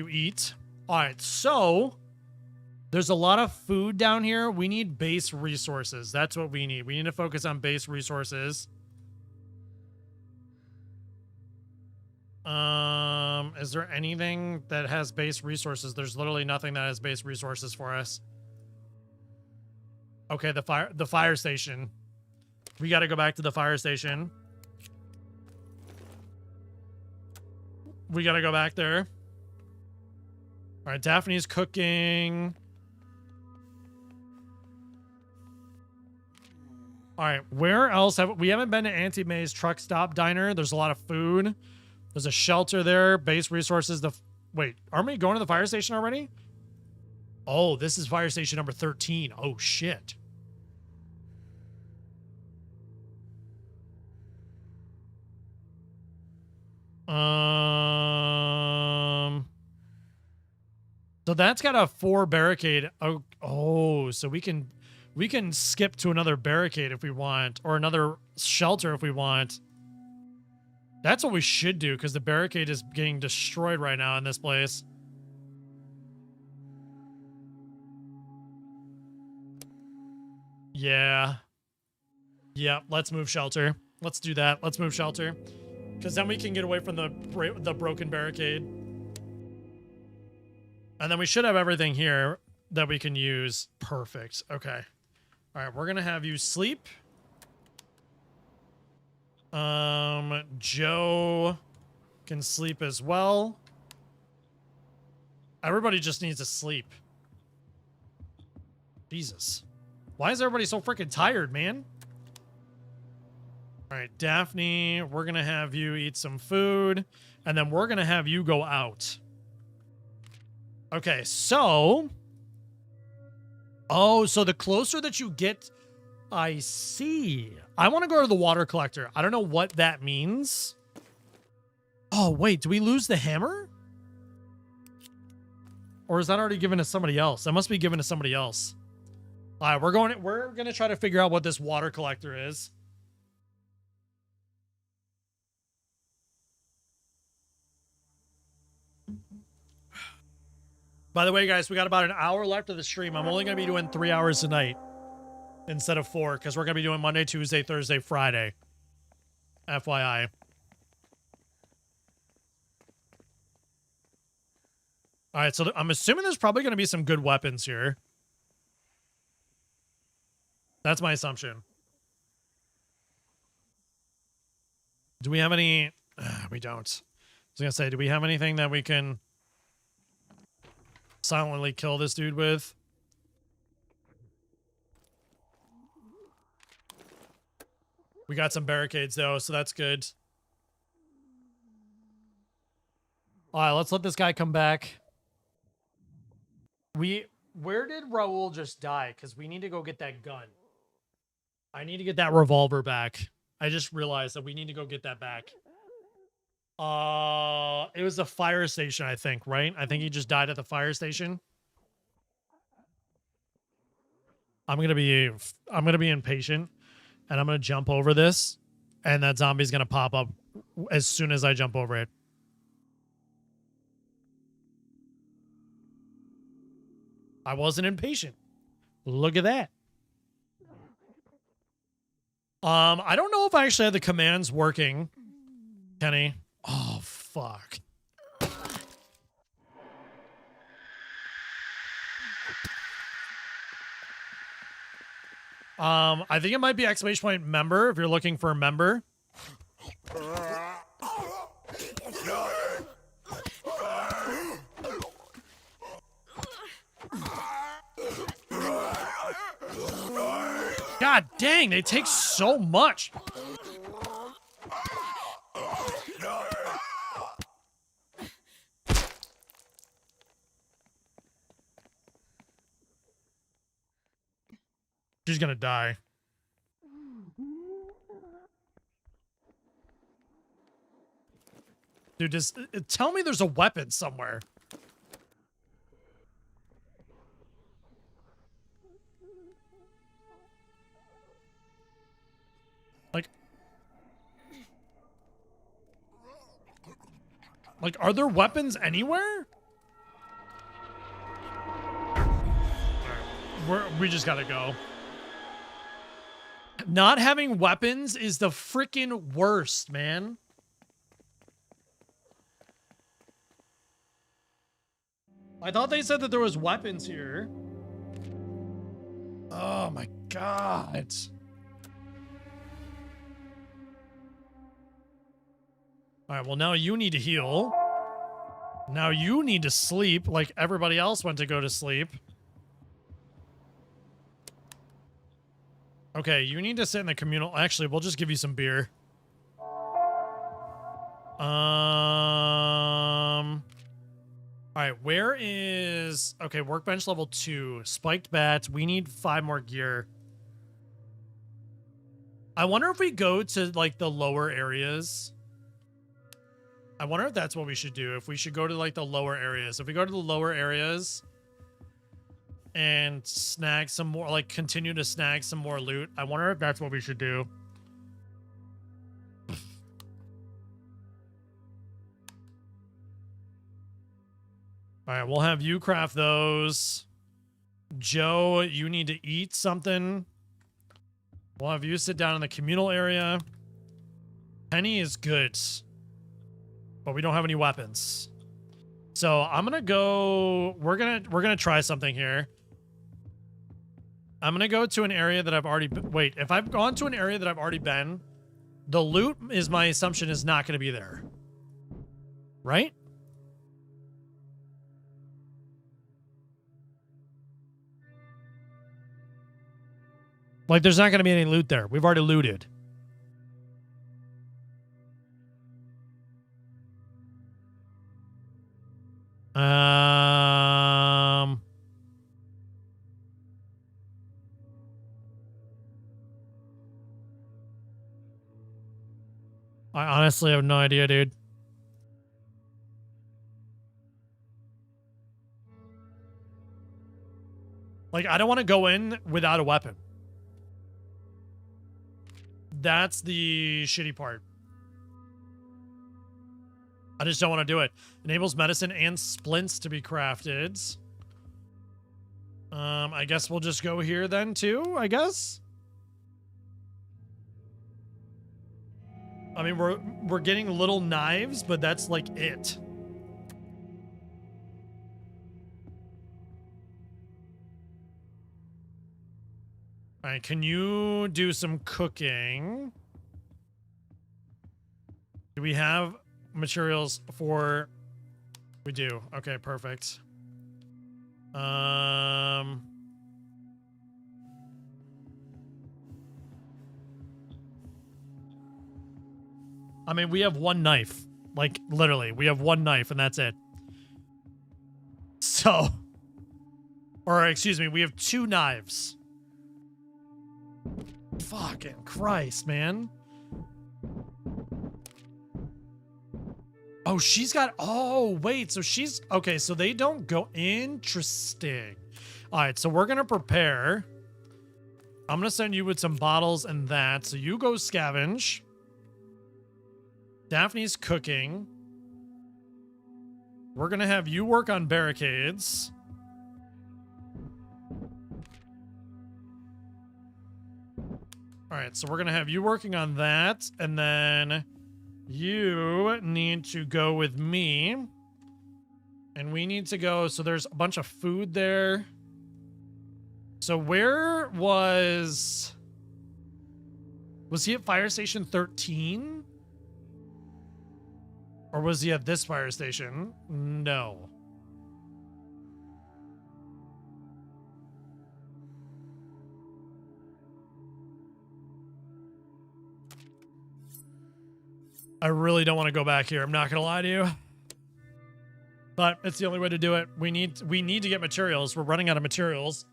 Speaker 2: eat. All right, so there's a lot of food down here. We need base resources. That's what we need. We need to focus on base resources. Is there anything that has base resources? There's literally nothing that has base resources for us. Okay, the fire station. We got to go back to the fire station. We got to go back there. All right, Daphne's cooking. All right, where else have we haven't been to Auntie May's truck stop diner? There's a lot of food. There's a shelter there. Base resources. Wait, aren't we going to the fire station already? Oh, this is fire station number 13. Oh shit. So that's got a 4 barricade. Oh, so we can skip to another barricade if we want, or another shelter if we want. That's what we should do, because the barricade is getting destroyed right now in this place. Yeah. Yep, let's move shelter. Let's do that. Let's move shelter. Because then we can get away from the broken barricade. And then we should have everything here that we can use. Perfect. Okay. All right, we're going to have you sleep. Joe can sleep as well. Everybody just needs to sleep. Jesus. Why is everybody so freaking tired, man? All right, Daphne, we're going to have you eat some food, and then we're going to have you go out. Okay, so... Oh, so the closer that you get... I see. I want to go to the water collector. I don't know what that means. Oh, wait, do we lose the hammer? Or is that already given to somebody else? That must be given to somebody else. All right, we're going to try to figure out what this water collector is. By the way, guys, we got about an hour left of the stream. I'm only going to be doing 3 hours tonight instead of 4, because we're going to be doing Monday, Tuesday, Thursday, Friday. FYI. All right, so I'm assuming there's probably going to be some good weapons here. That's my assumption. Do we have any... we don't. I was going to say, do we have anything that we can silently kill this dude with? We got some barricades, though, so that's good. All right, let's let this guy come back. Where did Raul just die? Because we need to go get that gun. I need to get that revolver back. I just realized that we need to go get that back. It was the fire station, I think, right? I think he just died at the fire station. I'm gonna be impatient, and I'm gonna jump over this, and that zombie's gonna pop up as soon as I jump over it. I wasn't impatient. Look at that. I don't know if I actually have the commands working, Kenny. Oh, fuck. I think it might be exclamation point member if you're looking for a member. God dang, they take so much. She's gonna die. Dude, just tell me there's a weapon somewhere. Like, are there weapons anywhere? We just gotta go. Not having weapons is the freaking worst, man. I thought they said that there was weapons here. Oh my god. All right, well, now you need to heal. Now you need to sleep like everybody else went to go to sleep. Okay, you need to sit in the communal. Actually, we'll just give you some beer. All right, where is... Okay, workbench level 2. Spiked bats. We need 5 more gear. I wonder if we go to, like, the lower areas. I wonder if that's what we should do. If we should go to, like, the lower areas. If we go to the lower areas and snag some more, like, continue to snag some more loot, I wonder if that's what we should do. All right, we'll have you craft those. Joe, you need to eat something. We'll have you sit down in the communal area. Penny is good, but we don't have any weapons. So I'm gonna go. We're gonna try something here. I'm gonna go to an area that I've already been. Wait, if I've gone to an area that I've already been, the loot is my assumption is not gonna be there, right? Like, there's not going to be any loot there. We've already looted. I honestly have no idea, dude. Like, I don't want to go in without a weapon. That's the shitty part. I just don't want to do it. Enables medicine and splints to be crafted. I guess we'll just go here then too, I guess. I mean, we're getting little knives, but that's like it. All right, can you do some cooking? Do we have materials for... We do. Okay, perfect. I mean, we have one knife. Like, literally, we have one knife and that's it. So... Or, excuse me, we have 2 knives. Fucking Christ, man. Oh, she's got... Oh, wait. So she's... Okay, so they don't go... Interesting. All right, so we're going to prepare. I'm going to send you with some bottles and that. So you go scavenge. Daphne's cooking. We're going to have you work on barricades. All right, so we're going to have you working on that, and then you need to go with me, and we need to go, so there's a bunch of food there. So where was he at fire station 13? Or was he at this fire station? No. I really don't want to go back here. I'm not going to lie to you. But it's the only way to do it. We need to get materials. We're running out of materials.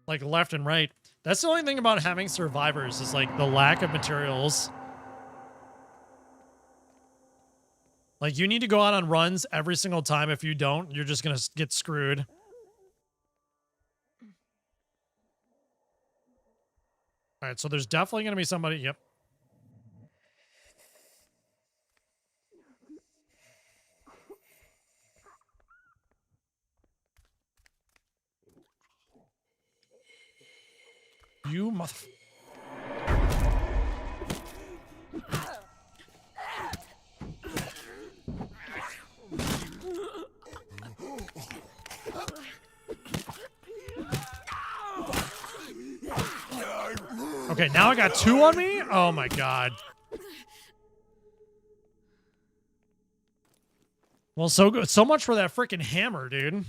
Speaker 2: Like left and right. That's the only thing about having survivors is like the lack of materials. Like you need to go out on runs every single time. If you don't, you're just going to get screwed. All right, so there's definitely going to be somebody. Yep. You mother... Okay, now I got 2 on me? Oh my god. Well, so good. So much for that freaking hammer, dude.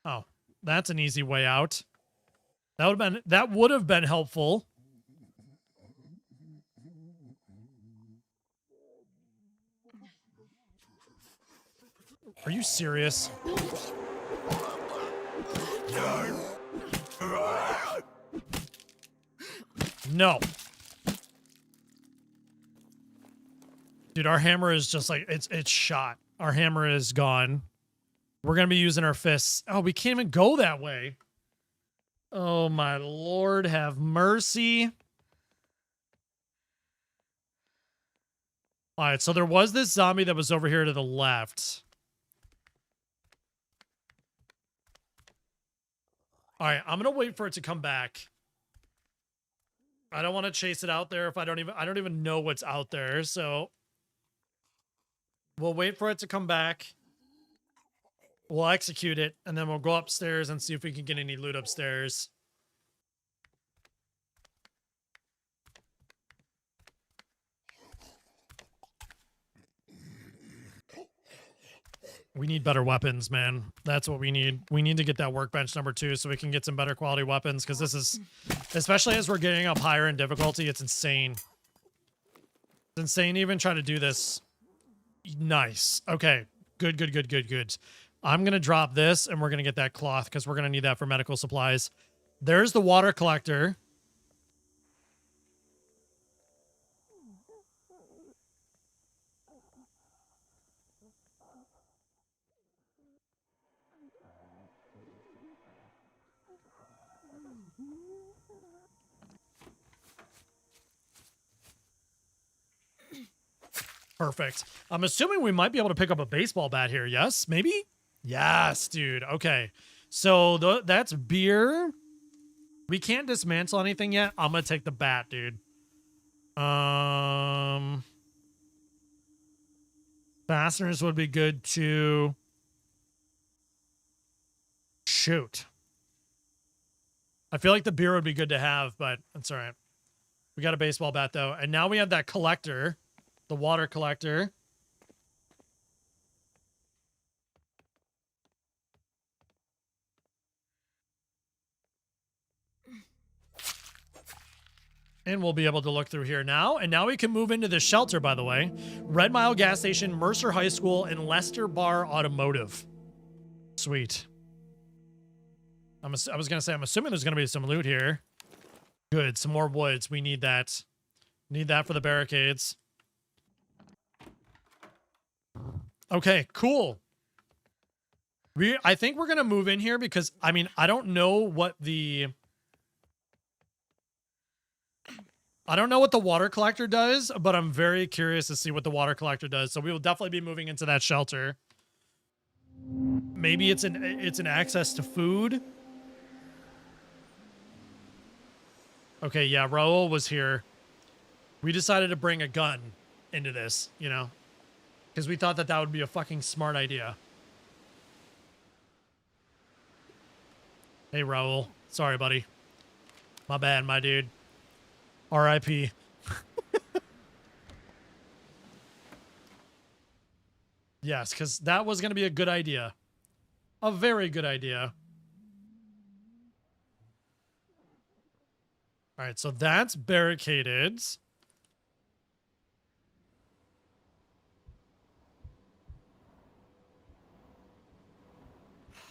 Speaker 2: Oh, that's an easy way out. That would have been helpful. Are you serious? No. Dude, our hammer is just like, it's shot. Our hammer is gone. We're going to be using our fists. Oh, we can't even go that way. Oh, my Lord, have mercy. All right, so there was this zombie that was over here to the left. All right, I'm going to wait for it to come back. I don't want to chase it out there if I don't even know what's out there, so we'll wait for it to come back. We'll execute it, and then we'll go upstairs and see if we can get any loot upstairs. We need better weapons, man. That's what we need. We need to get that workbench number 2 so we can get some better quality weapons, because this is, especially as we're getting up higher in difficulty, it's insane. It's insane to even try to do this. Nice. Okay. Good, good, good, good, good. I'm going to drop this, and we're going to get that cloth, because we're going to need that for medical supplies. There's the water collector. Perfect. I'm assuming we might be able to pick up a baseball bat here. Yes? Maybe? Yes, dude. Okay. So that's beer. We can't dismantle anything yet. I'm going to take the bat, dude. Fasteners would be good too. Shoot. I feel like the beer would be good to have, but that's all right. We got a baseball bat, though. And now we have that collector. The water collector. And we'll be able to look through here now. And now we can move into the shelter, by the way. Red Mile Gas Station, Mercer High School, and Lester Bar Automotive. Sweet. I was going to say, I'm assuming there's going to be some loot here. Good. Some more woods. We need that. Need that for the barricades. Okay, cool. I think we're going to move in here because, I mean, I don't know what the water collector does, but I'm very curious to see what the water collector does. So we will definitely be moving into that shelter. Maybe it's an access to food. Okay, yeah, Raul was here. We decided to bring a gun into this, you know, because we thought that would be a fucking smart idea. Hey, Raul. Sorry, buddy. My bad, my dude. R.I.P. Yes, because that was going to be a good idea. A very good idea. All right, so that's barricaded.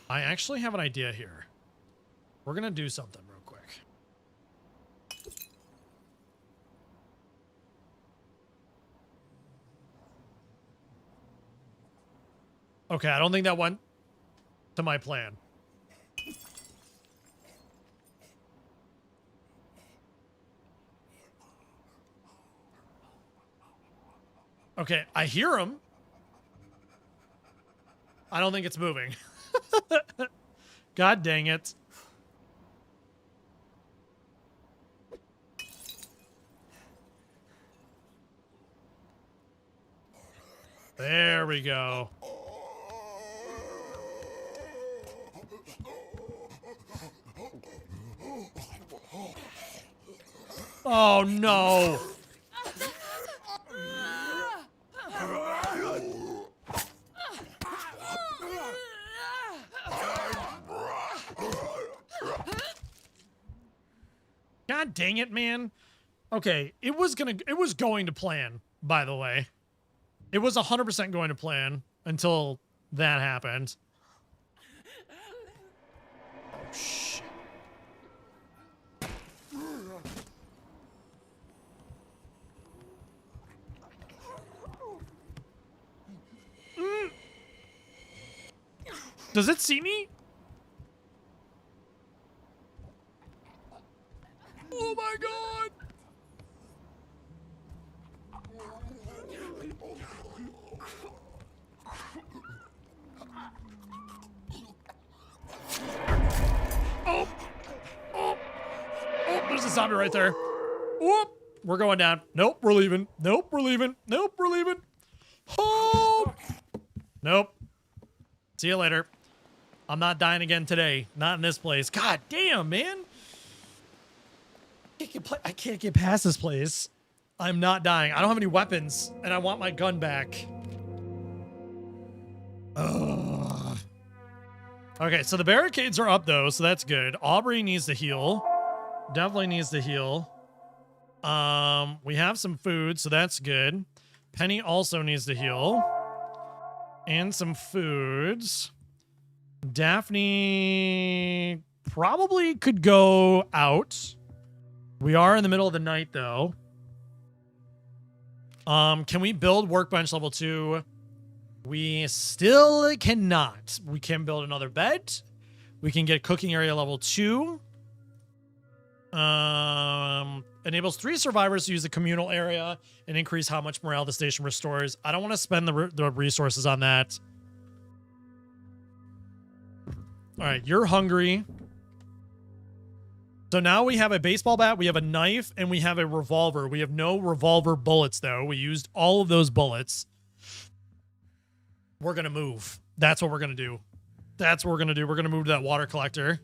Speaker 2: I actually have an idea here. We're going to do something real quick. Okay, I don't think that went to my plan. Okay, I hear him. I don't think it's moving. God dang it. There we go. Oh no. God dang it, man. Okay, it was going to plan, by the way. It was 100% going to plan until that happened. Oh, shit. Does it see me? Oh my god! Oh! Oh! Oh, there's a zombie right there. Whoop! We're going down. Nope, we're leaving. Nope, we're leaving. Nope, we're leaving. Oh! Nope. See you later. I'm not dying again today. Not in this place. God damn, man. I can't get past this place. I'm not dying. I don't have any weapons, and I want my gun back. Ugh. Okay, so the barricades are up, though, so that's good. Aubrey needs to heal. Definitely needs to heal. We have some food, so that's good. Penny also needs to heal. And some foods. Daphne probably could go out. We are in the middle of the night, though. Can we build workbench level 2? We still cannot. We can build another bed. We can get cooking area level 2. Enables 3 survivors to use the communal area and increase how much morale the station restores. I don't want to spend the resources on that. All right, you're hungry. So now we have a baseball bat, we have a knife, and we have a revolver. We have no revolver bullets, though. We used all of those bullets. We're going to move. That's what we're going to do. That's what we're going to do. We're going to move to that water collector.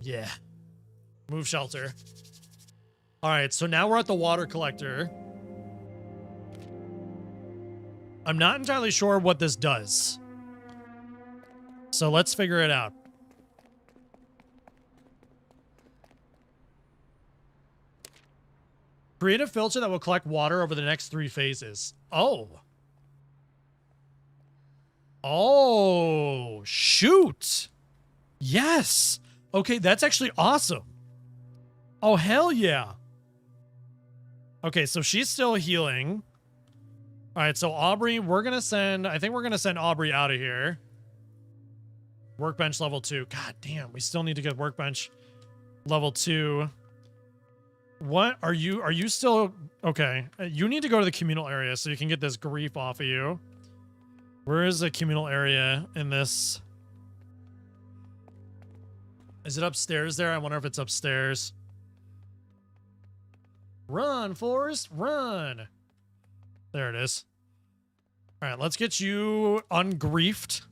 Speaker 2: Yeah. Move shelter. All right, so now we're at the water collector. I'm not entirely sure what this does. So let's figure it out. Create a filter that will collect water over the next 3 phases. Oh. Oh, shoot. Yes. Okay, that's actually awesome. Oh, hell yeah. Okay, so she's still healing. All right, so Aubrey, I think we're going to send Aubrey out of here. Workbench level 2. God damn, we still need to get workbench level 2. What are you still okay? You need to go to the communal area so you can get this grief off of you. Where is the communal area in this? Is it upstairs there? I wonder if it's upstairs. Run, Forrest, run. There it is. All right, let's get you ungriefed.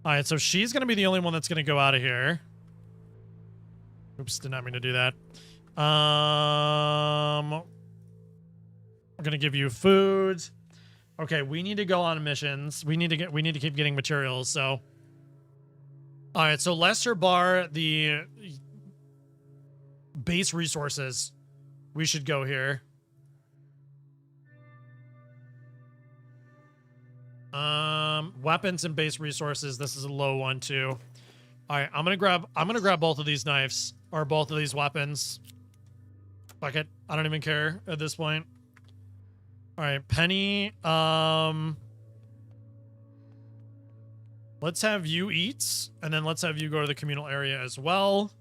Speaker 2: All right, so she's going to be the only one that's going to go out of here. Oops, did not mean to do that. I'm going to give you food. Okay, we need to go on missions. We need to keep getting materials, so. All right, so Lester Bar, the base resources. We should go here. Weapons and base resources. This is a low one too. All right, I'm gonna grab both of these knives or both of these weapons. Fuck it, I don't even care at this point. All right, Penny. Let's have you eat, and then let's have you go to the communal area as well.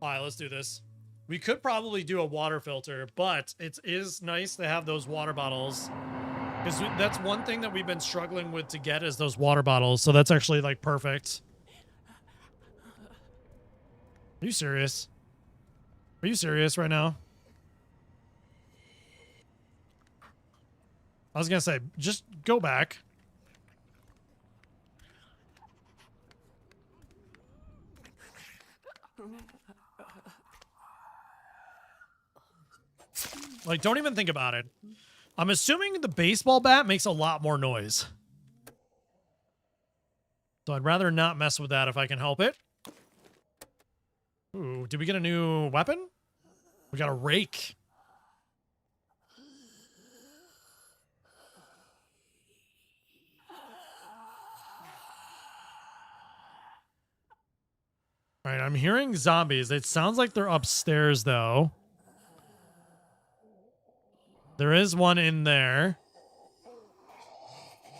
Speaker 2: All right, let's do this. We could probably do a water filter, but it is nice to have those water bottles. Because that's one thing that we've been struggling with to get is those water bottles. So that's actually like perfect. Are you serious? Are you serious right now? I was going to say, just go back. Like, don't even think about it. I'm assuming the baseball bat makes a lot more noise. So I'd rather not mess with that if I can help it. Ooh, did we get a new weapon? We got a rake. All right, I'm hearing zombies. It sounds like they're upstairs, though. There is one in there.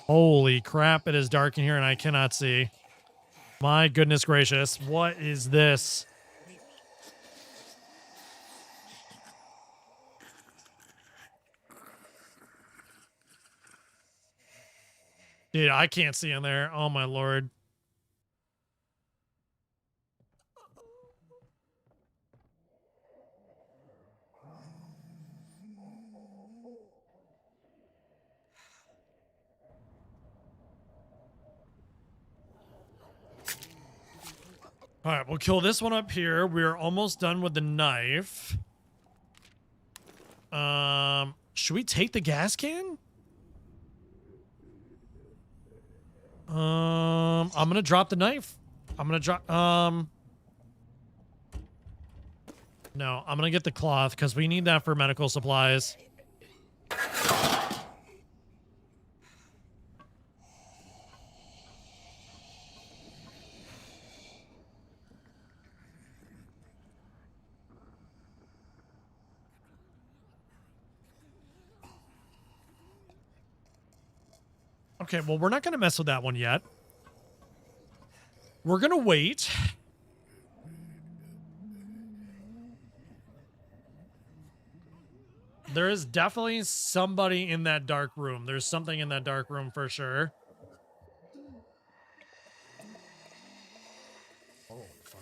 Speaker 2: Holy crap, it is dark in here and I cannot see. My goodness gracious, what is this? Dude, I can't see in there. Oh my lord. All right, we'll kill this one up here. We're almost done with the knife. Should we take the gas can? I'm gonna drop the knife. I'm gonna drop, no, I'm gonna get the cloth because we need that for medical supplies. Okay, well, we're not going to mess with that one yet. We're going to wait. There is definitely somebody in that dark room. There's something in that dark room for sure. Oh, fuck.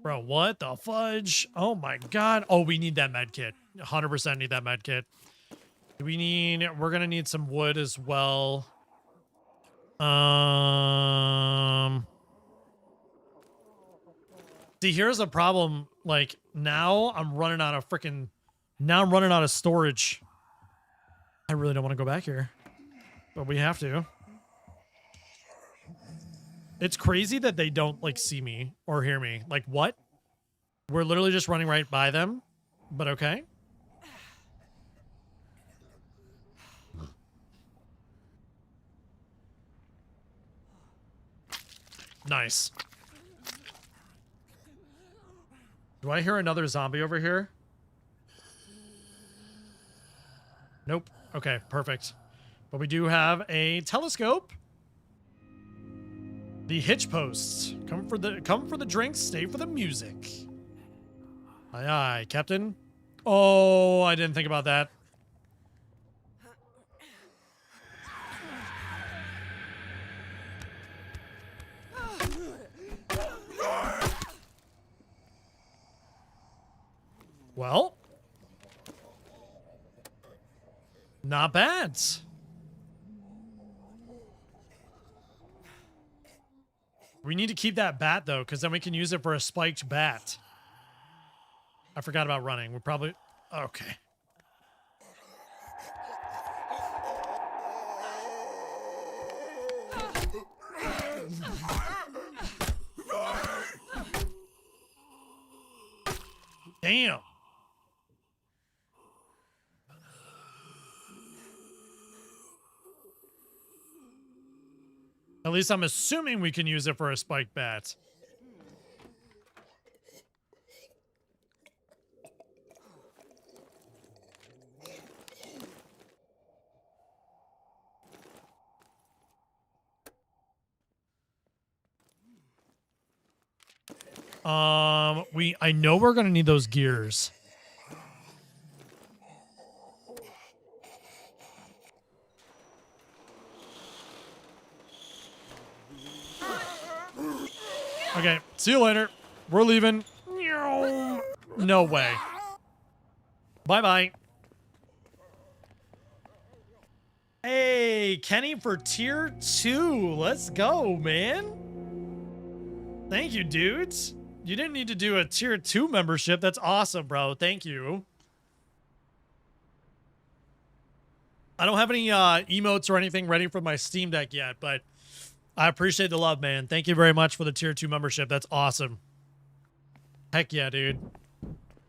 Speaker 2: Bro, what the fudge? Oh my god. Oh, we need that med kit. 100% need that med kit. We're gonna need some wood as well. See, here's a problem. Like, now I'm running out of storage. I really don't want to go back here, but we have to. It's crazy that they don't, like, see me or hear me. Like, what? We're literally just running right by them, but okay. Nice. Do I hear another zombie over here? Nope. Okay, perfect. But we do have a telescope. The hitch posts. Come for the drinks, stay for the music. Aye aye, Captain. Oh, I didn't think about that. Well, not bad. We need to keep that bat, though, because then we can use it for a spiked bat. I forgot about running. We're probably... Okay. Damn. At least I'm assuming we can use it for a spiked bat. I know we're gonna need those gears. Okay, see you later. We're leaving. No way. Bye-bye. Hey, Kenny for tier 2. Let's go, man. Thank you, dudes. You didn't need to do a tier 2 membership. That's awesome, bro. Thank you. I don't have any emotes or anything ready for my Steam Deck yet, but I appreciate the love, man. Thank you very much for the tier 2 membership. That's awesome. Heck yeah, dude.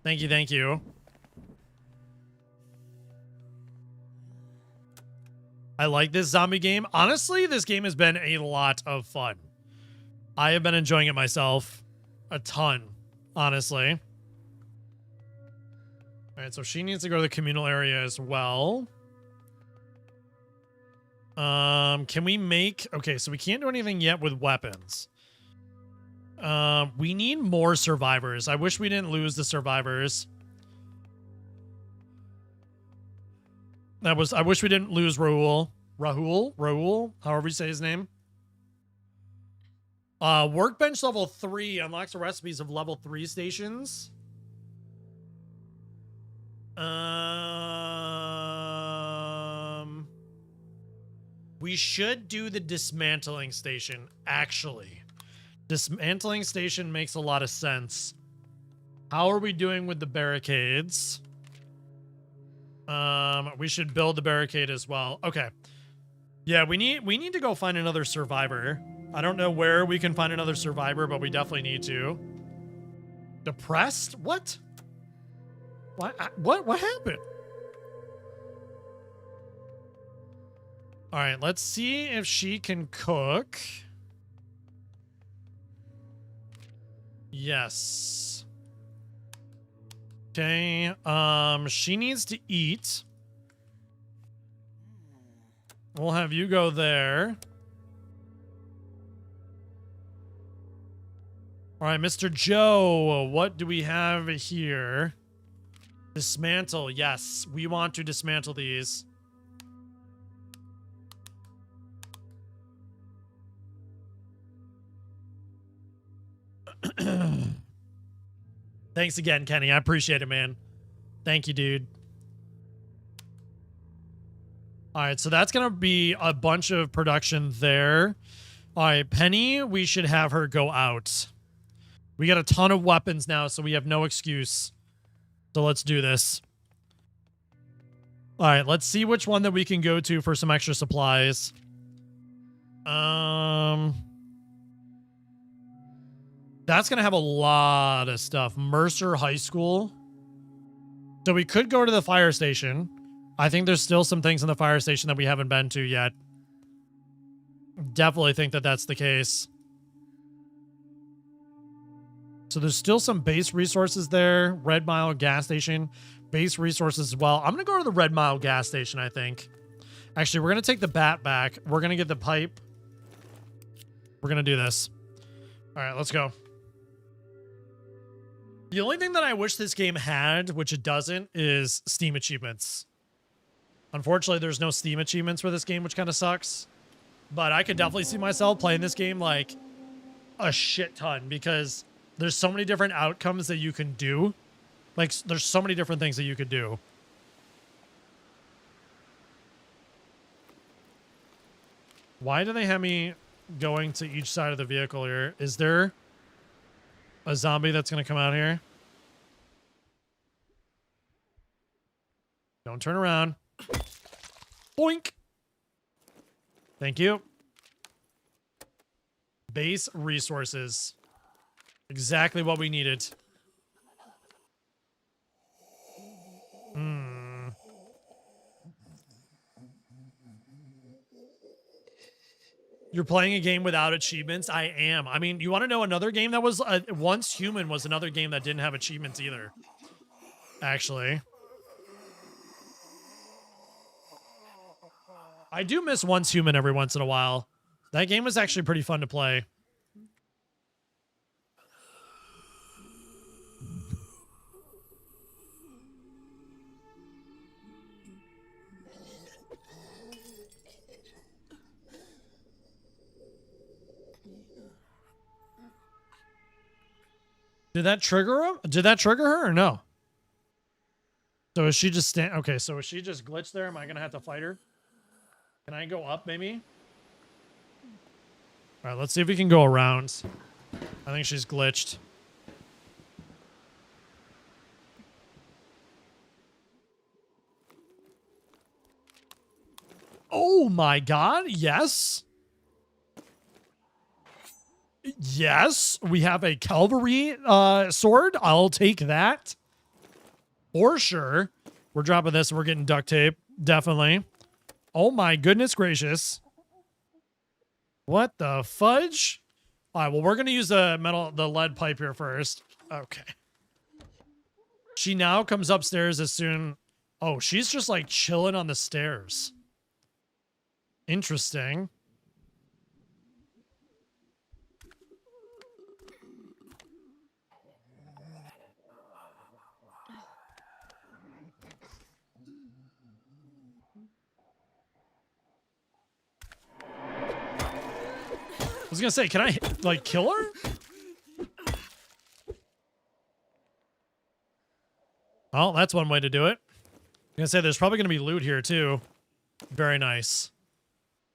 Speaker 2: Thank you, thank you. I like this zombie game. Honestly, this game has been a lot of fun. I have been enjoying it myself a ton, honestly. All right, so she needs to go to the communal area as well. Can we make... Okay, so we can't do anything yet with weapons. We need more survivors. I wish we didn't lose the survivors. I wish we didn't lose Rahul, however you say his name. Workbench level 3 unlocks the recipes of level 3 stations. We should do the dismantling station, actually. Dismantling station makes a lot of sense. How are we doing with the barricades? We should build the barricade as well. Okay. Yeah, we need to go find another survivor. I don't know where we can find another survivor, but we definitely need to. Depressed? What? What happened? All right, let's see if she can cook. Yes. Okay, she needs to eat. We'll have you go there. All right, Mr. Joe, what do we have here? Dismantle. Yes, we want to dismantle these. Thanks again, Kenny. I appreciate it, man. Thank you, dude. All right, so that's going to be a bunch of production there. All right, Penny, we should have her go out. We got a ton of weapons now, so we have no excuse. So let's do this. All right, let's see which one that we can go to for some extra supplies. That's going to have a lot of stuff. Mercer High School. So we could go to the fire station. I think there's still some things in the fire station that we haven't been to yet. Definitely think that that's the case. So there's still some base resources there. Red Mile gas station. Base resources as well. I'm going to go to the Red Mile gas station, I think. Actually, we're going to take the bat back. We're going to get the pipe. We're going to do this. All right, let's go. The only thing that I wish this game had, which it doesn't, is Steam achievements. Unfortunately, there's no Steam achievements for this game, which kind of sucks. But I could definitely see myself playing this game like a shit ton because there's so many different outcomes that you can do. Like, there's so many different things that you could do. Why do they have me going to each side of the vehicle here? Is there a zombie that's going to come out here? Don't turn around. Boink. Thank you. Base resources. Exactly what we needed. You're playing a game without achievements? I am. I mean, you want to know another game that was... Once Human was another game that didn't have achievements either. Actually. I do miss Once Human every once in a while. That game was actually pretty fun to play. Did that trigger him? Did that trigger her or no? So is she just stand? Okay, so is she just glitched there? Am I gonna have to fight her? Can I go up maybe? All right, let's see if we can go around. I think she's glitched. Oh my god, yes. Yes, we have a cavalry sword. I'll take that. For sure. We're dropping this and we're getting duct tape. Definitely. Oh my goodness gracious. What the fudge? All right, well, we're going to use the lead pipe here first. Okay. She now comes upstairs as soon... Oh, she's just like chilling on the stairs. Interesting. I was gonna say, can I, like, kill her? Well, that's one way to do it. I'm gonna say there's probably gonna be loot here, too. Very nice.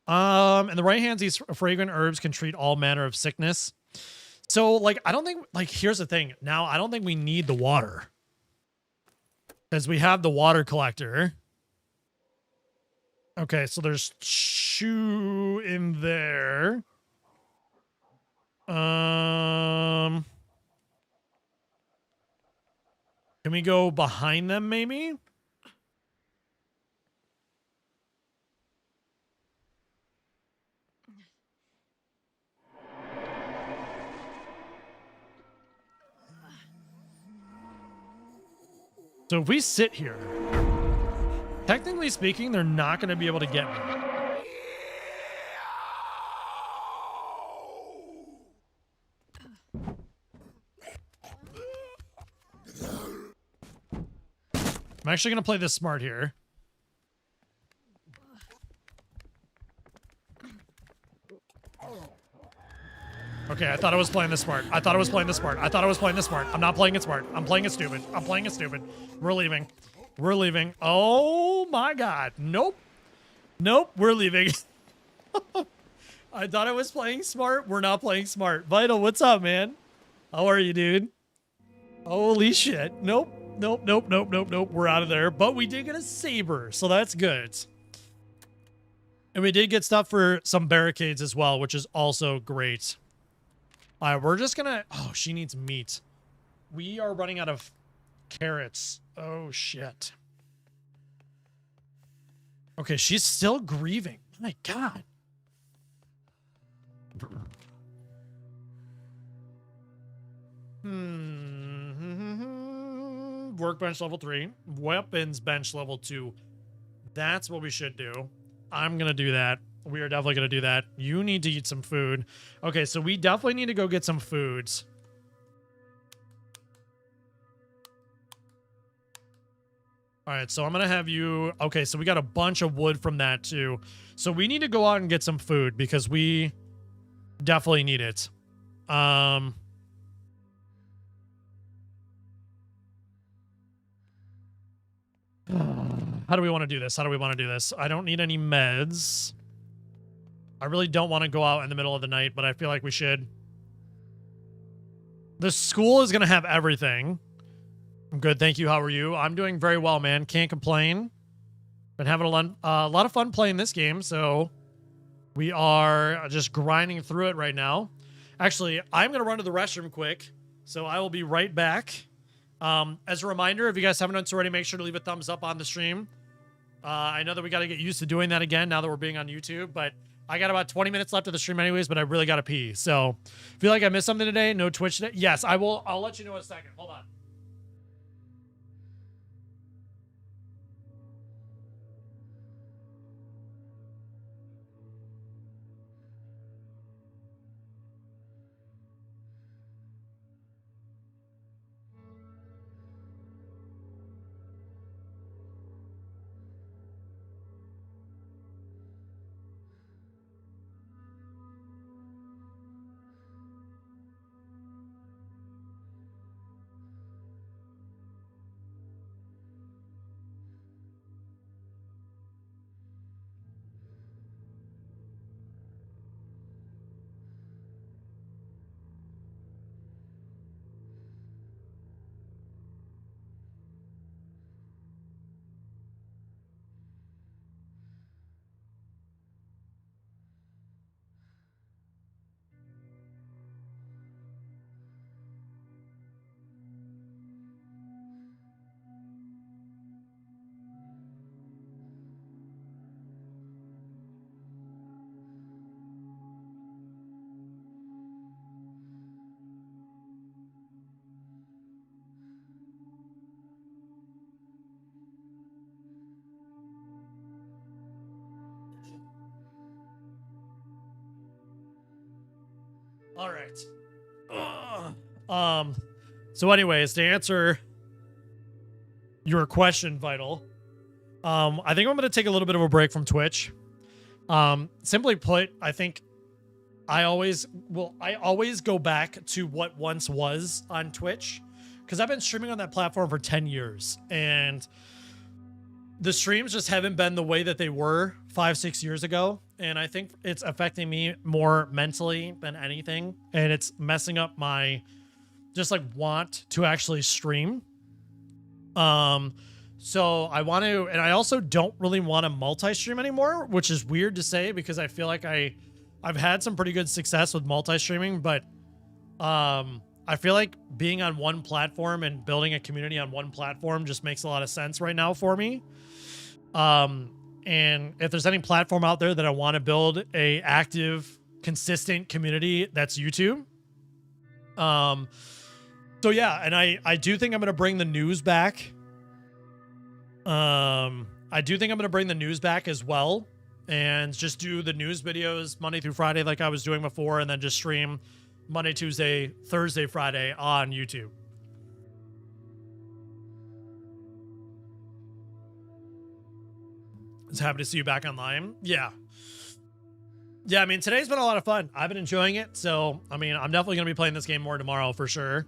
Speaker 2: In the right hands, these fragrant herbs can treat all manner of sickness. So, like, I don't think, like, here's the thing. Now, I don't think we need the water. Because we have the water collector. Okay, so there's shoe in there. Can we go behind them, maybe? So if we sit here, technically speaking, they're not going to be able to get me. I'm actually going to play this smart here. Okay, I thought I was playing this smart. I thought I was playing this smart. I thought I was playing this smart. I'm not playing it smart. I'm playing it stupid. I'm playing it stupid. We're leaving. We're leaving. Oh my god. Nope. Nope, we're leaving. I thought I was playing smart. We're not playing smart. Vital, what's up, man? How are you, dude? Holy shit. Nope. Nope, nope, nope, nope, nope. We're out of there. But we did get a saber, so that's good. And we did get stuff for some barricades as well, which is also great. All right, we're just gonna... Oh, she needs meat. We are running out of carrots. Oh, shit. Okay, she's still grieving. My god. Workbench level 3. Weapons bench level 2. That's what we should do. I'm gonna do that. We are definitely gonna do that. You need to eat some food. Okay, so we definitely need to go get some foods. All right, so I'm gonna have you... Okay, so we got a bunch of wood from that too. So we need to go out and get some food because we definitely need it. How do we want to do this? How do we want to do this? I don't need any meds. I really don't want to go out in the middle of the night, but I feel like we should. The school is going to have everything. I'm good, thank you. How are you? I'm doing very well, man. Can't complain. Been having a lot of fun playing this game, so we are just grinding through it right now. Actually, I'm going to run to the restroom quick, so I will be right back. As a reminder, if you guys haven't done so already, make sure to leave a thumbs up on the stream. I know that we got to get used to doing that again now that we're being on YouTube, but I got about 20 minutes left of the stream anyways, but I really got to pee. So, feel like I missed something today? No Twitch today? Yes, I will. I'll let you know in a second. Hold on. All right. So anyways, to answer your question, Vital, I think I'm going to take a little bit of a break from Twitch. Simply put, I think I always go back to what once was on Twitch, because I've been streaming on that platform for 10 years, and the streams just haven't been the way that they were 5-6 years ago. And I think it's affecting me more mentally than anything. And it's messing up my just like want to actually stream. So I want to, and I also don't really want to multi-stream anymore, which is weird to say because I feel like I've had some pretty good success with multi-streaming, but I feel like being on one platform and building a community on one platform just makes a lot of sense right now for me. And if there's any platform out there that I want to build a active, consistent community, that's YouTube. So yeah, and I do think I'm going to bring the news back. I do think I'm going to bring the news back as well and just do the news videos Monday through Friday like I was doing before, and then just stream Monday, Tuesday, Thursday, Friday on YouTube. It's happy to see you back online. Yeah. Yeah, I mean, today's been a lot of fun. I've been enjoying it. So, I mean, I'm definitely going to be playing this game more tomorrow for sure.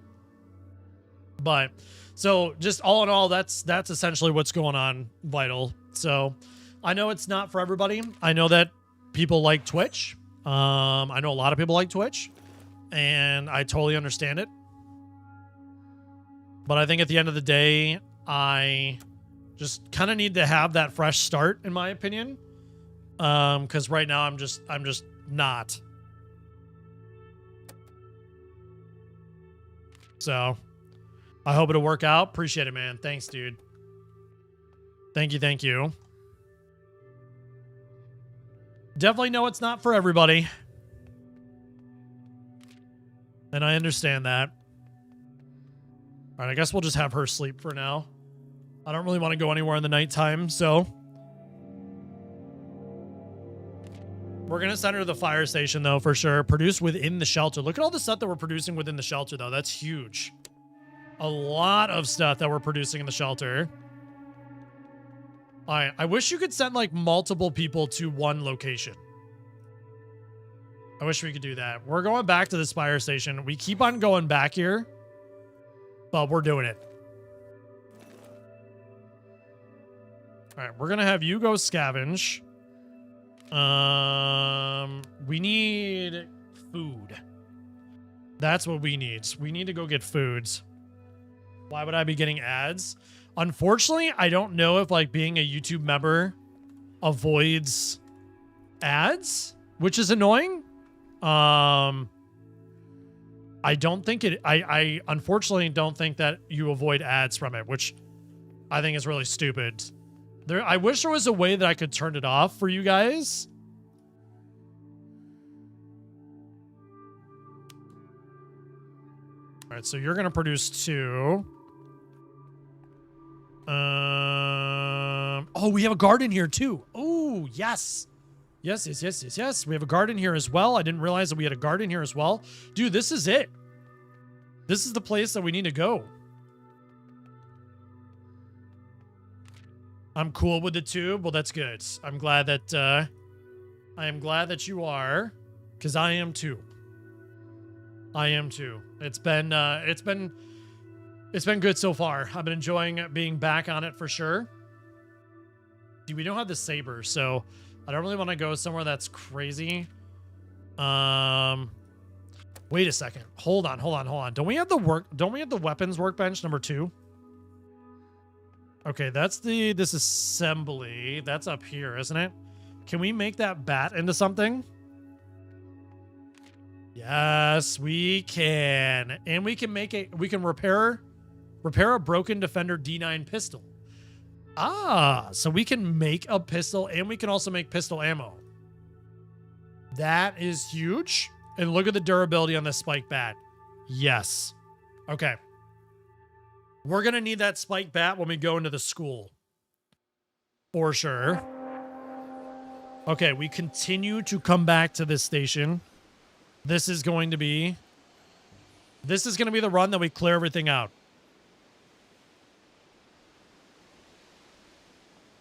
Speaker 2: But, so just all in all, that's essentially what's going on, Vital. So, I know it's not for everybody. I know that people like Twitch. I know a lot of people like Twitch. And I totally understand it. But I think at the end of the day, I just kind of need to have that fresh start, in my opinion. Because right now I'm just not. So I hope it'll work out. Appreciate it, man. Thanks, dude. Thank you. Definitely know it's not for everybody. And I understand that. All right, I guess we'll just have her sleep for now. I don't really want to go anywhere in the nighttime, so we're going to send her to the fire station, though, for sure. Produce within the shelter. Look at all the stuff that we're producing within the shelter, though. That's huge. A lot of stuff that we're producing in the shelter. All right, I wish you could send, like, multiple people to one location. I wish we could do that. We're going back to this fire station. We keep on going back here, but we're doing it. All right, we're going to have you go scavenge. We need food. That's what we need. We need to go get foods. Why would I be getting ads? Unfortunately, I don't know if like being a YouTube member avoids ads, which is annoying. I don't think it, I unfortunately don't think that you avoid ads from it, which I think is really stupid. I wish there was a way that I could turn it off for you guys. All right, so you're going to produce 2. Oh, we have a garden here too. Oh, yes. Yes. We have a garden here as well. I didn't realize that we had a garden here as well. Dude, this is it. This is the place that we need to go. I'm cool with the tube. Well, that's good. I'm glad that you are, because I am too. It's been good so far. I've been enjoying being back on it for sure. See, we don't have the saber, so I don't really want to go somewhere that's crazy. Wait a second. Hold on. Don't we have the weapons workbench number 2? Okay, that's this assembly. That's up here, isn't it? Can we make that bat into something? Yes, we can. And we can repair a broken Defender D9 pistol. Ah, so we can make a pistol and we can also make pistol ammo. That is huge. And look at the durability on this spike bat. Yes. Okay. We're going to need that spike bat when we go into the school. For sure. Okay, we continue to come back to this station. This is going to be the run that we clear everything out.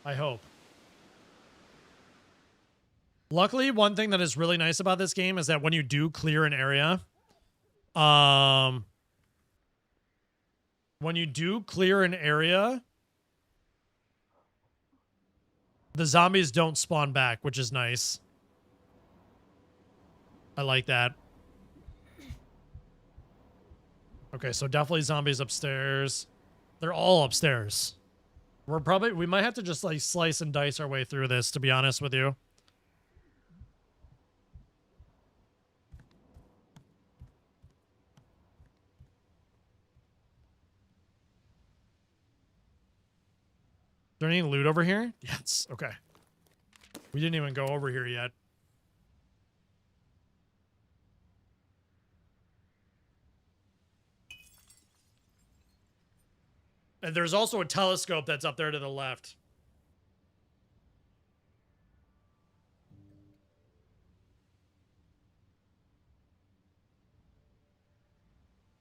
Speaker 2: I hope. Luckily, one thing that is really nice about this game is that when you do clear an area, the zombies don't spawn back, which is nice. I like that. Okay, so definitely zombies upstairs. They're all upstairs. We might have to just like slice and dice our way through this, to be honest with you. Is there any loot over here? Yes. Okay. We didn't even go over here yet. And there's also a telescope that's up there to the left.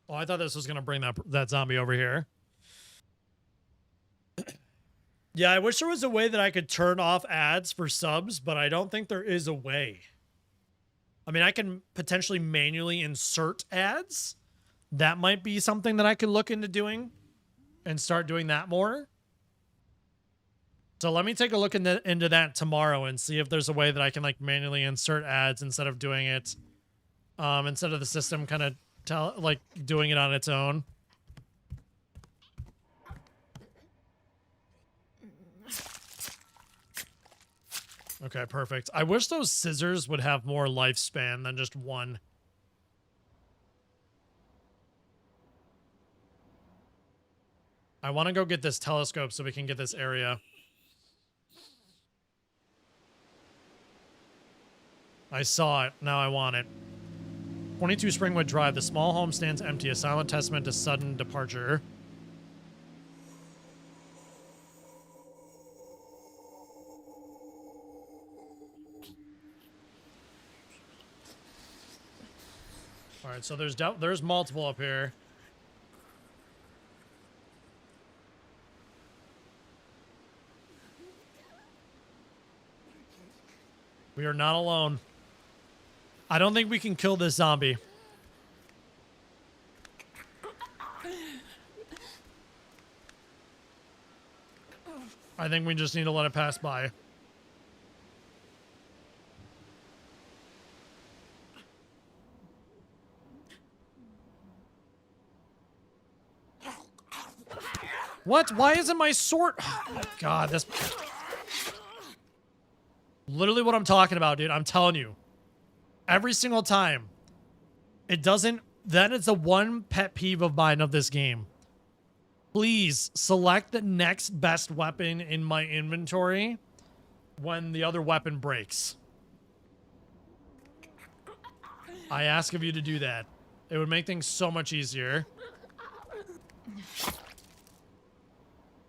Speaker 2: Oh, I thought this was going to bring that zombie over here. Yeah, I wish there was a way that I could turn off ads for subs, but I don't think there is a way. I mean, I can potentially manually insert ads. That might be something that I could look into doing and start doing that more. So let me take a look into that tomorrow and see if there's a way that I can like manually insert ads instead of doing it, instead of the system kind of doing it on its own. Okay, perfect. I wish those scissors would have more lifespan than just one. I want to go get this telescope so we can get this area. I saw it. Now I want it. 22 Springwood Drive. The small home stands empty. A silent testament to sudden departure. All right, so there's multiple up here. We are not alone. I don't think we can kill this zombie. I think we just need to let it pass by. What? Why isn't my sword? Oh my God, this... Literally what I'm talking about, dude. I'm telling you. Every single time. It doesn't... That is the one pet peeve of mine of this game. Please select the next best weapon in my inventory when the other weapon breaks. I ask of you to do that. It would make things so much easier.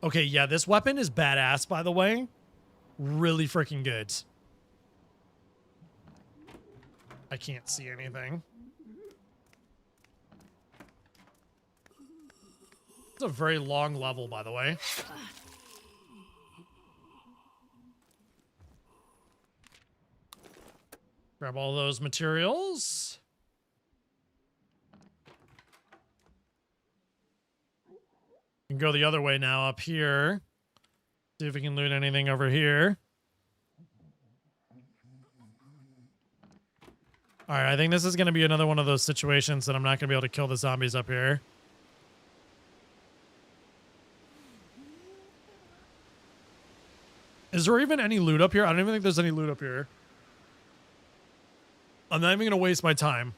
Speaker 2: Okay, yeah, this weapon is badass, by the way. Really freaking good. I can't see anything. It's a very long level, by the way. Grab all those materials. We can go the other way now, up here. See if we can loot anything over here. All right, I think this is going to be another one of those situations that I'm not going to be able to kill the zombies up here. Is there even any loot up here? I don't even think there's any loot up here. I'm not even going to waste my time.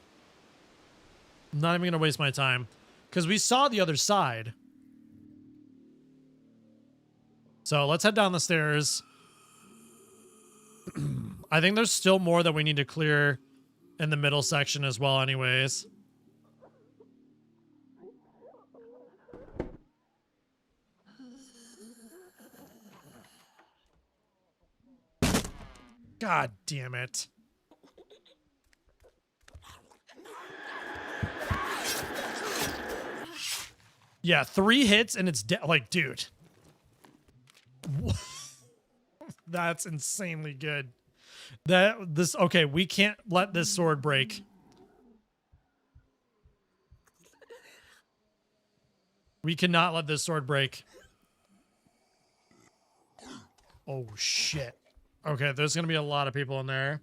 Speaker 2: I'm not even going to waste my time. Because we saw the other side. So let's head down the stairs. I think there's still more that we need to clear in the middle section as well anyways. God damn it. Yeah, 3 hits and it's dead. Like, dude. That's insanely good. Okay, we can't let this sword break. We cannot let this sword break. Oh, shit. Okay, there's going to be a lot of people in there.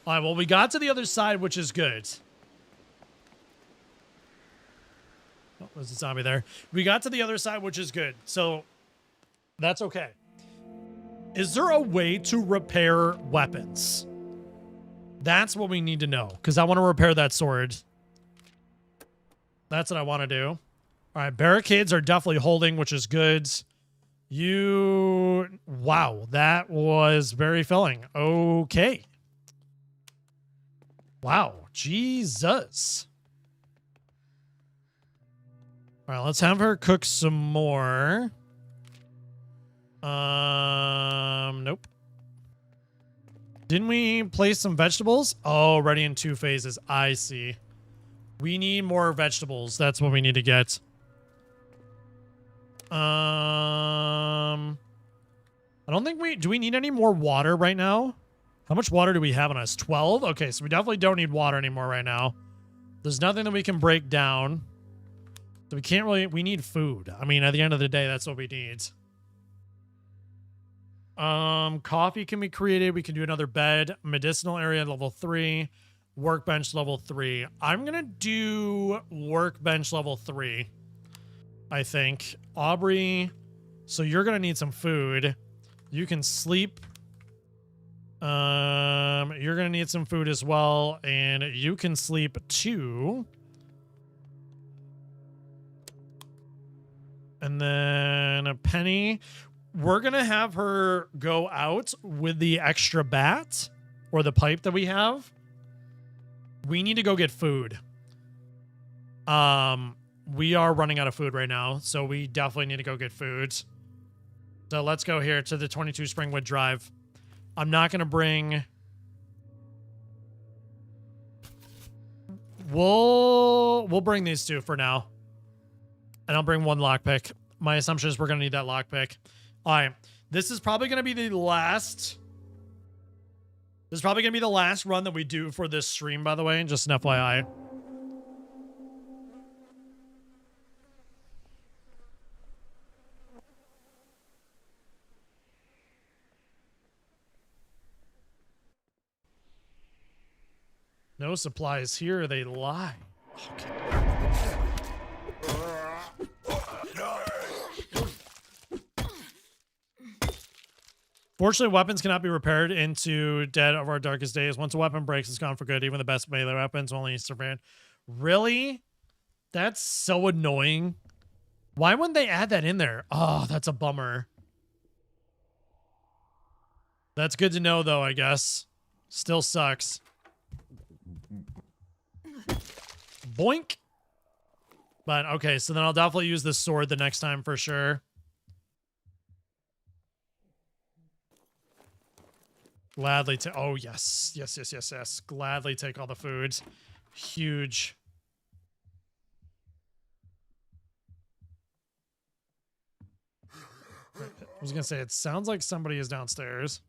Speaker 2: All right, well, we got to the other side, which is good. Oh, there's a zombie there. We got to the other side, which is good. So, that's okay. Is there a way to repair weapons? That's what we need to know, because I want to repair that sword. That's what I want to do. All right, barricades are definitely holding, which is good. Wow, that was very filling. Okay. Wow, Jesus. All right, let's have her cook some more. Nope. Didn't we place some vegetables? Oh, ready in 2 phases. I see. We need more vegetables. That's what we need to get. I don't think do we need any more water right now? How much water do we have on us? 12? Okay, so we definitely don't need water anymore right now. There's nothing that we can break down. So we can't really, we need food. I mean, at the end of the day, that's what we need. Coffee can be created. We can do another bed. Medicinal area level 3. Workbench level 3. I'm gonna do workbench level 3. I think. Aubrey, so you're gonna need some food. You can sleep. You're gonna need some food as well, and you can sleep too. And then a Penny, we're gonna have her go out with the extra bat or the pipe that we have. We need to go get food. We are running out of food right now, so we definitely need to go get food. So let's go here to the 22 Springwood Drive. I'm not going to bring... We'll bring these 2 for now. And I'll bring 1 lockpick. My assumption is we're going to need that lockpick. All right. This is probably going to be the last... This is probably going to be the last run that we do for this stream, by the way. Just an FYI. No supplies here. They lie. Okay. Fortunately, weapons cannot be repaired into Dead of Our Darkest Days. Once a weapon breaks, it's gone for good. Even the best melee weapons only survive. Really? That's so annoying. Why wouldn't they add that in there? Oh, that's a bummer. That's good to know, though, I guess. Still sucks. Boink. But, okay, so then I'll definitely use this sword the next time for sure. Gladly take... Oh, yes. Yes, yes, yes, yes. Gladly take all the food. Huge. I was going to say, it sounds like somebody is downstairs.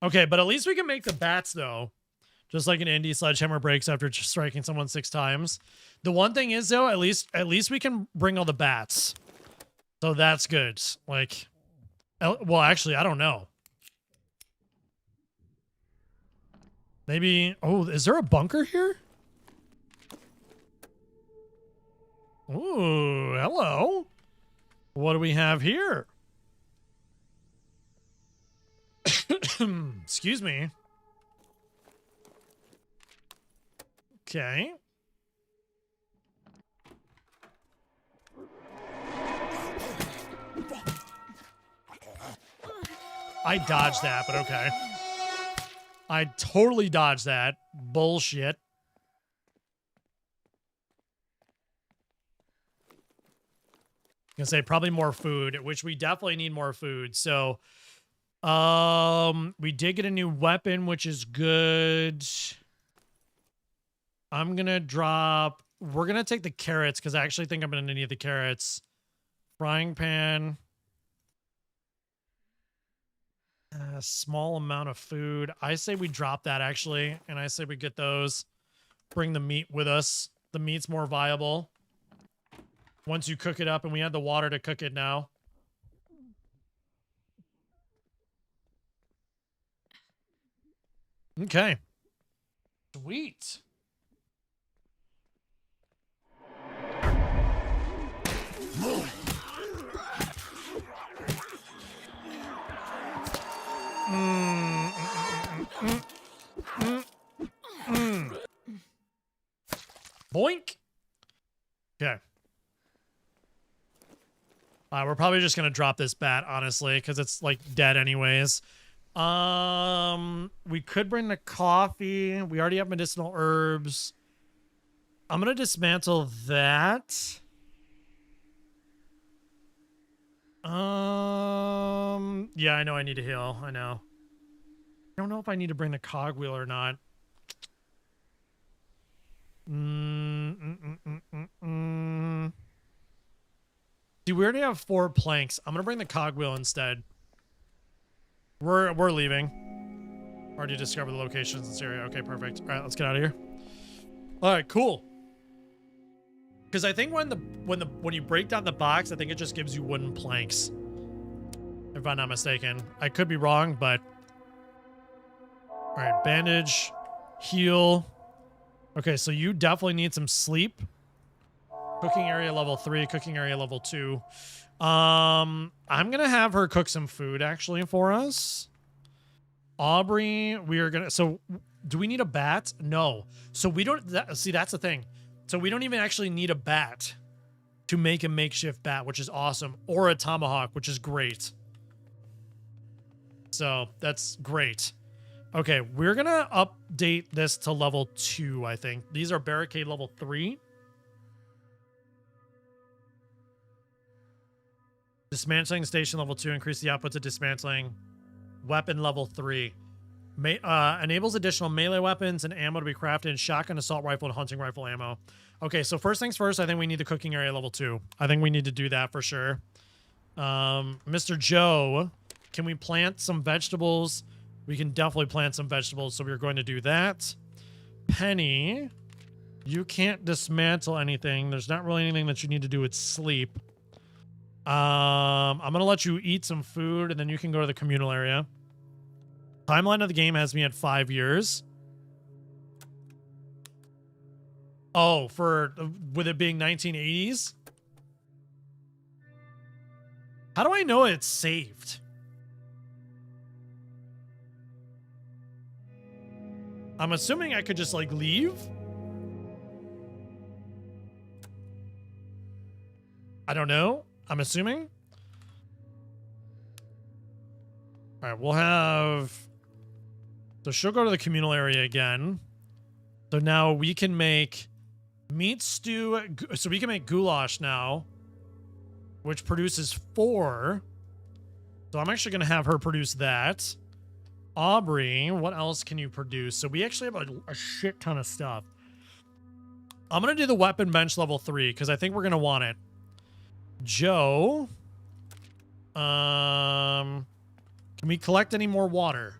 Speaker 2: Okay, but at least we can make the bats, though. Just like an indie sledgehammer breaks after striking someone 6 times. The one thing is, though, at least we can bring all the bats. So that's good. Like, well, actually, I don't know. Maybe... Oh, is there a bunker here? Ooh, hello. What do we have here? Excuse me. Okay. I dodged that, but okay. I totally dodged that. Bullshit. Gonna say probably more food, which we definitely need more food. So, we did get a new weapon, which is good. I'm gonna drop. We're gonna take the carrots because I actually think I'm gonna need the carrots. Frying pan. A small amount of food. I say we drop that actually, and I say we get those. Bring the meat with us. The meat's more viable once you cook it up, and we have the water to cook it now. Okay. Sweet. Boink. Okay. We're probably just gonna drop this bat, honestly, because it's like dead anyways. We could bring the coffee. We already have medicinal herbs. I'm gonna dismantle that. Yeah, I know I need to heal. I know. I don't know if I need to bring the cogwheel or not. See, we already have 4 planks. I'm gonna bring the cogwheel instead. We're leaving. Already discovered the locations in this area. Okay, perfect. All right, let's get out of here. All right, cool. Because I think when you break down the box, I think it just gives you wooden planks. If I'm not mistaken. I could be wrong, but... All right, bandage, heal. Okay, so you definitely need some sleep. Cooking area level 3, cooking area level 2. I'm gonna have her cook some food actually for us. Aubrey, we are gonna. So, do we need a bat? No. So we don't. See, that's the thing. So we don't even actually need a bat to make a makeshift bat, which is awesome, or a tomahawk, which is great. So that's great. Okay, we're gonna update this to level 2. I think these are barricade level 3. Dismantling station level 2. Increase the output to dismantling. Weapon level 3. Enables additional melee weapons and ammo to be crafted in shotgun, assault rifle, and hunting rifle ammo. Okay, so first things first, I think we need the cooking area level 2. I think we need to do that for sure. Mr. Joe, can we plant some vegetables? We can definitely plant some vegetables, so we're going to do that. Penny, you can't dismantle anything. There's not really anything that you need to do with sleep. I'm going to let you eat some food, and then you can go to the communal area. Timeline of the game has me at 5 years. Oh, with it being 1980s? How do I know it's saved? I'm assuming I could just, like, leave? I don't know. I'm assuming. All right, we'll have... So she'll go to the communal area again. So now we can make meat stew. So we can make goulash now, which produces 4. So I'm actually going to have her produce that. Aubrey, what else can you produce? So we actually have a shit ton of stuff. I'm going to do the weapon bench level 3 because I think we're going to want it. Joe, can we collect any more water?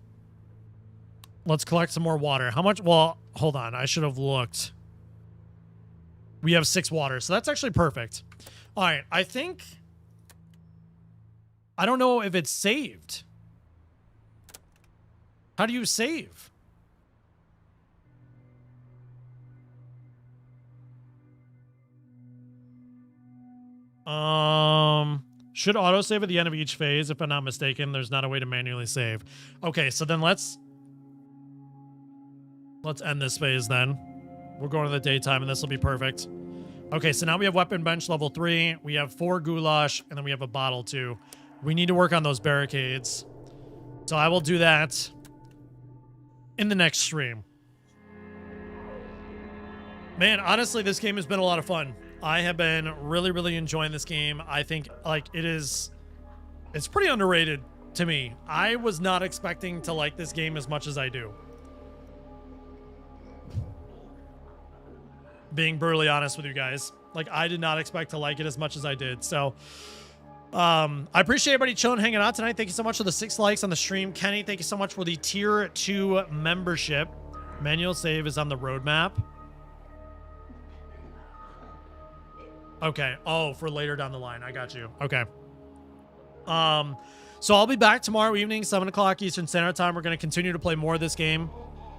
Speaker 2: Let's collect some more water. How much? Well, hold on. I should have looked. We have 6 water, so that's actually perfect. All right, I think... I don't know if it's saved. How do you save? Should autosave at the end of each phase, if I'm not mistaken. There's not a way to manually save. Okay, so then let's end this phase then. We're going to the daytime, and this will be perfect. Okay, so now we have weapon bench level 3. We have 4 goulash, and then we have a bottle too. We need to work on those barricades. So I will do that in the next stream. Man, honestly, this game has been a lot of fun. I have been really, really enjoying this game. I think like it's pretty underrated to me. I was not expecting to like this game as much as I do. Being brutally honest with you guys. Like, I did not expect to like it as much as I did. So, I appreciate everybody chilling, hanging out tonight. Thank you so much for the 6 likes on the stream. Kenny, thank you so much for the tier 2 membership. Manual save is on the roadmap. Okay. Oh, for later down the line. I got you. Okay. So I'll be back tomorrow evening, 7 o'clock Eastern Standard Time. We're going to continue to play more of this game.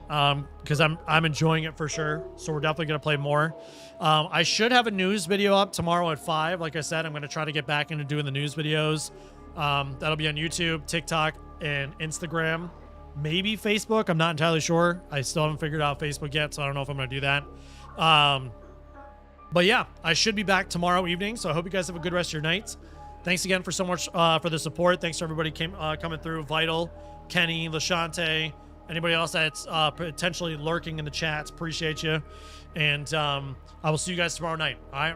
Speaker 2: Because I'm enjoying it for sure. So we're definitely going to play more. I should have a news video up tomorrow at 5. Like I said, I'm going to try to get back into doing the news videos. That'll be on YouTube, TikTok, and Instagram. Maybe Facebook. I'm not entirely sure. I still haven't figured out Facebook yet, so I don't know if I'm going to do that. But yeah, I should be back tomorrow evening. So I hope you guys have a good rest of your night. Thanks again for so much for the support. Thanks to everybody coming through. Vital, Kenny, Lashante, anybody else that's potentially lurking in the chats. Appreciate you. And I will see you guys tomorrow night. All right.